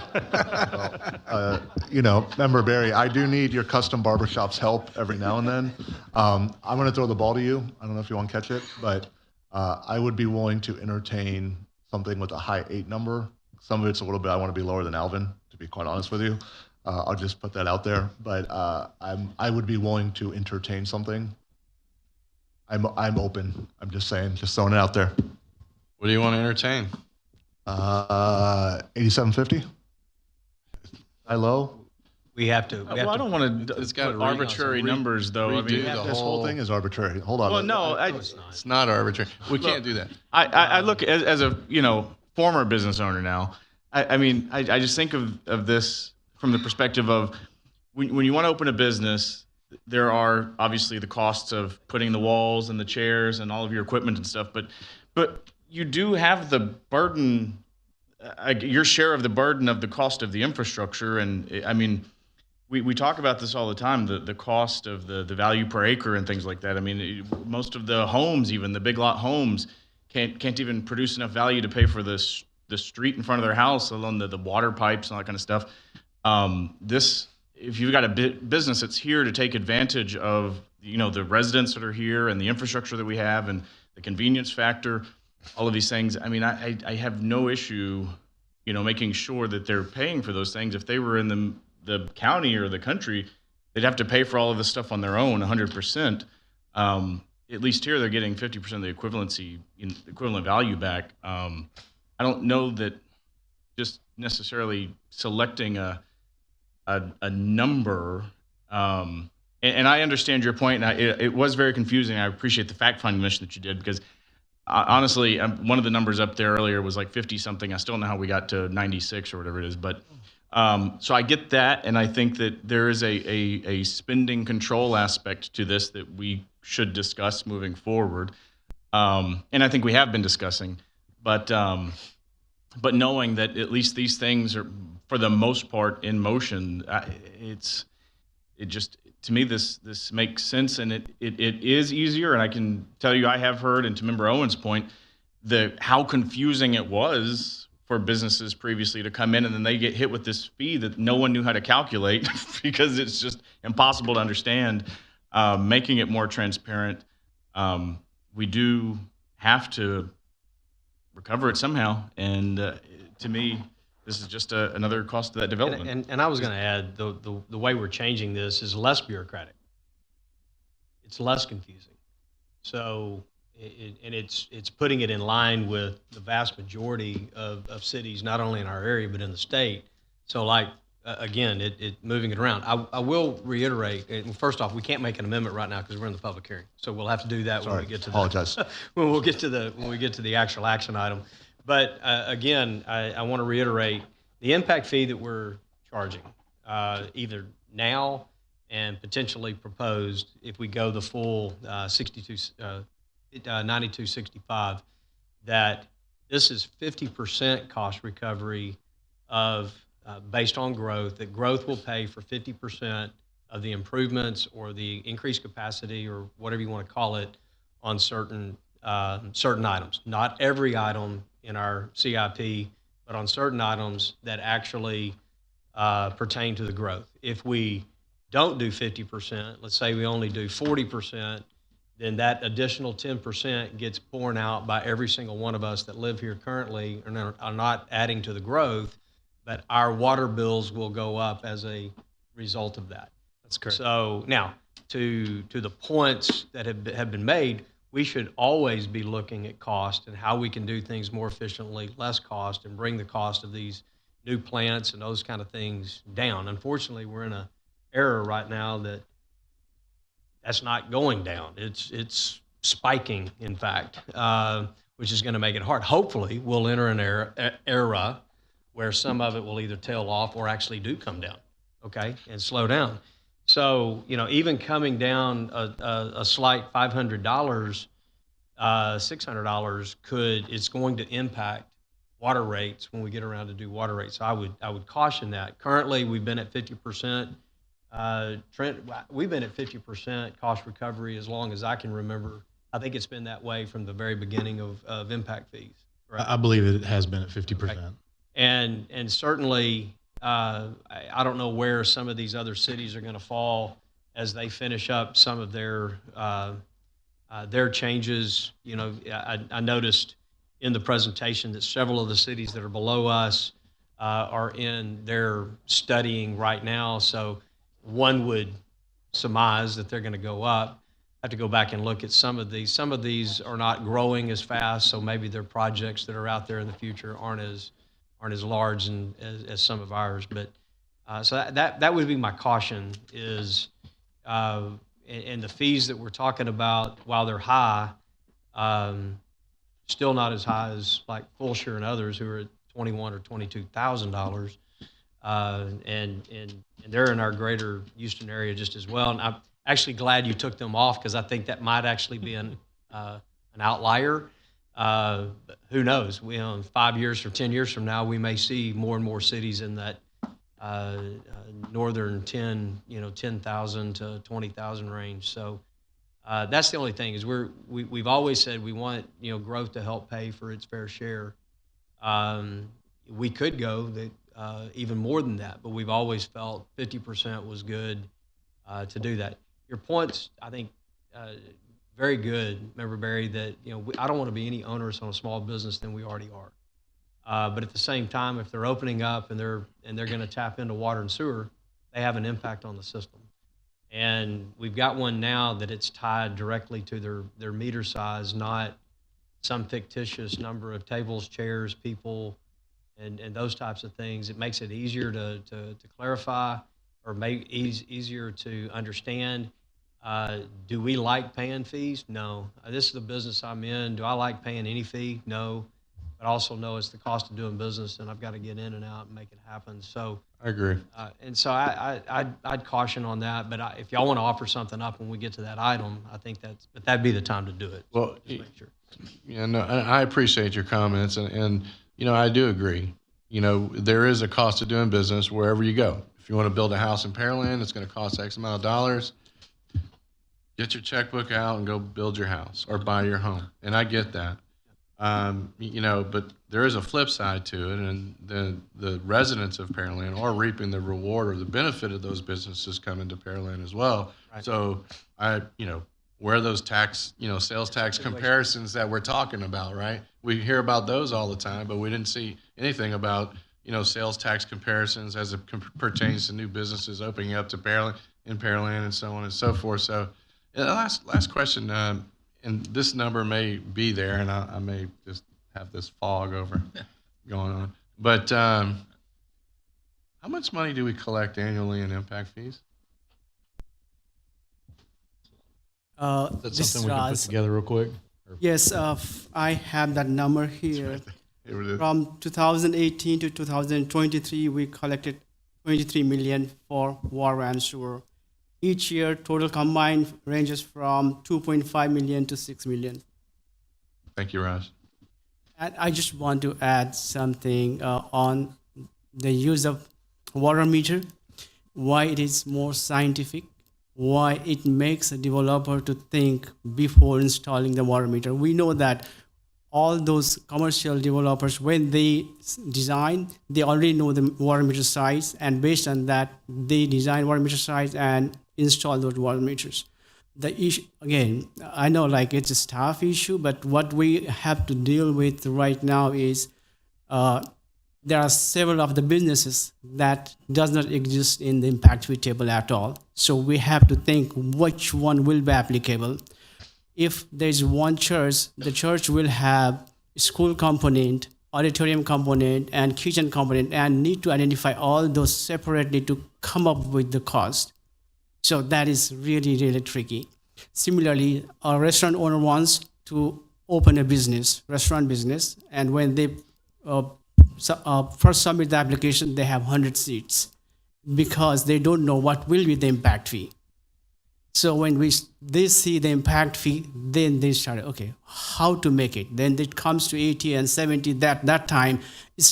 Member Berry, I do need your custom barbershop's help every now and then. I'm going to throw the ball to you. I don't know if you want to catch it, but I would be willing to entertain something with a high 8 number. Some of it's a little bit, I want to be lower than Alvin, to be quite honest with you. I'll just put that out there. But I would be willing to entertain something. I'm open. I'm just saying, just throwing it out there. What do you want to entertain? 8750. I low. We have to. Well, I don't want to put arbitrary numbers, though. I mean, this whole thing is arbitrary. Hold on. Well, no, it's not arbitrary. We can't do that. I look as a former business owner now. I mean, I just think of this from the perspective of when you want to open a business, there are obviously the costs of putting the walls and the chairs and all of your equipment and stuff, but you do have the burden, your share of the burden of the cost of the infrastructure. And I mean, we talk about this all the time, the cost of the value per acre and things like that. I mean, most of the homes, even the big lot homes, can't even produce enough value to pay for the street in front of their house, let alone the water pipes and all that kind of stuff. If you've got a business that's here to take advantage of, the residents that are here and the infrastructure that we have and the convenience factor, all of these things, I mean, I have no issue, making sure that they're paying for those things. If they were in the county or the country, they'd have to pay for all of this stuff on their own 100%. At least here, they're getting 50% of the equivalent value back. I don't know that just necessarily selecting a number, and I understand your point, and it was very confusing. I appreciate the fact-finding mission that you did, because honestly, one of the numbers up there earlier was like 50-something. I still don't know how we got to 96 or whatever it is, but so I get that, and I think that there is a spending control aspect to this that we should discuss moving forward, and I think we have been discussing, but knowing that at least these things are, for the most part, in motion, to me, this makes sense, and it is easier. And I can tell you, I have heard, and to Member Owen's point, how confusing it was for businesses previously to come in and then they get hit with this fee that no one knew how to calculate because it's just impossible to understand. Making it more transparent, we do have to recover it somehow, and to me, this is just another cost of that development. And I was going to add, the way we're changing this is less bureaucratic. It's less confusing. So, it's putting it in line with the vast majority of cities, not only in our area, but in the state. So again, moving it around. I will reiterate, and first off, we can't make an amendment right now because we're in the public hearing. So we'll have to do that when we get to when we get to the actual action item. But again, I want to reiterate the impact fee that we're charging, either now and potentially proposed if we go the full 92.65, that this is 50% cost recovery of based on growth. That growth will pay for 50% of the improvements or the increased capacity or whatever you want to call it on certain items. Not every item in our CIP, but on certain items that actually pertain to the growth. If we don't do 50%, let's say we only do 40%, then that additional 10% gets borne out by every single one of us that live here currently and are not adding to the growth, but our water bills will go up as a result of that. That's correct. So now, to the points that have been made, we should always be looking at cost and how we can do things more efficiently, less cost, and bring the cost of these new plants and those kind of things down. Unfortunately, we're in an era right now that's not going down. It's spiking, in fact, which is going to make it hard. Hopefully, we'll enter an era where some of it will either tail off or actually do come down, okay, and slow down. So, even coming down a slight $500, $600 it's going to impact water rates when we get around to do water rates. So I would caution that. Currently, we've been at 50%. Trent, we've been at 50% cost recovery as long as I can remember. I think it's been that way from the very beginning of impact fees. Right? I believe it has been at 50%. Right. And certainly, I don't know where some of these other cities are going to fall as they finish up some of their changes. I noticed in the presentation that several of the cities that are below us are in their studying right now. So one would surmise that they're going to go up. I have to go back and look at some of these. Some of these are not growing as fast, so maybe their projects that are out there in the future aren't as large as some of ours. But so that would be my caution is, and the fees that we're talking about, while they're high, still not as high as like Fulshire and others who are at $21,000 or $22,000. and they're in our greater Houston area just as well. And I'm actually glad you took them off because I think that might actually be an outlier. But who knows? We, in 5 years or 10 years from now, we may see more and more cities in that northern 10,000 to 20,000 range. So that's the only thing is we've always said we want growth to help pay for its fair share. We could go even more than that, but we've always felt 50% was good to do that. Your point's, I think, very good, Member Barry, that I don't want to be any onerous on a small business than we already are. But at the same time, if they're opening up and they're going to tap into water and sewer, they have an impact on the system. And we've got one now that it's tied directly to their meter size, not some fictitious number of tables, chairs, people, and those types of things. It makes it easier to clarify or make easier to understand. Do we like paying fees? No. This is the business I'm in. Do I like paying any fee? No. But I also know it's the cost of doing business, and I've got to get in and out and make it happen. So I agree. And so I'd caution on that. But if y'all want to offer something up when we get to that item, I think that'd be the time to do it. Well, Just make sure. Yeah, no, I appreciate your comments, and I do agree. There is a cost of doing business wherever you go. If you want to build a house in Pearland, it's going to cost X amount of dollars. Get your checkbook out and go build your house or buy your home, and I get that. But there is a flip side to it, and the residents of Pearland are reaping the reward or the benefit of those businesses coming to Pearland as well. Right. So where are those sales tax comparisons that we're talking about, right? We hear about those all the time, but we didn't see anything about, sales tax comparisons as it pertains to new businesses opening up to Pearland and so on and so forth. So last question, and this number may be there, and I may just have this fog going on. But how much money do we collect annually in impact fees? That's something we can put together real quick? Yes, I have that number here. From 2018 to 2023, we collected 23 million for water and sewer. Each year, total combined ranges from 2.5 million to 6 million. Thank you, Raj. And I just want to add something on the use of water meter, why it is more scientific, why it makes a developer to think before installing the water meter. We know that all those commercial developers, when they design, they already know the water meter size, and based on that, they design water meter size and install those water meters. The issue, again, I know it's a staff issue, but what we have to deal with right now is there are several of the businesses that does not exist in the impact fee table at all. So we have to think which one will be applicable. If there's one church, the church will have school component, auditorium component, and kitchen component, and need to identify all those separately to come up with the cost. So that is really, really tricky. Similarly, a restaurant owner wants to open a restaurant business, and when they first submit the application, they have 100 seats because they don't know what will be the impact fee. So when they see the impact fee, then they start, okay, how to make it? Then it comes to 80 and 70. That time,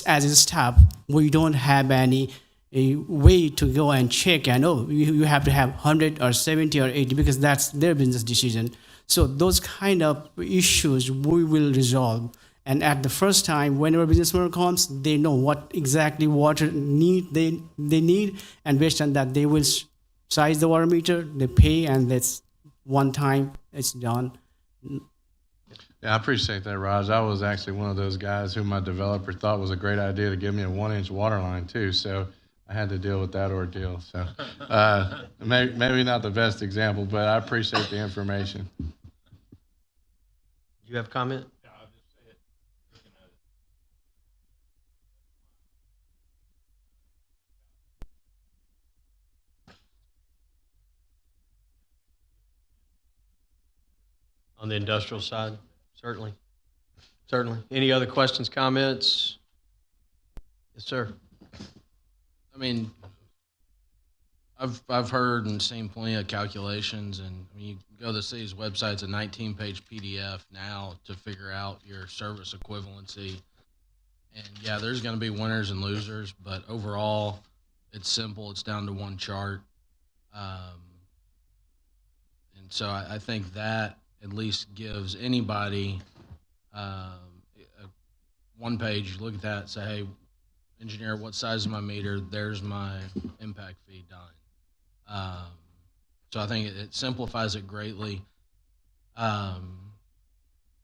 as a staff, we don't have any way to go and check and, you have to have 100 or 70 or 80 because that's their business decision. So those kind of issues we will resolve. And at the first time, whenever business owner comes, they know what exactly water they need, and based on that, they will size the water meter, they pay, and that's one time, it's done. Yeah, I appreciate that, Raj. I was actually one of those guys who my developer thought was a great idea to give me a 1-inch water line too, so I had to deal with that ordeal. So maybe not the best example, but I appreciate the information. Do you have a comment? On the industrial side, certainly. Any other questions, comments? Yes, sir. mean, I've heard and seen plenty of calculations, and I mean, you go to the city's website, it's a 19-page PDF now to figure out your service equivalency. And yeah, there's going to be winners and losers, but overall, it's simple. It's down to one chart. And so I think that at least gives anybody one page. You look at that, say, hey, engineer, what size is my meter? There's my impact fee done. So I think it simplifies it greatly. And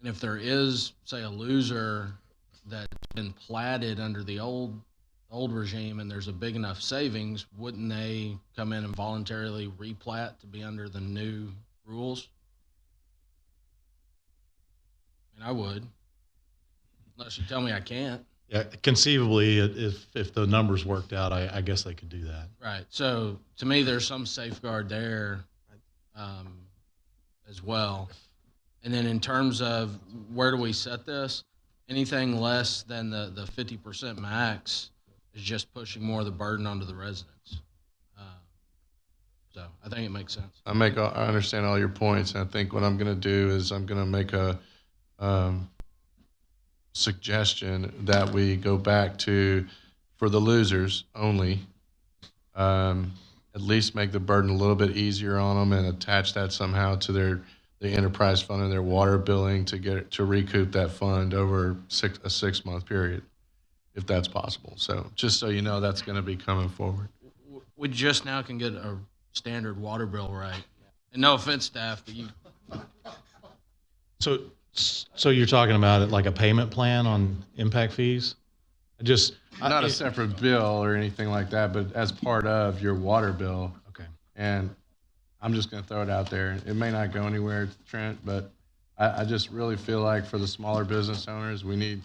if there is, say, a loser that's been platted under the old regime and there's a big enough savings, wouldn't they come in and voluntarily replat to be under the new rules? I mean, I would, unless you tell me I can't. Yeah, conceivably, if the numbers worked out, I guess they could do that. Right. So to me, there's some safeguard there as well. And then in terms of where do we set this, anything less than the 50% max is just pushing more of the burden onto the residents. So I think it makes sense. I understand all your points, and I think what I'm going to do is I'm going to make a suggestion that we go back to, for the losers only, at least make the burden a little bit easier on them and attach that somehow to the enterprise fund and their water billing to recoup that fund over a 6-month period, if that's possible. So just so you know, that's going to be coming forward. We just now can get a standard water bill right. And no offense, staff, but you. So you're talking about it like a payment plan on impact fees? Not a separate bill or anything like that, but as part of your water bill. Okay. And I'm just going to throw it out there. It may not go anywhere, Trent, but I just really feel like for the smaller business owners, we need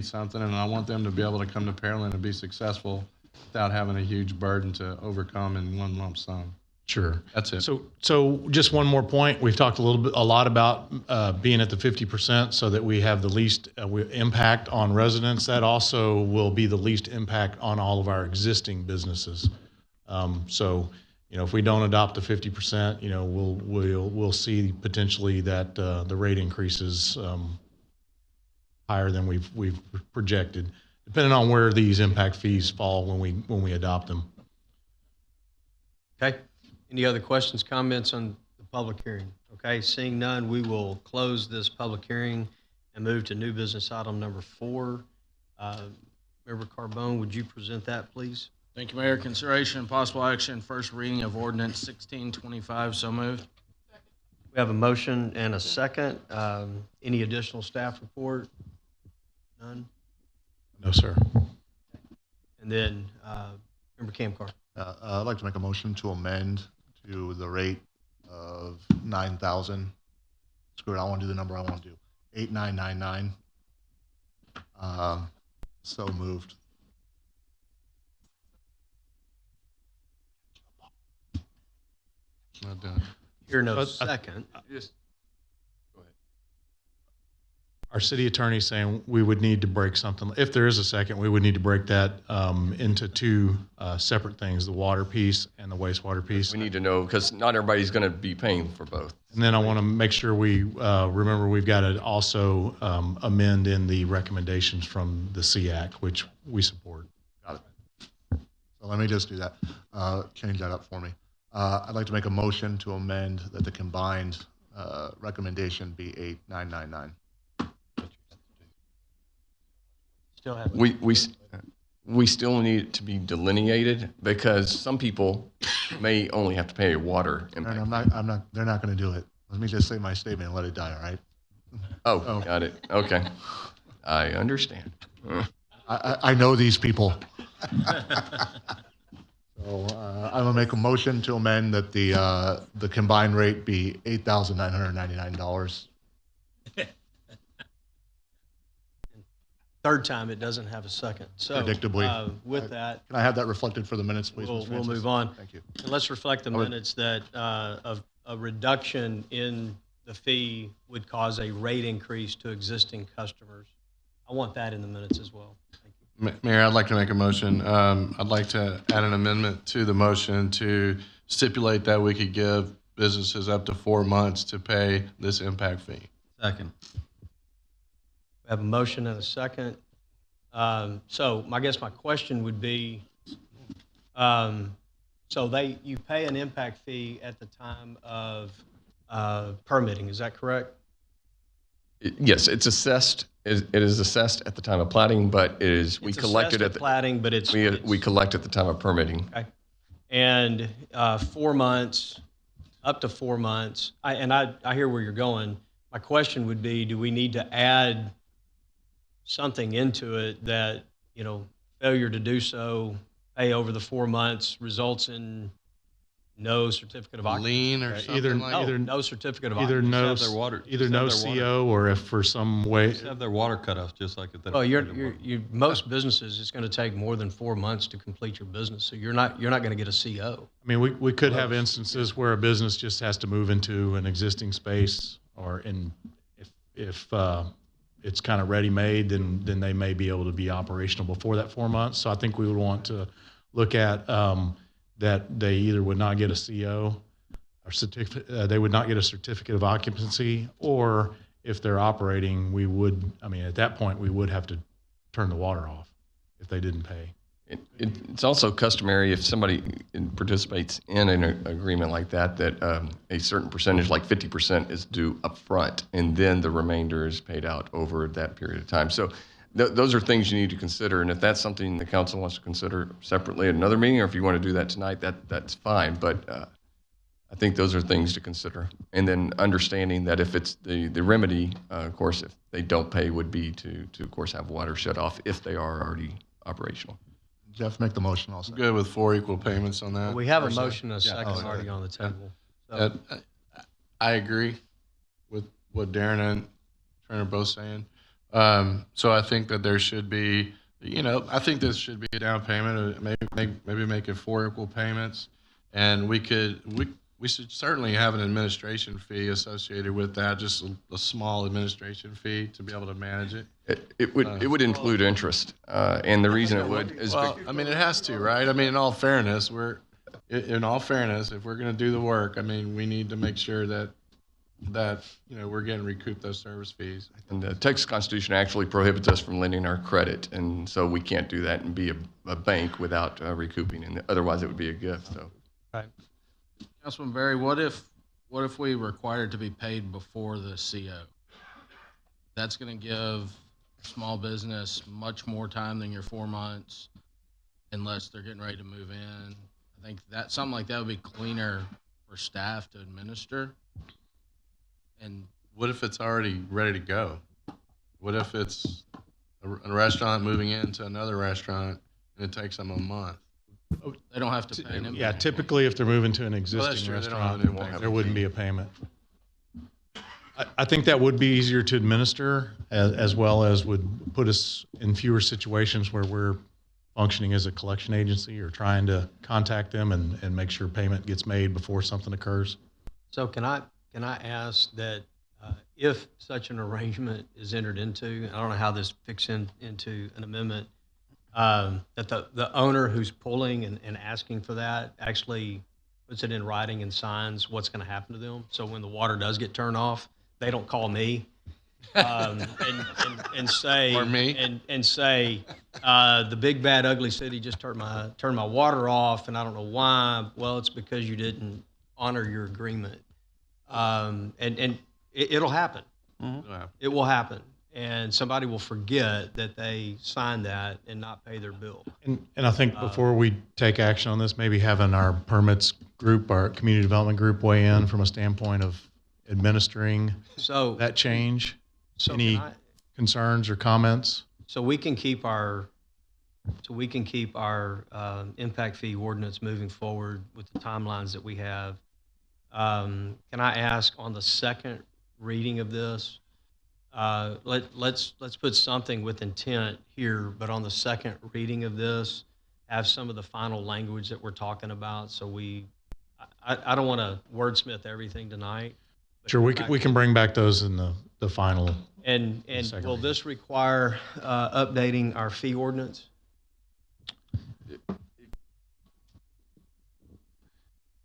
something, and I want them to be able to come to Pearland and be successful without having a huge burden to overcome in one lump sum. Sure. That's it. So just one more point. We've talked a lot about being at the 50% so that we have the least impact on residents. That also will be the least impact on all of our existing businesses. So, if we don't adopt the 50%, we'll see potentially that the rate increases higher than we've projected, depending on where these impact fees fall when we adopt them. Okay. Any other questions, comments on the public hearing? Okay, seeing none, we will close this public hearing and move to new business item number 4. Member Carbone, would you present that, please? Thank you, Mayor. Consideration and possible action, first reading of ordinance 1625. So moved. We have a motion and a second. Any additional staff report? None? No, sir. And then Member Camcar. I'd like to make a motion to amend to the rate of 9,000. Screw it, I want to do the number I want to do. 8999. So moved. Not done. Hear no second. Just go ahead. Our city attorney is saying we would need to break something. If there is a second, we would need to break that into two separate things, the water piece and the wastewater piece. We need to know, because not everybody's going to be paying for both. And then I want to make sure we remember we've got to also amend in the recommendations from the SEAC, which we support. Got it. So let me just do that. Change that up for me. I'd like to make a motion to amend that the combined recommendation be 8999. We still need it to be delineated, because some people may only have to pay a water impact. They're not going to do it. Let me just say my statement and let it die, all right? Oh, got it. Okay. I understand. I know these people. So I'm going to make a motion to amend that the combined rate be $8,999. Third time it doesn't have a second. So Predictably. With that, Can I have that reflected for the minutes, please? we'll Ms. Francis? move on. Thank you. And let's reflect the minutes that of a reduction in the fee would cause a rate increase to existing customers. I want that in the minutes as well. Thank you. Mayor, I'd like to make a motion. I'd like to add an amendment to the motion to stipulate that we could give businesses up to 4 months to pay this impact fee. Second. We have a motion and a second. So I guess my question would be, so you pay an impact fee at the time of permitting, is that correct? Yes, it's assessed. It is assessed at the time of plating, but we It's collect it assessed at at the plating, but we collect at the time of permitting. Okay. And 4 months, up to 4 months, I hear where you're going. My question would be, do we need to add something into it that, failure to do so, pay over the 4 months results in no certificate of occupancy? Lien or something No certificate of Either occupancy. no, have their water- either just no have their water. CO, or if for some way, Just have their water cut off, just like at that. Well, most businesses, it's going to take more than 4 months to complete your business, so you're not going to get a CO. I mean, we could have instances where a business just has to move into an existing space, or if it's kind of ready-made, then they may be able to be operational before that 4 months. So I think we would want to look at that they either would not get a CO or certificate, they would not get a certificate of occupancy, or if they're operating, at that point, we would have to turn the water off if they didn't pay. It's also customary if somebody participates in an agreement like that, a certain percentage, like 50%, is due up front, and then the remainder is paid out over that period of time. So those are things you need to consider, and if that's something the council wants to consider separately at another meeting, or if you want to do that tonight, that's fine. But I think those are things to consider. And then understanding that if it's the remedy, of course, if they don't pay, would be to of course, have water shut off if they are already operational. Jeff, make the motion also. Good with 4 equal payments on that. We have a Or so. motion and a second Oh, already on the table. So, I agree with what Darren and Trent are both saying. So I think that there should be, I think this should be a down payment. Maybe make it 4 equal payments, and we should certainly have an administration fee associated with that, just a small administration fee to be able to manage it. It would include interest, and the reason it would is it has to, right? In all fairness, if we're going to do the work, we need to make sure that we're getting recouped those service fees. and the Texas Constitution actually prohibits us from lending our credit, and so we can't do that and be a bank without recouping, and otherwise it would be a gift. So. right. Councilman Berry, what if we require it to be paid before the CO? That's going to give small business much more time than your 4 months, unless they're getting ready to move in. I think that something like that would be cleaner for staff to administer. And What if it's already ready to go? What if it's a restaurant moving into another restaurant and it takes them a month? they don't have to pay an Yeah, impact. typically, if they're moving to an that's existing true. They don't restaurant, have an impact there wouldn't fee. be a payment. I think that would be easier to administer, as well as would put us in fewer situations where we're functioning as a collection agency or trying to contact them and make sure payment gets made before something occurs. So can I ask that if such an arrangement is entered into, I don't know how this fits into an amendment, that the owner who's pulling and asking for that actually puts it in writing and signs what's going to happen to them. So when the water does get turned off, they don't call me and say, Or me. and say the big bad ugly city just turned my water off and I don't know why. Well, it's because you didn't honor your agreement. And it'll happen. It will happen. And somebody will forget that they signed that and not pay their bill. And I think before we take action on this, maybe having our permits group, our community development group weigh in from a standpoint of administering that change. So Any can I- concerns or comments? So we can keep our impact fee ordinance moving forward with the timelines that we have. Can I ask on the second reading of this, let's put something with intent here, but on the second reading of this, have some of the final language that we're talking about. So I don't want to wordsmith everything tonight, Sure, we can bring back those in the final. And second will this require updating our fee ordinance?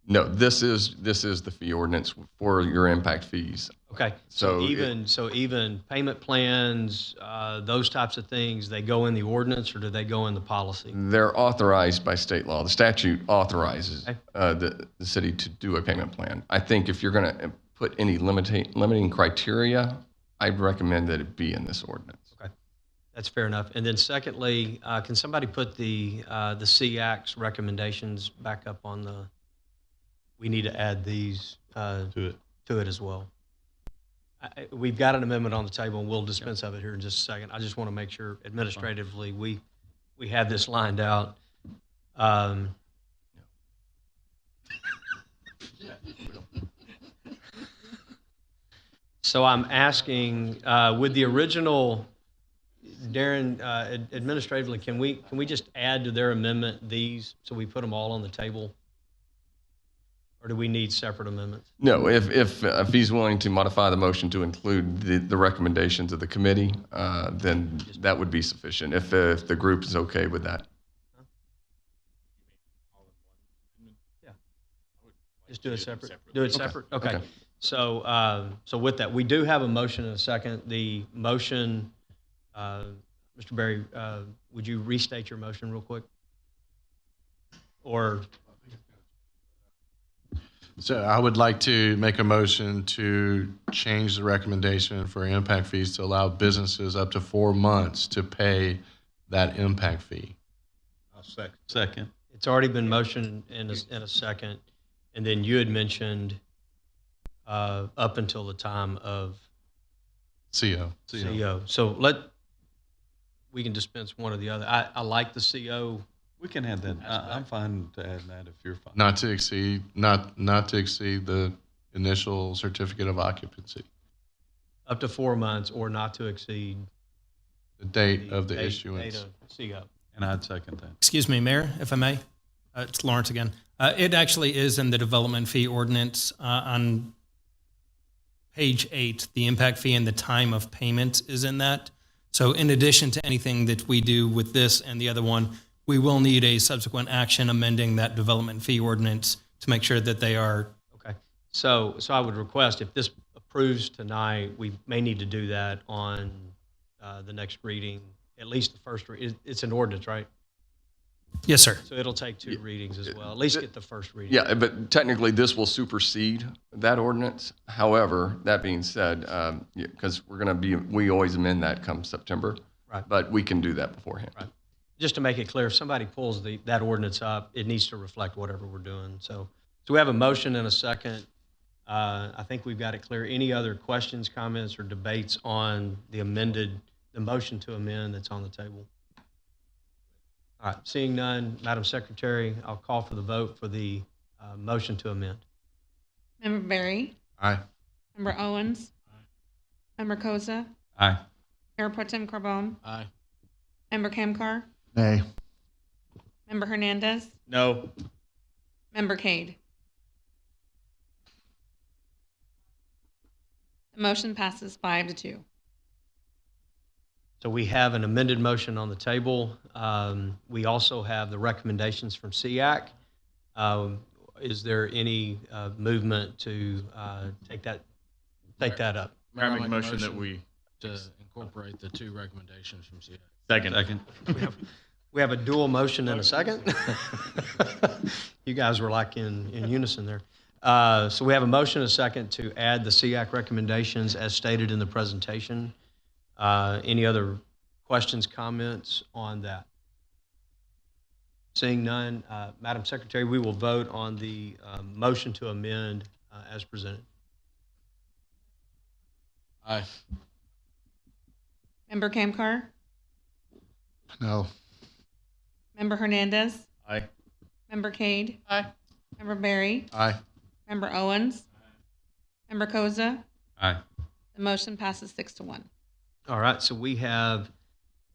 No, this is the fee ordinance for your impact fees. Okay, So so even payment plans, those types of things, they go in the ordinance or do they go in the policy? They're authorized by state law. The statute authorizes the city to do a payment plan. I think if you're going to put any limiting criteria, I'd recommend that it be in this ordinance. Okay, that's fair enough. And then secondly, can somebody put the CAC's recommendations back up on the? We need to add these to it as well. We've got an amendment on the table, and we'll dispense of it here in just a second. I just want to make sure administratively we have this lined out. So I'm asking, with the original, Darren, administratively, can we just add to their amendment these so we put them all on the table? Or do we need separate amendments? No, if he's willing to modify the motion to include the recommendations of the committee, then that would be sufficient, if the group is okay with that. Yeah. Just do it separate? Do it separate? Okay. Okay. So, so with that, we do have a motion and a second. The motion, Mr. Berry, would you restate your motion real quick? Or? So I would like to make a motion to change the recommendation for impact fees to allow businesses up to 4 months to pay that impact fee. Second. It's already been motioned in a second, and then you had mentioned up until the time of CO. CO. So we can dispense one or the other. I like the CO. We can add that. I'm fine to add that if you're fine. Not to exceed the initial certificate of occupancy. Up to 4 months or not to exceed The date of the date issuance. of CO. And I'd second that. Excuse me, Mayor, if I may. It's Lawrence again. It actually is in the development fee ordinance on page 8. The impact fee and the time of payment is in that. So in addition to anything that we do with this and the other one, we will need a subsequent action amending that development fee ordinance to make sure that they are. Okay. So I would request if this approves tonight, we may need to do that on the next reading, at least the first reading. It's an ordinance, right? Yes, sir. So it'll take 2 readings as well. At least get the first reading. Yeah, but technically this will supersede that ordinance. However, that being said, because we always amend that come September. Right. But we can do that beforehand. Right. Just to make it clear, if somebody pulls that ordinance up, it needs to reflect whatever we're doing. So we have a motion and a second. I think we've got it clear. Any other questions, comments, or debates on the motion to amend that's on the table? All right, seeing none, Madam Secretary, I'll call for the vote for the motion to amend. Member Berry. Aye. Member Owens. Member Koza. Aye. Mayor Pro Tem Carbone. Aye. Member Kamkar. Nay. Member Hernandez. No. Member Cade. The motion passes 5-2. So we have an amended motion on the table. We also have the recommendations from SEAC. Is there any movement to take that up? Mayor, I make a motion that we to incorporate the 2 recommendations from CI. second. We have a dual motion and a second. You guys were like in unison there. So we have a motion and a second to add the SEAC recommendations as stated in the presentation. Any other questions, comments on that? Seeing none, Madam Secretary, we will vote on the motion to amend as presented. Aye. Member Kamkar. No. Member Hernandez. Aye. Member Cade. Aye. Member Berry. Aye. Member Owens. Member Koza. Aye. The motion passes 6-1. All right, so we have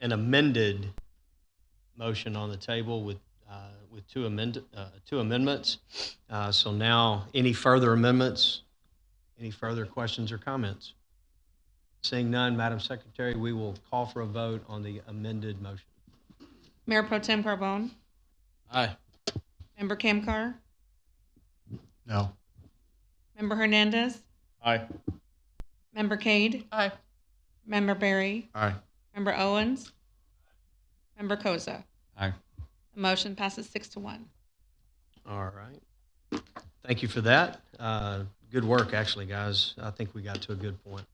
an amended motion on the table with two amendments. So now, any further amendments Any further questions or comments? Seeing none, Madam Secretary, we will call for a vote on the amended motion. Mayor Pro Tem Carbone? Aye. Member Kamkar? No. Member Hernandez? Aye. Member Cade? Aye. Member Barry? Aye. Member Owens? Member Koza? Aye. The motion passes 6-1. All right. Thank you for that. Good work, actually, guys. I think we got to a good point.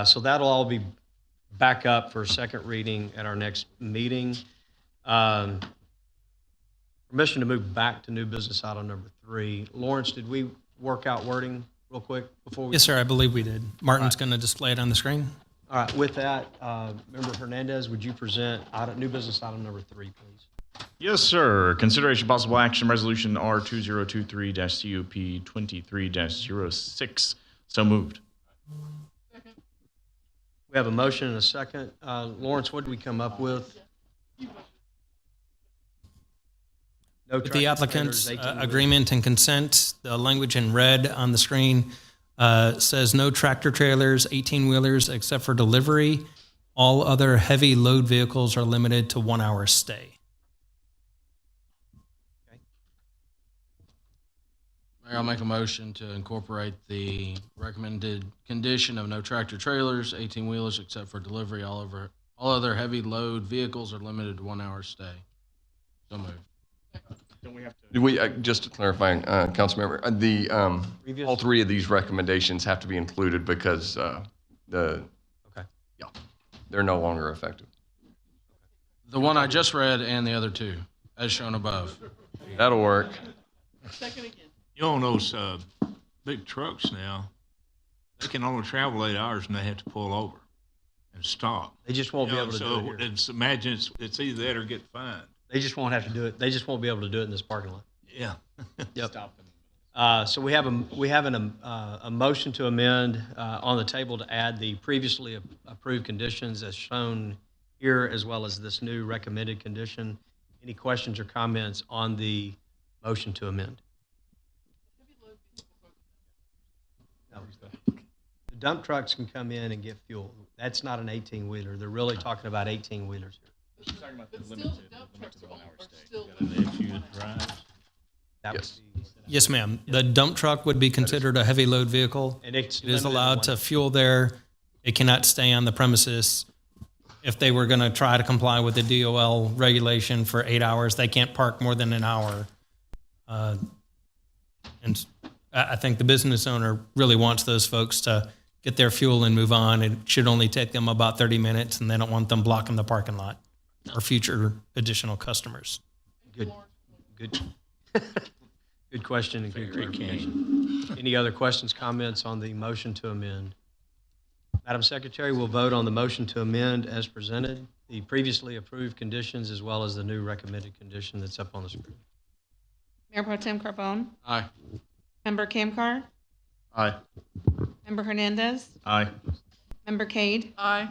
So that'll all be back up for second reading at our next meeting. Permission to move back to new business item number 3. Lawrence, did we work out wording real quick before we? Yes, sir. I believe we did. Martin's going to display it on the screen. All right. With that, Member Hernandez, would you present new business item number 3, please? Yes, sir. Consideration possible action resolution R2023-CUP 23-06. So moved. We have a motion and a second. Lawrence, what did we come up with? No With the tractor applicant's trailers, 18 agreement and consent, the language in red on the screen says no tractor trailers, 18-wheelers except for delivery. All other heavy load vehicles are limited to 1 hour stay. Mayor, I'll make a motion to incorporate the recommended condition of no tractor trailers, 18-wheelers except for delivery. All other heavy load vehicles are limited to 1 hour stay. So moved. Don't we have to? Do we, just to clarify, Councilmember, all 3 of these recommendations have to be included because they're no longer effective. The one I just read and the other 2, as shown above. That'll work. Second again. You know, those big trucks now, they can only travel 8 hours and they have to pull over and stop. They just won't be able to do it So here. imagine it's either that or get fined. They just won't have to do it. They just won't be able to do it in this parking lot. Yeah. Yep. So we have a motion to amend on the table to add the previously approved conditions as shown here, as well as this new recommended condition. Any questions or comments on the motion to amend? No. The dump trucks can come in and get fuel. That's not an 18-wheeler. They're really talking about 18-wheelers here. She's talking about the But still, limited, dump limited trucks 1 hour are stay. still. That would Yes. be- Yes, ma'am. The dump truck would be considered a heavy load vehicle. And it's It is limited to allowed one- to fuel there. It cannot stay on the premises. If they were going to try to comply with the DOL regulation for 8 hours, they can't park more than an hour. And I think the business owner really wants those folks to get their fuel and move on. It should only take them about 30 minutes, and they don't want them blocking the parking lot or future additional customers. Good. Good question and good clarification. Any other questions, comments on the motion to amend? Madam Secretary, we'll vote on the motion to amend as presented, the previously approved conditions as well as the new recommended condition that's up on the screen. Mayor Pro Tem Carbone? Aye. Member Kamkar? Aye. Member Hernandez? Aye. Member Cade? Aye.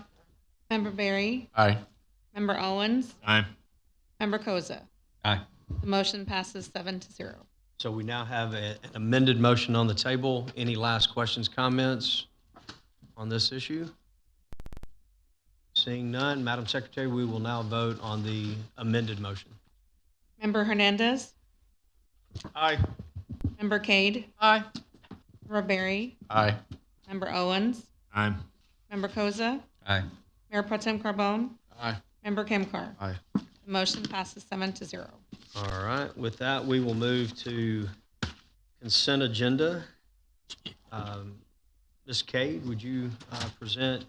Member Barry? Aye. Member Owens? Aye. Member Koza? Aye. The motion passes 7-0. So we now have an amended motion on the table. Any last questions, comments on this issue? Seeing none, Madam Secretary, we will now vote on the amended motion. Member Hernandez? Aye. Member Cade? Aye. Member Barry? Aye. Member Owens? Aye. Member Koza? Aye. Mayor Pro Tem Carbone? Aye. Member Kamkar? Aye. The motion passes 7-0. All right, with that, we will move to consent agenda. Ms. Cade, would you present,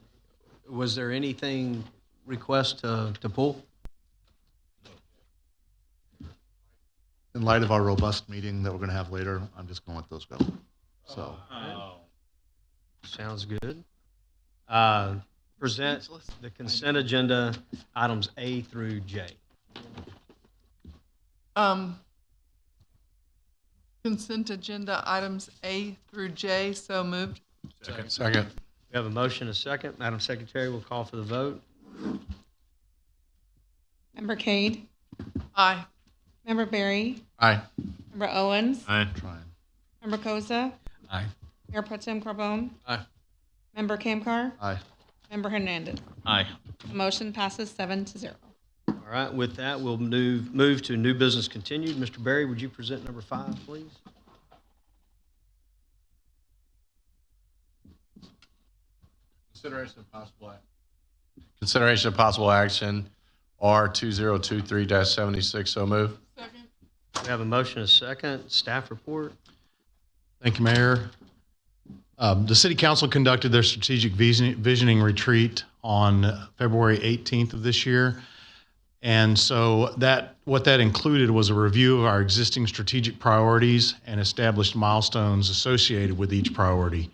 was there anything request to pull? In light of our robust meeting that we're going to have later, I'm just going to let those go. So, Sounds good. Present the consent agenda, items A through J. Consent agenda items A through J, so moved. Second. We have a motion, a second. Madam Secretary will call for the vote. Member Cade? Aye. Member Barry? Aye. Member Owens? Aye. trying. Member Koza? Aye. Mayor Pro Tem Carbone? Aye. Member Camcar? Aye. Member Hernandez? Aye. The motion passes 7-0. All right, with that, we'll move to new business continued. Mr. Berry, would you present number 5, please? Consideration of possible action, R 2023-76, so move. We have a motion and a second. Staff report. Thank you, Mayor. The City Council conducted their strategic visioning retreat on February 18th of this year. And so what that included was a review of our existing strategic priorities and established milestones associated with each priority.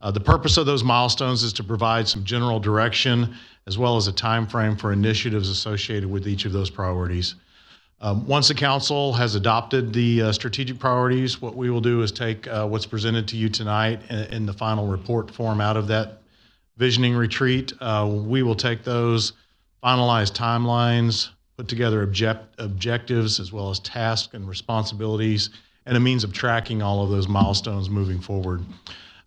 The purpose of those milestones is to provide some general direction as well as a time frame for initiatives associated with each of those priorities. Once the council has adopted the strategic priorities, what we will do is take what's presented to you tonight in the final report form out of that visioning retreat. We will take those, finalize timelines, put together objectives as well as tasks and responsibilities, and a means of tracking all of those milestones moving forward.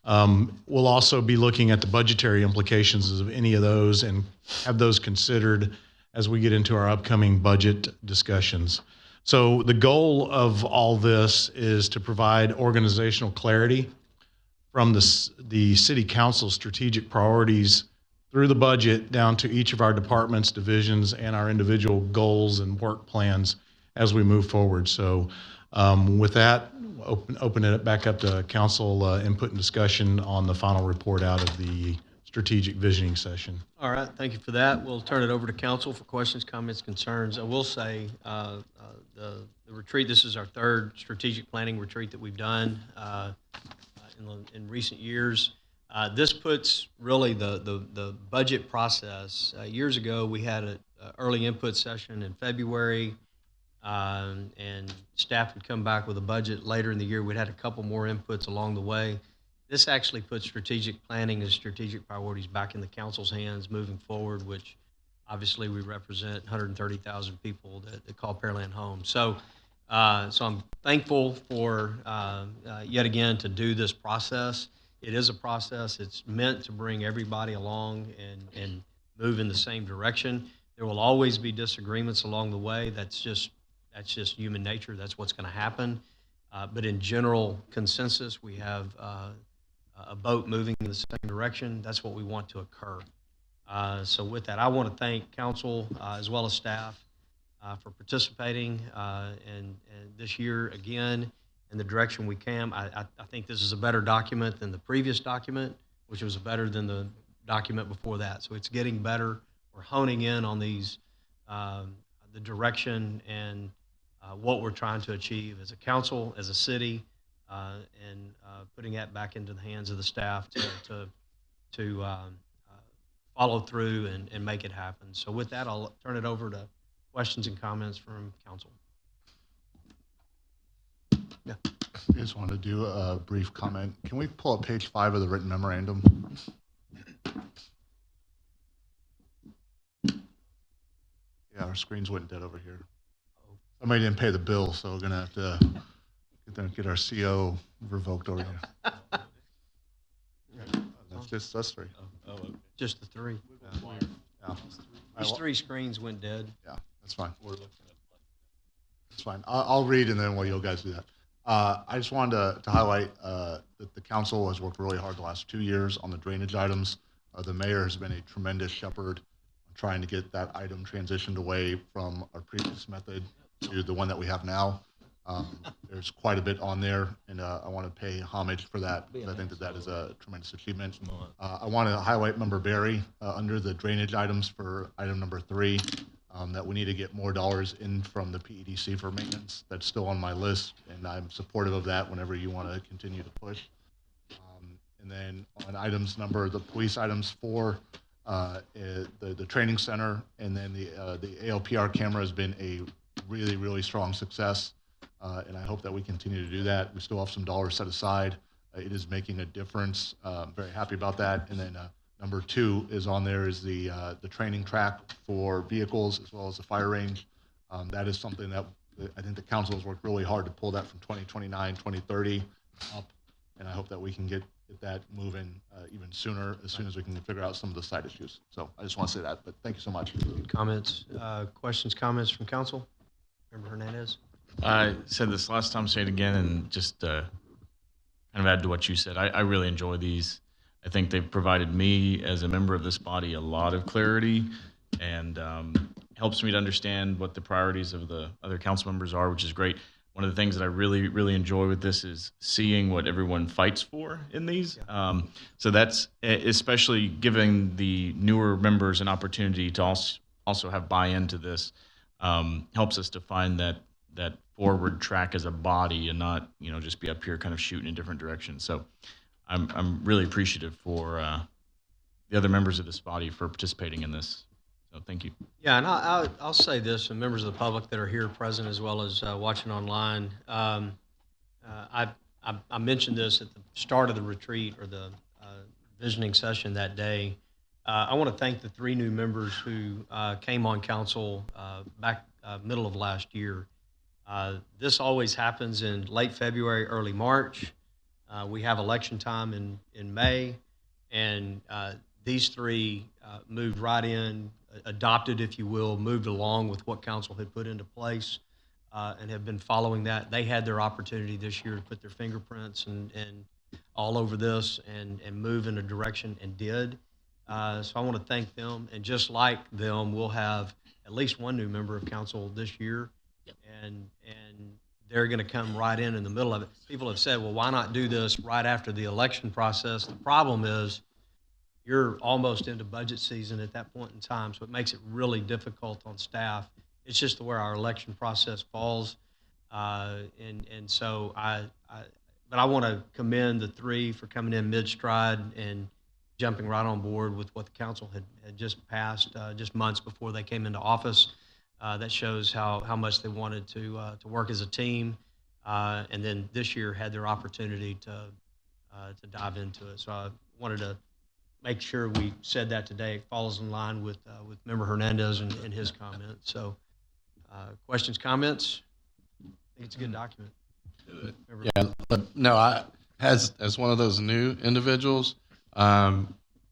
We'll also be looking at the budgetary implications of any of those and have those considered as we get into our upcoming budget discussions. So the goal of all this is to provide organizational clarity from the City Council strategic priorities through the budget down to each of our departments, divisions, and our individual goals and work plans as we move forward. So with that, open it back up to council input and discussion on the final report out of the strategic visioning session. All right, thank you for that. We'll turn it over to council for questions, comments, concerns. I will say the retreat, this is our third strategic planning retreat that we've done in recent years. This puts really the budget process. Years ago, we had an early input session in February, and staff would come back with a budget later in the year. We'd had a couple more inputs along the way. This actually puts strategic planning and strategic priorities back in the council's hands moving forward, which obviously we represent 130,000 people that call Pearland home. So I'm thankful for yet again to do this process. It is a process. It's meant to bring everybody along and move in the same direction. There will always be disagreements along the way. That's just human nature. That's what's going to happen. But in general consensus, we have a boat moving in the same direction. That's what we want to occur. So with that, I want to thank council as well as staff for participating and this year again in the direction we came. I think this is a better document than the previous document, which was better than the document before that. So it's getting better. We're honing in on these, the direction and what we're trying to achieve as a council, as a city, and putting that back into the hands of the staff to follow through and make it happen. So with that, I'll turn it over to questions and comments from council. Yeah. I just wanted to do a brief comment. Can we pull up page 5 of the written memorandum? Yeah, our screens went dead over here. Somebody didn't pay the bill, so we're gonna have to get our CO revoked over here. That's just us three. Okay. Just the three. Yeah. These 3 screens went dead. Yeah, that's fine. That's fine. I'll read and then you guys do that. I just wanted to highlight that the council has worked really hard the last 2 years on the drainage items. The mayor has been a tremendous shepherd trying to get that item transitioned away from our previous method to the one that we have now. There's quite a bit on there, and I want to pay homage for that. I think that is a tremendous achievement. I want to highlight Member Berry under the drainage items for item number 3, that we need to get more dollars in from the PEDC for maintenance. That's still on my list, and I'm supportive of that whenever you want to continue to push. And then on items the police items 4, the training center, and then the ALPR camera has been a really, really strong success. And I hope that we continue to do that. We still have some dollars set aside. It is making a difference. I'm very happy about that. And then number 2 is on there is the training track for vehicles as well as the fire range. That is something that I think the council has worked really hard to pull that from 2029, 2030 up. And I hope that we can get get that moving even sooner, as soon as we can figure out some of the site issues. So I just want to say that, but thank you so much. Comments, questions, comments from council? Member Hernandez? I said this last time, say it again, and just kind of add to what you said. I really enjoy these. I think they've provided me, as a member of this body, a lot of clarity, and helps me to understand what the priorities of the other council members are, which is great. One of the things that I really, really enjoy with this is seeing what everyone fights for in these. So that's especially giving the newer members an opportunity to also have buy-in to this. Helps us to find that forward track as a body and not, just be up here kind of shooting in different directions. So I'm really appreciative for the other members of this body for participating in this. So thank you. Yeah, and I'll say this, and members of the public that are here present as well as watching online. I mentioned this at the start of the retreat or the visioning session that day. I want to thank the 3 new members who came on council back middle of last year. This always happens in late February, early March. We have election time in May, and these 3 moved right in, adopted, if you will, moved along with what council had put into place, and have been following that. They had their opportunity this year to put their fingerprints and all over this and move in a direction, and did. So I want to thank them, and just like them, we'll have at least 1 new member of council this year, and they're going to come right in the middle of it. People have said, well, why not do this right after the election process? The problem is you're almost into budget season at that point in time, so it makes it really difficult on staff. It's just where our election process falls, and so but I want to commend the 3 for coming in mid-stride and jumping right on board with what the council had just passed just months before they came into office. That shows how much they wanted to work as a team, and then this year had their opportunity to dive into it. So I wanted to make sure we said that today. It falls in line with Member Hernandez and his comments. So questions, comments? I think it's a good document. Yeah, no, as one of those new individuals, I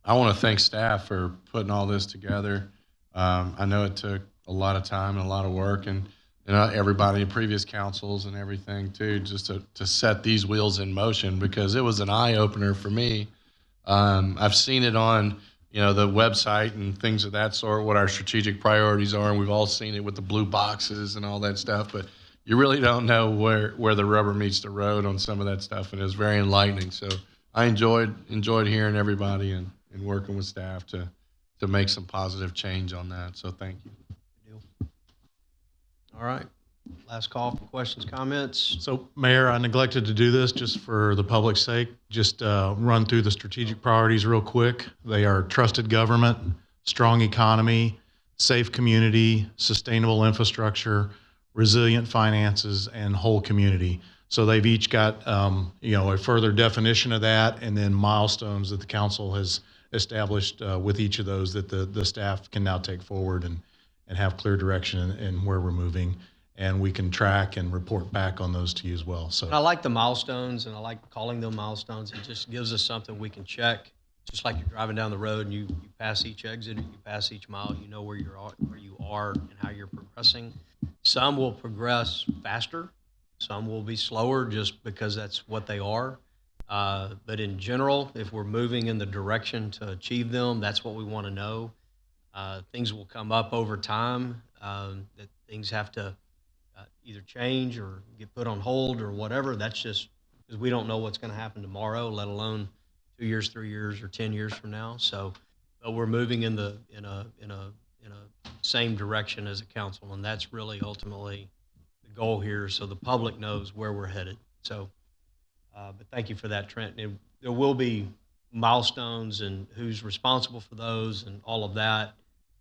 want to thank staff for putting all this together. I know it took a lot of time and a lot of work, and everybody in previous councils and everything too, just to set these wheels in motion, because it was an eye opener for me. I've seen it on the website and things of that sort, what our strategic priorities are, and we've all seen it with the blue boxes and all that stuff, but you really don't know where the rubber meets the road on some of that stuff, and it was very enlightening. So I enjoyed hearing everybody and working with staff to make some positive change on that. So thank you. All right. Last call for questions, comments. So, Mayor, I neglected to do this just for the public's sake. Just run through the strategic priorities real quick. They are trusted government, strong economy, safe community, sustainable infrastructure, resilient finances, and whole community. So they've each got a further definition of that, and then milestones that the council has established with each of those that the staff can now take forward and have clear direction in where we're moving. And we can track and report back on those to you as well. So I like the milestones, and I like calling them milestones. It just gives us something we can check, just like you're driving down the road and you pass each exit, or you pass each mile, you know where you are and how you're progressing. Some will progress faster, some will be slower just because that's what they are. But in general, if we're moving in the direction to achieve them, that's what we want to know. Things will come up over time, that things have to either change or get put on hold or whatever. That's just because we don't know what's going to happen tomorrow, let alone 2 years, 3 years, or 10 years from now. So, but we're moving in a same direction as a council, and that's really ultimately the goal here, so the public knows where we're headed. So, but thank you for that, Trent. And there will be milestones and who's responsible for those and all of that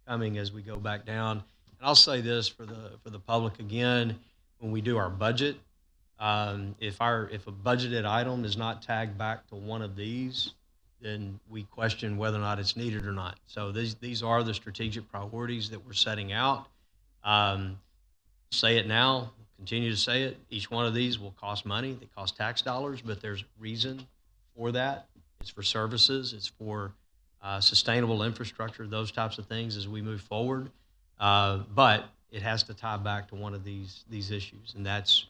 coming as we go back down. And I'll say this for the public again: when we do our budget, if a budgeted item is not tagged back to one of these, then we question whether or not it's needed or not. So these are the strategic priorities that we're setting out. Say it now, continue to say it. Each one of these will cost money. They cost tax dollars, but there's reason for that. It's for services. It's for sustainable infrastructure, those types of things as we move forward. But it has to tie back to one of these issues, and that's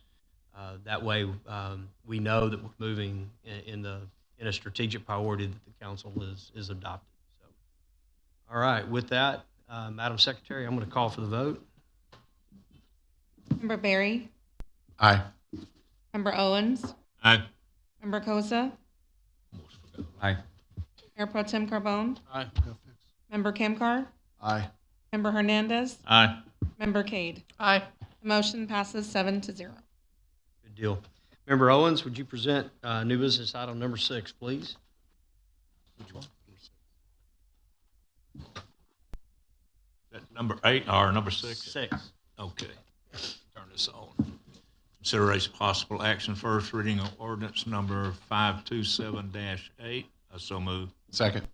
that way we know that we're moving in a strategic priority that the council is adopted. So, all right, with that, Madam Secretary, I'm going to call for the vote. Member Berry. Aye. Member Owens. Aye. Member Kosa. Aye. Mayor Pro Tem Carbone. Aye. Member Kamkar. Aye. Member Hernandez. Aye. Member Cade. Aye. The motion passes 7-0. Good deal. Member Owens, would you present new business item number 6, please? Which one? That number 8 or number 6? 6. Okay. Turn this on. Consideration possible action, first reading of ordinance number 527-8. I so move. Second.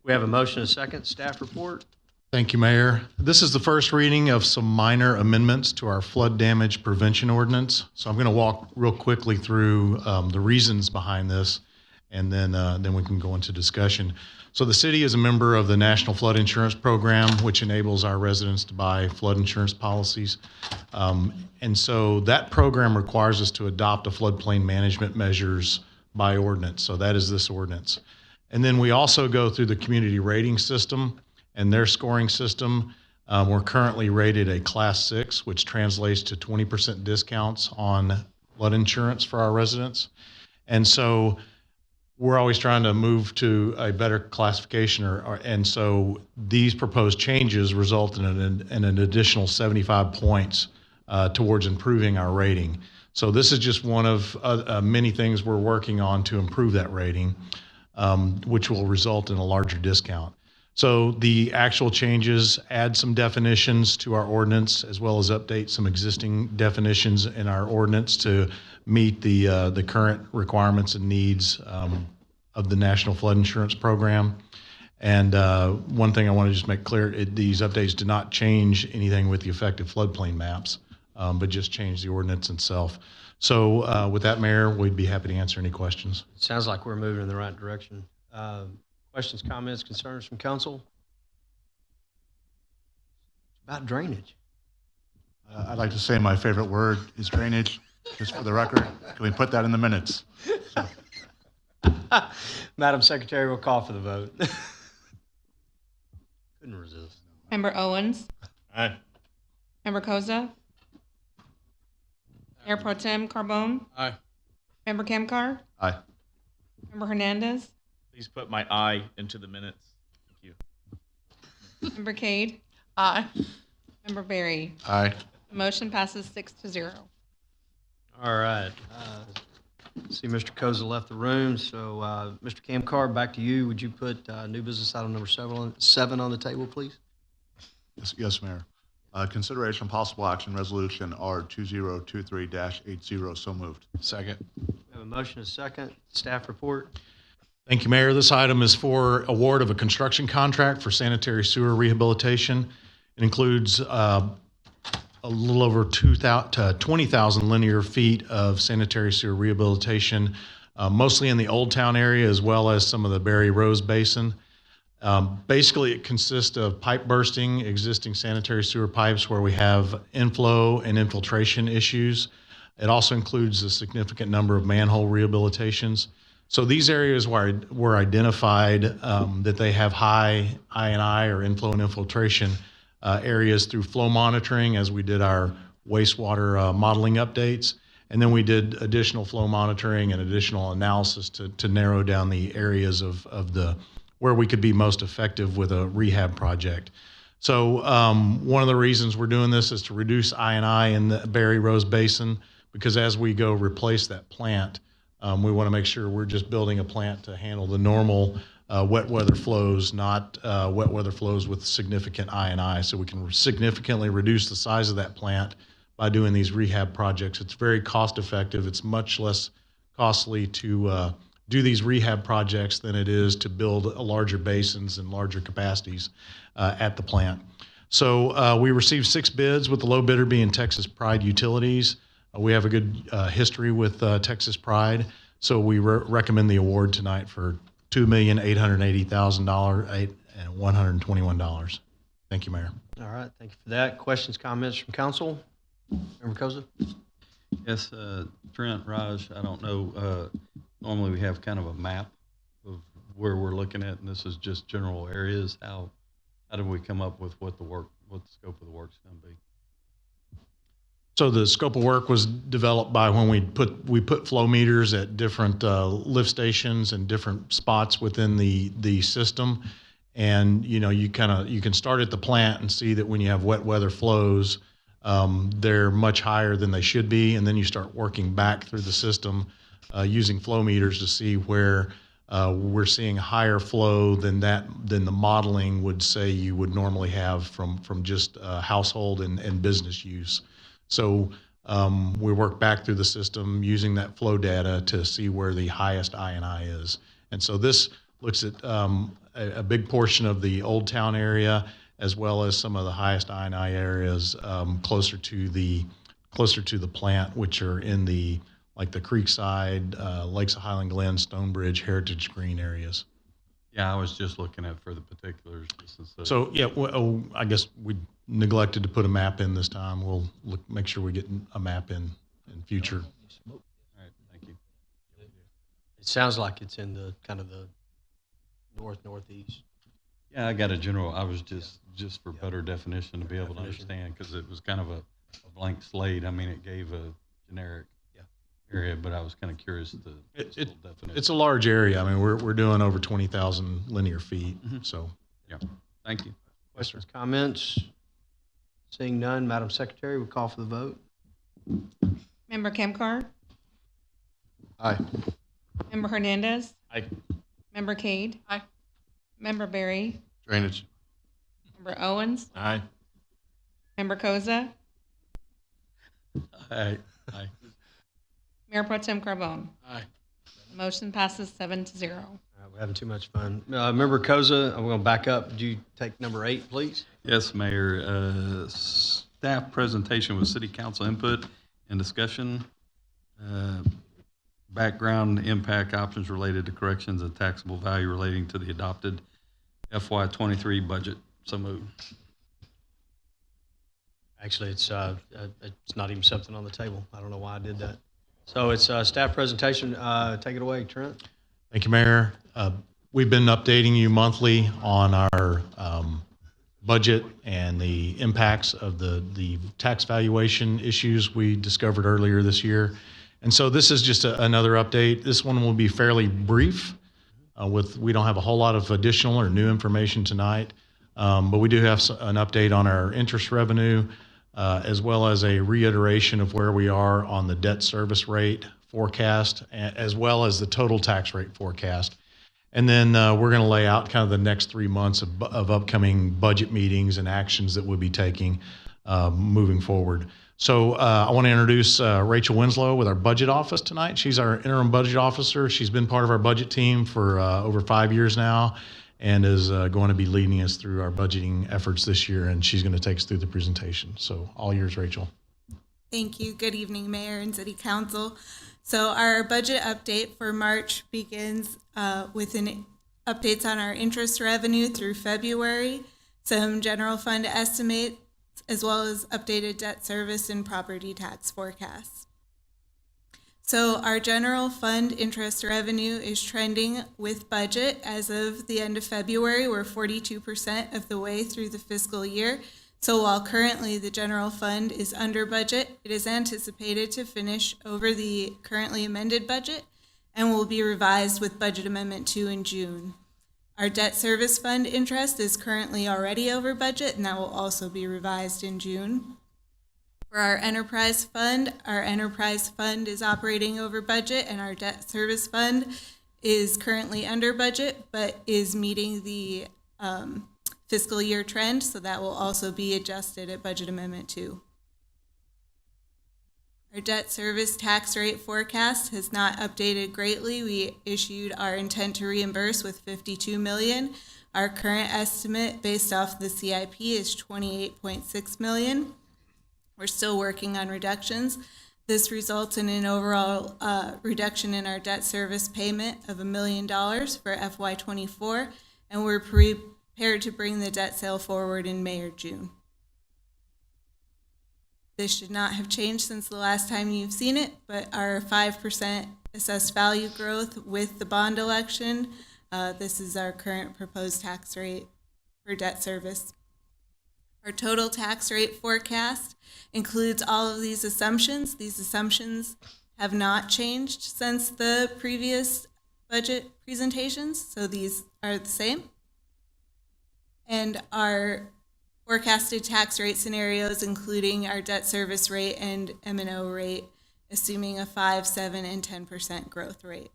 We have a motion and a second. Staff report. Thank you, Mayor. This is the first reading of some minor amendments to our flood damage prevention ordinance. So I'm going to walk real quickly through the reasons behind this, and then we can go into discussion. So the city is a member of the National Flood Insurance Program, which enables our residents to buy flood insurance policies. And so that program requires us to adopt a floodplain management measures by ordinance. So that is this ordinance. And then we also go through the community rating system and their scoring system. We're currently rated a Class 6, which translates to 20% discounts on flood insurance for our residents. And so we're always trying to move to a better classification, and so these proposed changes result in an additional 75 points towards improving our rating. So this is just one of many things we're working on to improve that rating, which will result in a larger discount. So the actual changes add some definitions to our ordinance, as well as update some existing definitions in our ordinance to meet the current requirements and needs of the National Flood Insurance Program. And one thing I want to just make clear, these updates do not change anything with the effective floodplain maps, but just change the ordinance itself. So with that, Mayor, we'd be happy to answer any questions. It sounds like we're moving in the right direction. Questions, comments, concerns from council? About drainage. I'd like to say my favorite word is drainage, just for the record. Can we put that in the minutes? Madam Secretary, we'll call for the vote. Couldn't resist. Member Owens. Aye. Member Kosa. Mayor Pro Tem Carbone. Aye. Member Kamkar. Aye. Member Hernandez. Please put my aye into the minutes. Thank you. Member Cade. Aye. Member Berry. Aye. The motion passes 6-0. All right. See, Mr. Koza left the room, so Mr. Kamkar, back to you. Would you put new business item number 7 on the table, please? Yes, Mayor. Consideration possible action resolution R2023-80. So moved. Second. We have a motion and a second. Staff report. Thank you, Mayor. This item is for award of a construction contract for sanitary sewer rehabilitation. It includes a little over 20,000 linear feet of sanitary sewer rehabilitation, mostly in the Old Town area as well as some of the Berry Rose Basin. Basically, it consists of pipe bursting, existing sanitary sewer pipes where we have inflow and infiltration issues. It also includes a significant number of manhole rehabilitations. So these areas were identified that they have high I&I or inflow and infiltration areas through flow monitoring as we did our wastewater modeling updates. And then we did additional flow monitoring and additional analysis to narrow down the areas of where we could be most effective with a rehab project. So one of the reasons we're doing this is to reduce I&I in the Berry Rose Basin, because as we go replace that plant, we want to make sure we're just building a plant to handle the normal wet weather flows, not wet weather flows with significant I&I. So we can significantly reduce the size of that plant by doing these rehab projects. It's very cost effective. It's much less costly to do these rehab projects than it is to build larger basins and larger capacities at the plant. So we received 6 bids, with the low bidder being Texas Pride Utilities. We have a good history with Texas Pride. So we recommend the award tonight for $2,880,121. Thank you, Mayor. All right, thank you for that. Questions, comments from council? Member Koza? Yes, Trent, Raj, I don't know, normally we have kind of a map of where we're looking at, and this is just general areas. How did we come up with what the scope of the work's going to be? So the scope of work was developed by when we put flow meters at different lift stations and different spots within the system. And, you can start at the plant and see that when you have wet weather flows, they're much higher than they should be. And then you start working back through the system using flow meters to see where we're seeing higher flow than the modeling would say you would normally have from just household and business use. So we work back through the system using that flow data to see where the highest I&I is. And so this looks at a big portion of the Old Town area, as well as some of the highest I&I areas closer to the plant, which are in the Creekside, Lakes of Highland Glen, Stonebridge, Heritage Green areas. Yeah, I was just looking at for the particulars. So yeah, I guess we neglected to put a map in this time. We'll make sure we get a map in future. All right, thank you. It sounds like it's in the kind of the northeast. Yeah, I got a general. I was just for better definition to be able to understand, because it was kind of a blank slate. I mean, it gave a generic area, but I was kind of curious the definition. It's a large area. I mean, we're doing over 20,000 linear feet. So yeah, thank you. Questions, comments? Seeing none, Madam Secretary, we call for the vote. Member Kamkar? Aye. Member Hernandez? Aye. Member Cade? Aye. Member Berry? Drainage. Member Owens? Aye. Member Koza? Aye. Mayor Pro Tem Carbone? Aye. Motion passes 7-0. All right, we're having too much fun. Member Koza, I'm going to back up. Would you take number 8, please? Yes, Mayor. Staff presentation with city council input and discussion. Background impact options related to corrections and taxable value relating to the adopted FY23 budget. So moved. Actually, it's not even something on the table. I don't know why I did that. So it's staff presentation. Take it away, Trent. thank you, Mayor. We've been updating you monthly on our budget and the impacts of the tax valuation issues we discovered earlier this year. And so this is just another update. This one will be fairly brief. We don't have a whole lot of additional or new information tonight, but we do have an update on our interest revenue, as well as a reiteration of where we are on the debt service rate forecast, as well as the total tax rate forecast. And then we're going to lay out kind of the next 3 months of upcoming budget meetings and actions that we'll be taking moving forward. So I want to introduce Rachel Winslow with our budget office tonight. She's our interim budget officer. She's been part of our budget team for over 5 years now, and is going to be leading us through our budgeting efforts this year, and she's going to take us through the presentation. So all yours, Rachel. Thank you. Good evening, Mayor and City Council. So our budget update for March begins with updates on our interest revenue through February, some general fund estimates, as well as updated debt service and property tax forecasts. So our general fund interest revenue is trending with budget. As of the end of February, we're 42% of the way through the fiscal year. So while currently the general fund is under budget, it is anticipated to finish over the currently amended budget and will be revised with Budget Amendment 2 in June. Our debt service fund interest is currently already over budget, and that will also be revised in June. For our enterprise fund is operating over budget, and our debt service fund is currently under budget, but is meeting the fiscal year trend, so that will also be adjusted at Budget Amendment 2. Our debt service tax rate forecast has not updated greatly. We issued our intent to reimburse with $52 million. Our current estimate based off the CIP is $28.6 million. We're still working on reductions. This results in an overall reduction in our debt service payment of $1 million for FY24, and we're prepared to bring the debt sale forward in May or June. This should not have changed since the last time you've seen it, but our 5% assessed value growth with the bond election, this is our current proposed tax rate for debt service. Our total tax rate forecast includes all of these assumptions. These assumptions have not changed since the previous budget presentations, so these are the same. And our forecasted tax rate scenarios, including our debt service rate and M&O rate, assuming a 5%, 7%, and 10% growth rate.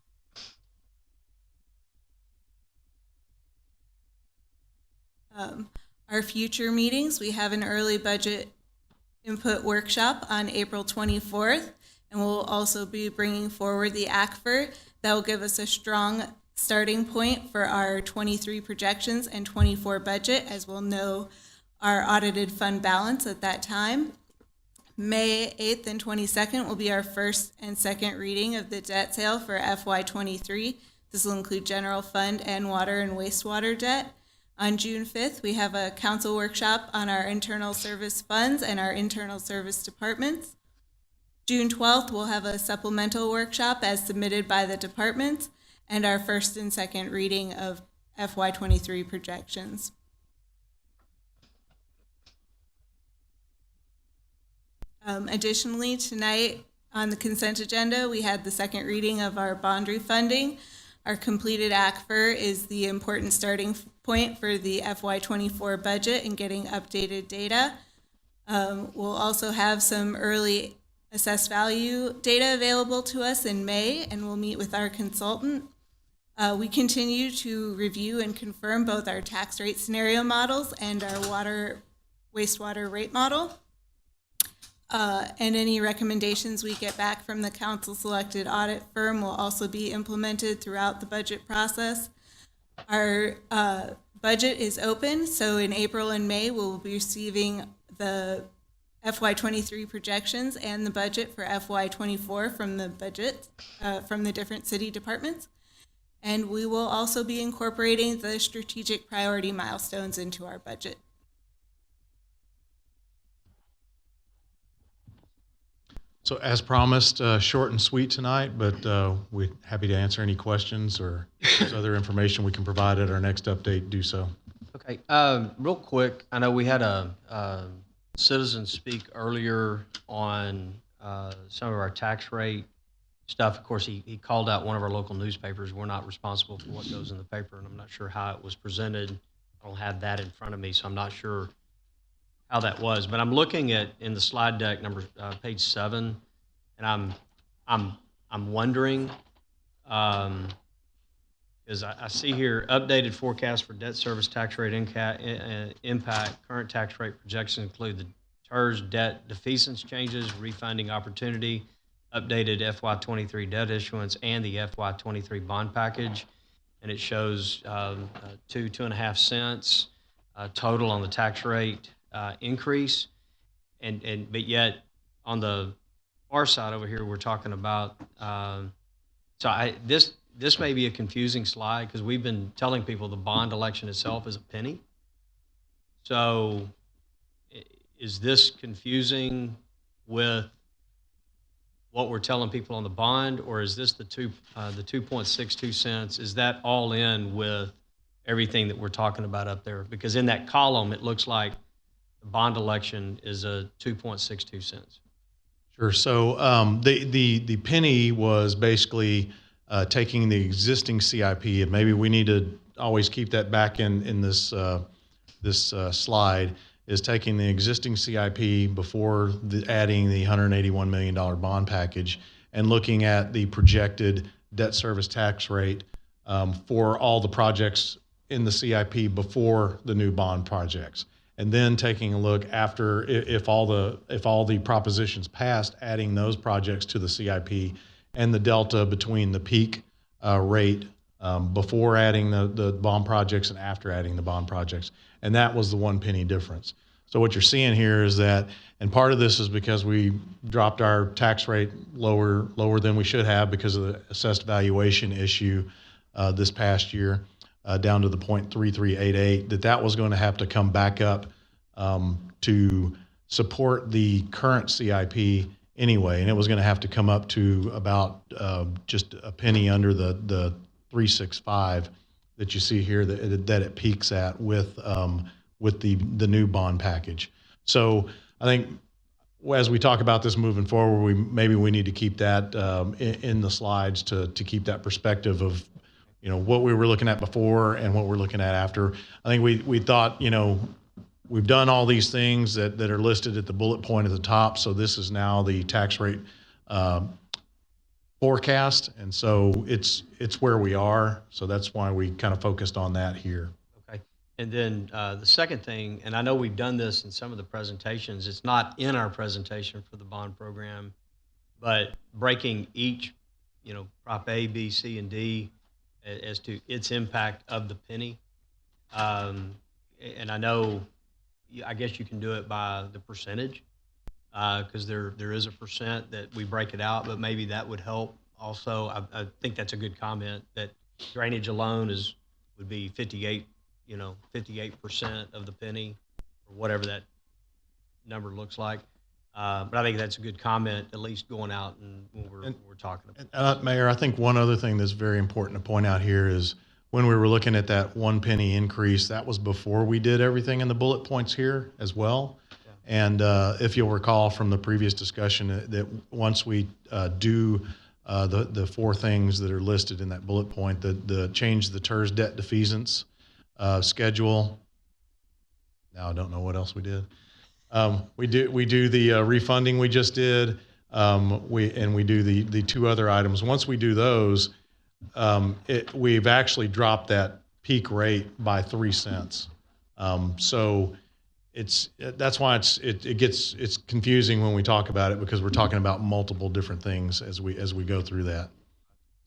Our future meetings, we have an early budget input workshop on April 24th, and we'll also be bringing forward the ACFR. That will give us a strong starting point for our 23 projections and 24 budget, as we'll know our audited fund balance at that time. May 8th and 22nd will be our first and second reading of the debt sale for FY23. This will include general fund and water and wastewater debt. On June 5th, we have a council workshop on our internal service funds and our internal service departments. June 12th, we'll have a supplemental workshop as submitted by the departments and our first and second reading of FY23 projections. Additionally, tonight on the consent agenda, we had the second reading of our bond refunding. Our completed ACFR is the important starting point for the FY24 budget and getting updated data. We'll also have some early assessed value data available to us in May, and we'll meet with our consultant. We continue to review and confirm both our tax rate scenario models and our water wastewater rate model. And any recommendations we get back from the council-selected audit firm will also be implemented throughout the budget process. Our budget is open, so in April and May, we'll be receiving the FY23 projections and the budget for FY24 from the budget, from the different city departments. And we will also be incorporating the strategic priority milestones into our budget. So as promised, short and sweet tonight, but we're happy to answer any questions, or if there's other information we can provide at our next update, do so. Okay, real quick, I know we had a citizen speak earlier on some of our tax rate stuff. Of course, he called out one of our local newspapers. We're not responsible for what goes in the paper, and I'm not sure how it was presented. I don't have that in front of me, so I'm not sure how that was. But I'm looking at in the slide deck number page 7, and I'm wondering because I see here updated forecast for debt service tax rate impact. Current tax rate projections include the TERS debt defeasance changes, refunding opportunity, updated FY23 debt issuance, and the FY23 bond package, and it shows 2.5 cents total on the tax rate increase, but yet on the far side over here we're talking about. This may be a confusing slide because we've been telling people the bond election itself is a penny. So is this confusing with what we're telling people on the bond, or is this the 2.62 cents? Is that all in with everything that we're talking about up there? Because in that column, it looks like the bond election is a 2.62 cents. Sure. So the penny was basically taking the existing CIP, and maybe we need to always keep that back in this slide, is taking the existing CIP before adding the $181 million bond package and looking at the projected debt service tax rate for all the projects in the CIP before the new bond projects. And then taking a look after, if all the propositions passed, adding those projects to the CIP and the delta between the peak rate before adding the bond projects and after adding the bond projects. And that was the 1 penny difference. So what you're seeing here is that, and part of this is because we dropped our tax rate lower than we should have because of the assessed valuation issue this past year, down to the 0.3388, that was going to have to come back up to support the current CIP anyway, and it was going to have to come up to about just a penny under the 365 that you see here that it peaks at with the new bond package. So I think as we talk about this moving forward, maybe we need to keep that in the slides to keep that perspective of, you know, what we were looking at before and what we're looking at after. I think we thought, you know, we've done all these things that are listed at the bullet point at the top. So this is now the tax rate forecast. And so it's where we are. So that's why we kind of focused on that here. Okay. And then the second thing, and I know we've done this in some of the presentations, it's not in our presentation for the bond program, but breaking each, you know, Prop A, B, C, and D as to its impact of the penny. And I know, I guess you can do it by the percentage, because there is a percent that we break it out, but maybe that would help also. I think that's a good comment, that drainage alone would be 58% of the penny, or whatever that number looks like. But I think that's a good comment, at least going out and when we're talking about it. Mayor, I think one other thing that's very important to point out here is when we were looking at that 1 penny increase, that was before we did everything in the bullet points here as well. Yeah. And if you'll recall from the previous discussion, that once we do the 4 things that are listed in that bullet point, the change the TERS debt defeasance schedule. Now I don't know what else we did. We do the refunding we just did. We do the 2 other items. Once we do those, we've actually dropped that peak rate by 3 cents. So that's why it's confusing when we talk about it, because we're talking about multiple different things as we go through that.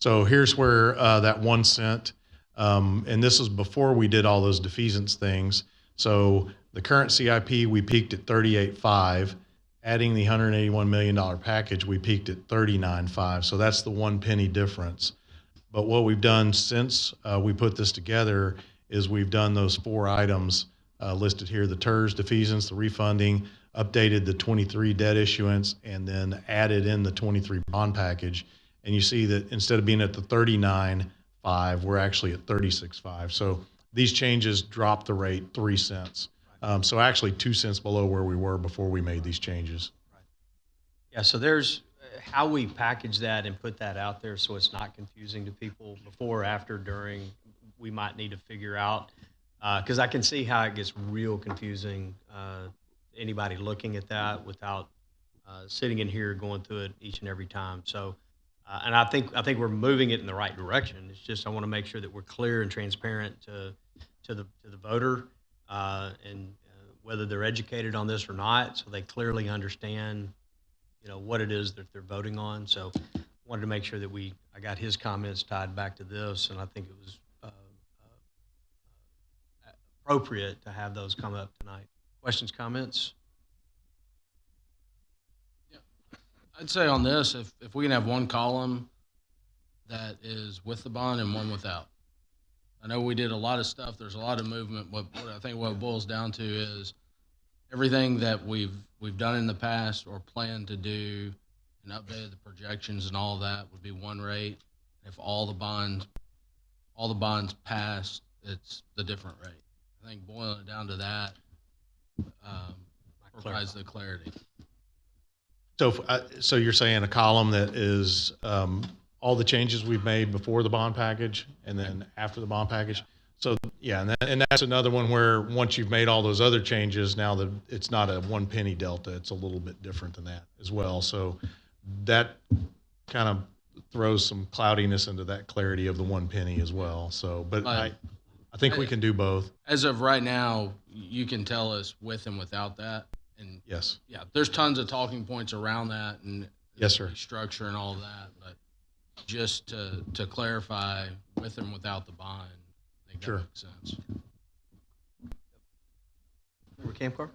So here's where that 1 cent, and this is before we did all those defeasance things. So the current CIP, we peaked at 38.5. Adding the $181 million package, we peaked at 39.5. So that's the 1 penny difference. But what we've done since we put this together is we've done those 4 items listed here: the TERS defeasance, the refunding, updated the 23 debt issuance, and then added in the 23 bond package. And you see that instead of being at the 39.5, we're actually at 36.5. So these changes dropped the rate 3 cents. So actually 2 cents below where we were before we made these changes. Yeah, so there's how we package that and put that out there so it's not confusing to people before, after, during. We might need to figure out, because I can see how it gets real confusing, anybody looking at that without sitting in here going through it each and every time. So, and I think we're moving it in the right direction. It's just I want to make sure that we're clear and transparent to the voter, and whether they're educated on this or not, so they clearly understand, you know, what it is that they're voting on. So wanted to make sure that I got his comments tied back to this, and I think it was appropriate to have those come up tonight. Questions, comments? Yeah. I'd say on this, if we can have 1 column that is with the bond and 1 without. I know we did a lot of stuff. There's a lot of movement. What I think what it boils down to is everything that we've done in the past or plan to do, and updated the projections and all that would be 1 rate. If all the bonds pass, it's the different rate. I think boiling it down to that provides the clarity. So you're saying a column that is all the changes we've made before the bond package and then after the bond package. So yeah, and that's another one where once you've made all those other changes, now it's not a 1 penny delta. It's a little bit different than that as well. So that kind of throws some cloudiness into that clarity of the 1 penny as well. So, but I think we can do both. As of right now, you can tell us with and without that. And yes, yeah, there's tons of talking points around that and yes, sir, structure and all that. But just to clarify, with and without the bond, I think that makes sense. Member Camcar?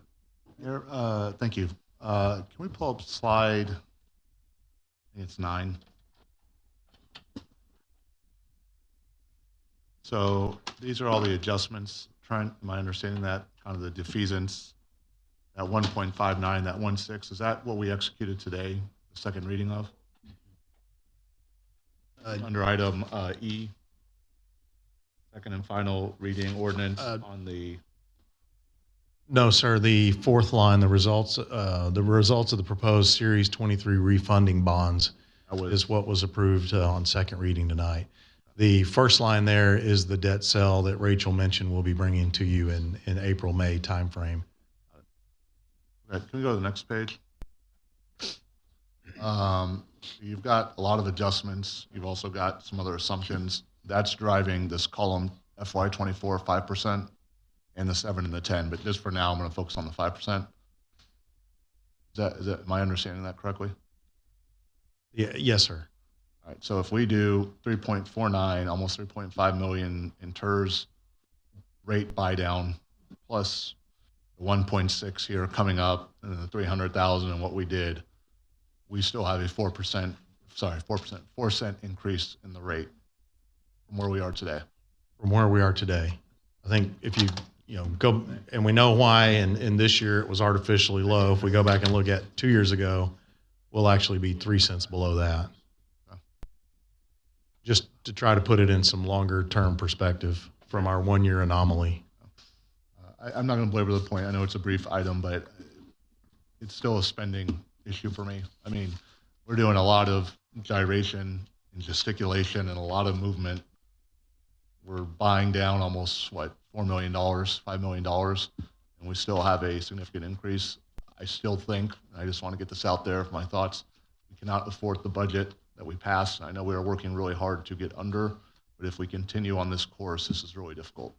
Mayor, thank you. Can we pull up slide, I think it's 9. So these are all the adjustments. Am I understanding that? Kind of the defeasance, that 1.59, that 1.6, is that what we executed today, the second reading of? Under item E, second and final reading ordinance on the, No, sir. The fourth line, the results of the proposed Series 23 refunding bonds is what was approved on second reading tonight. The first line there is the debt sale that Rachel mentioned we'll be bringing to you in April, May timeframe. okay, can we go to the next page? You've got a lot of adjustments. You've also got some other assumptions. That's driving this column FY24 5% and the 7 and the 10. But just for now, I'm going to focus on the 5%. Am I understanding that correctly? Yeah, yes, sir. All right. So if we do 3.49, almost 3.5 million in TERS rate buy down, plus the 1.6 here coming up, and the 300,000 and what we did, we still have a 4 cent increase in the rate from where we are today. From where we are today, I think if you go, and we know why, and this year it was artificially low. If we go back and look at 2 years ago, we'll actually be 3 cents below that. Just to try to put it in some longer term perspective from our 1 year anomaly. I'm not going to belabor the point. I know it's a brief item, but it's still a spending issue for me. I mean, we're doing a lot of gyration and gesticulation and a lot of movement. We're buying down almost, $4 million, $5 million, and we still have a significant increase. I still think, I just want to get this out there, my thoughts, we cannot afford the budget that we passed. I know we are working really hard to get under, but if we continue on this course, this is really difficult.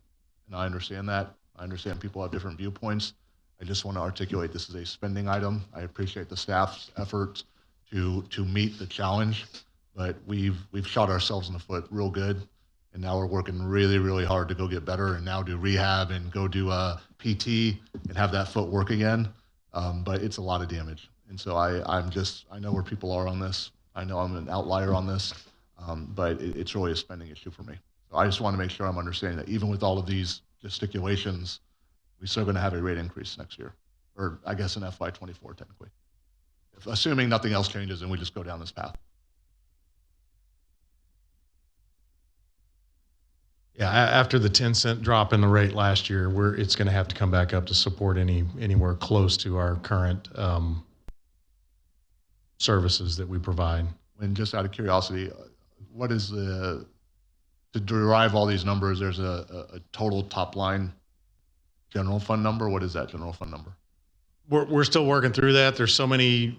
And I understand that. I understand people have different viewpoints. I just want to articulate this is a spending item. I appreciate the staff's efforts to meet the challenge, but we've shot ourselves in the foot real good. And now we're working really, really hard to go get better and now do rehab and go do a PT and have that foot work again. But it's a lot of damage. And so I know where people are on this. I know I'm an outlier on this, but it's really a spending issue for me. So I just want to make sure I'm understanding that even with all of these gesticulations, we're still going to have a rate increase next year, or I guess in FY24 technically, assuming nothing else changes and we just go down this path. Yeah, after the 10-cent drop in the rate last year, it's going to have to come back up to support anywhere close to our current services that we provide. And just out of curiosity, what is to derive all these numbers, there's a total top line general fund number. What is that general fund number? We're still working through that. There's so many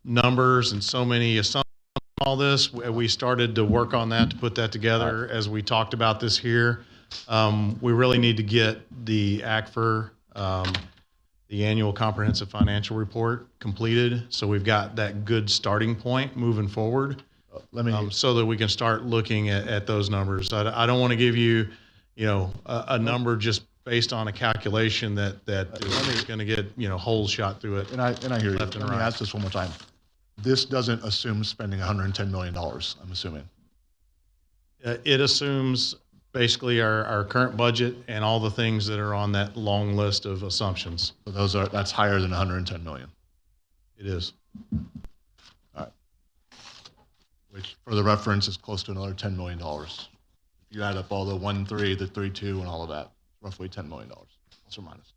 numbers and so many assumptions. All this, we started to work on that to put that together as we talked about this here. We really need to get the ACFR, the annual comprehensive financial report completed. So we've got that good starting point moving forward. So that we can start looking at those numbers. I don't want to give you, a number just based on a calculation that is going to get, holes shot through it. And I hear you. Left and Let me right. ask this one more time. This doesn't assume spending $110 million, I'm assuming. It assumes basically our current budget and all the things that are on that long list of assumptions. So that's higher than 110 million. It is. All right. Which, for the reference, is close to another $10 million. If you add up all the 1.3, the 3.2, and all of that, roughly $10 million, plus or minus.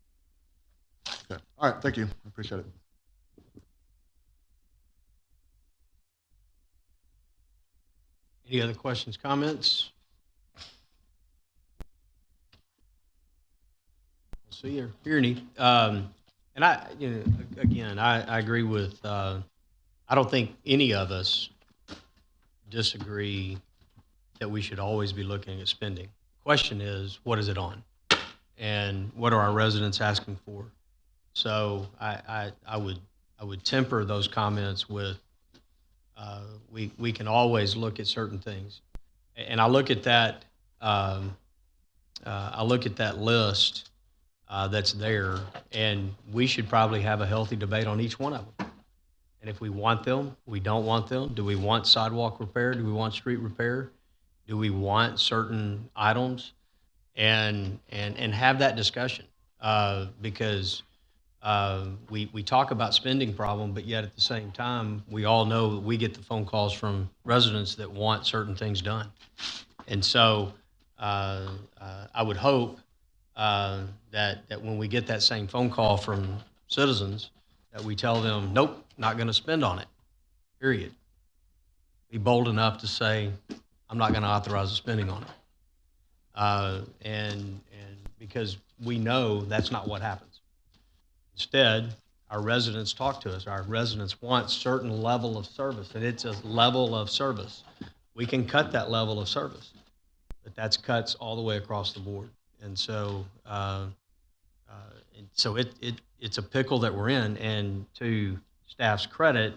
Okay. All right. Thank you. I appreciate it. Any other questions, comments? See you here, Need. And I agree with. I don't think any of us disagree that we should always be looking at spending. Question is, what is it on, and what are our residents asking for? So I would temper those comments with. We can always look at certain things, and I look at that. I look at that list that's there, and we should probably have a healthy debate on each one of them. And if we want them, we don't want them. Do we want sidewalk repair? Do we want street repair? Do we want certain items? And have that discussion because we talk about spending problem, but yet at the same time, we all know that we get the phone calls from residents that want certain things done. And so I would hope that when we get that same phone call from citizens, that we tell them, nope, not going to spend on it, period. Be bold enough to say, I'm not going to authorize the spending on it. And because we know that's not what happens. Instead, our residents talk to us. Our residents want certain level of service, and it's a level of service. We can cut that level of service, but that's cuts all the way across the board. And so, it's a pickle that we're in. And to staff's credit,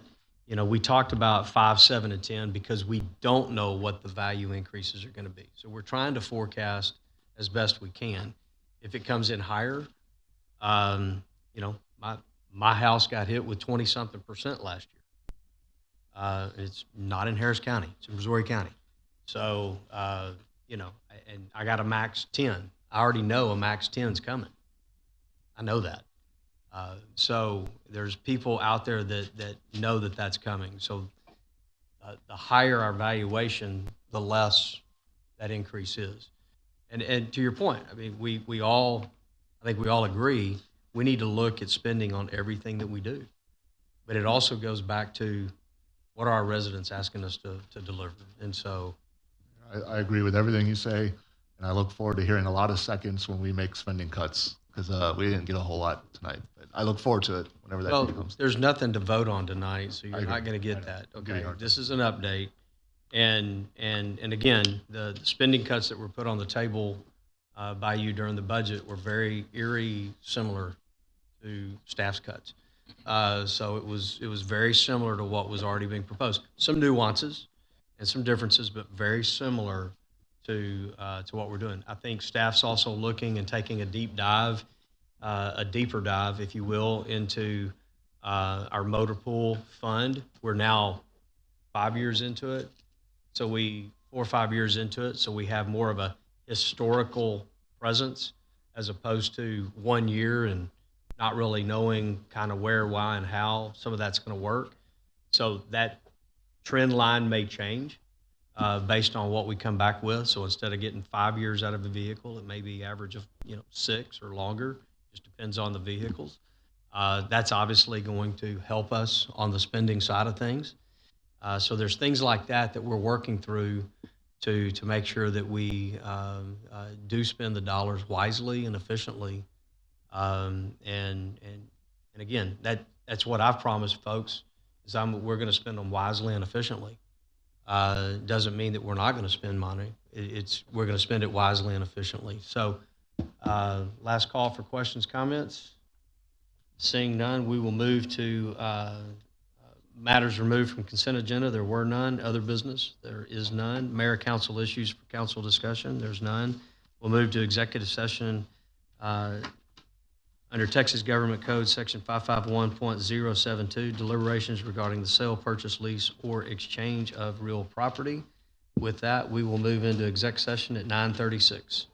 you know, we talked about 5, 7, and 10 because we don't know what the value increases are going to be. So we're trying to forecast as best we can. If it comes in higher, you know, my house got hit with 20-something% last year. It's not in Harris County; it's in Missouri County. So you know, and I got a max 10. I already know a max 10's coming. I know that. So there's people out there that know that that's coming. So the higher our valuation, the less that increase is. And to your point, I mean, I think we all agree we need to look at spending on everything that we do. But it also goes back to what are our residents asking us to deliver. And so I agree with everything you say, and I look forward to hearing a lot of seconds when we make spending cuts because we didn't get a whole lot tonight. But I look forward to it whenever that day comes. There's nothing to vote on tonight, so you're agree. not going to get that. Okay, Agree. this is an update. And again, the spending cuts that were put on the table by you during the budget were very eerie similar to staff's cuts. So it was very similar to what was already being proposed. Some nuances and some differences, but very similar to what we're doing. I think staff's also looking and taking a deeper dive, if you will, into our motor pool fund. We're now 5 years into it. So 4 or 5 years into it, so we have more of a historical presence as opposed to 1 year and not really knowing kind of where, why, and how some of that's going to work. So that trend line may change based on what we come back with. So instead of getting 5 years out of a vehicle, it may be average of 6 or longer. Just depends on the vehicles. That's obviously going to help us on the spending side of things. So there's things like that we're working through to make sure that we do spend the dollars wisely and efficiently. And again, that's what I've promised folks is we're going to spend them wisely and efficiently. Doesn't mean that we're not going to spend money. We're going to spend it wisely and efficiently. So last call for questions, comments. Seeing none, we will move to matters removed from consent agenda. There were none. Other business, there is none. Mayor, council issues for council discussion, there's none. We'll move to executive session under Texas Government Code Section 551.072, deliberations regarding the sale, purchase, lease, or exchange of real property. With that, we will move into exec session at 9:36.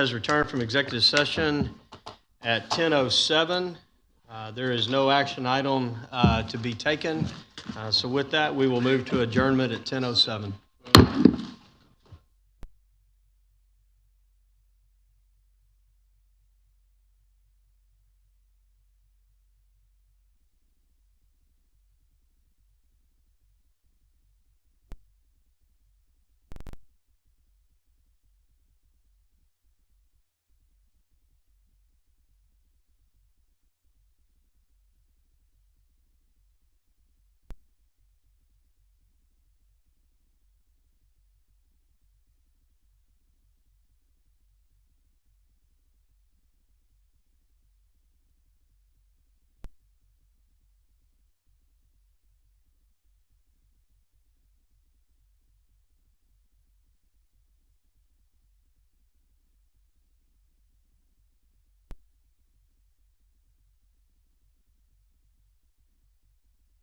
has returned from executive session at 10:07. There is no action item to be taken. So with that, we will move to adjournment at 10:07.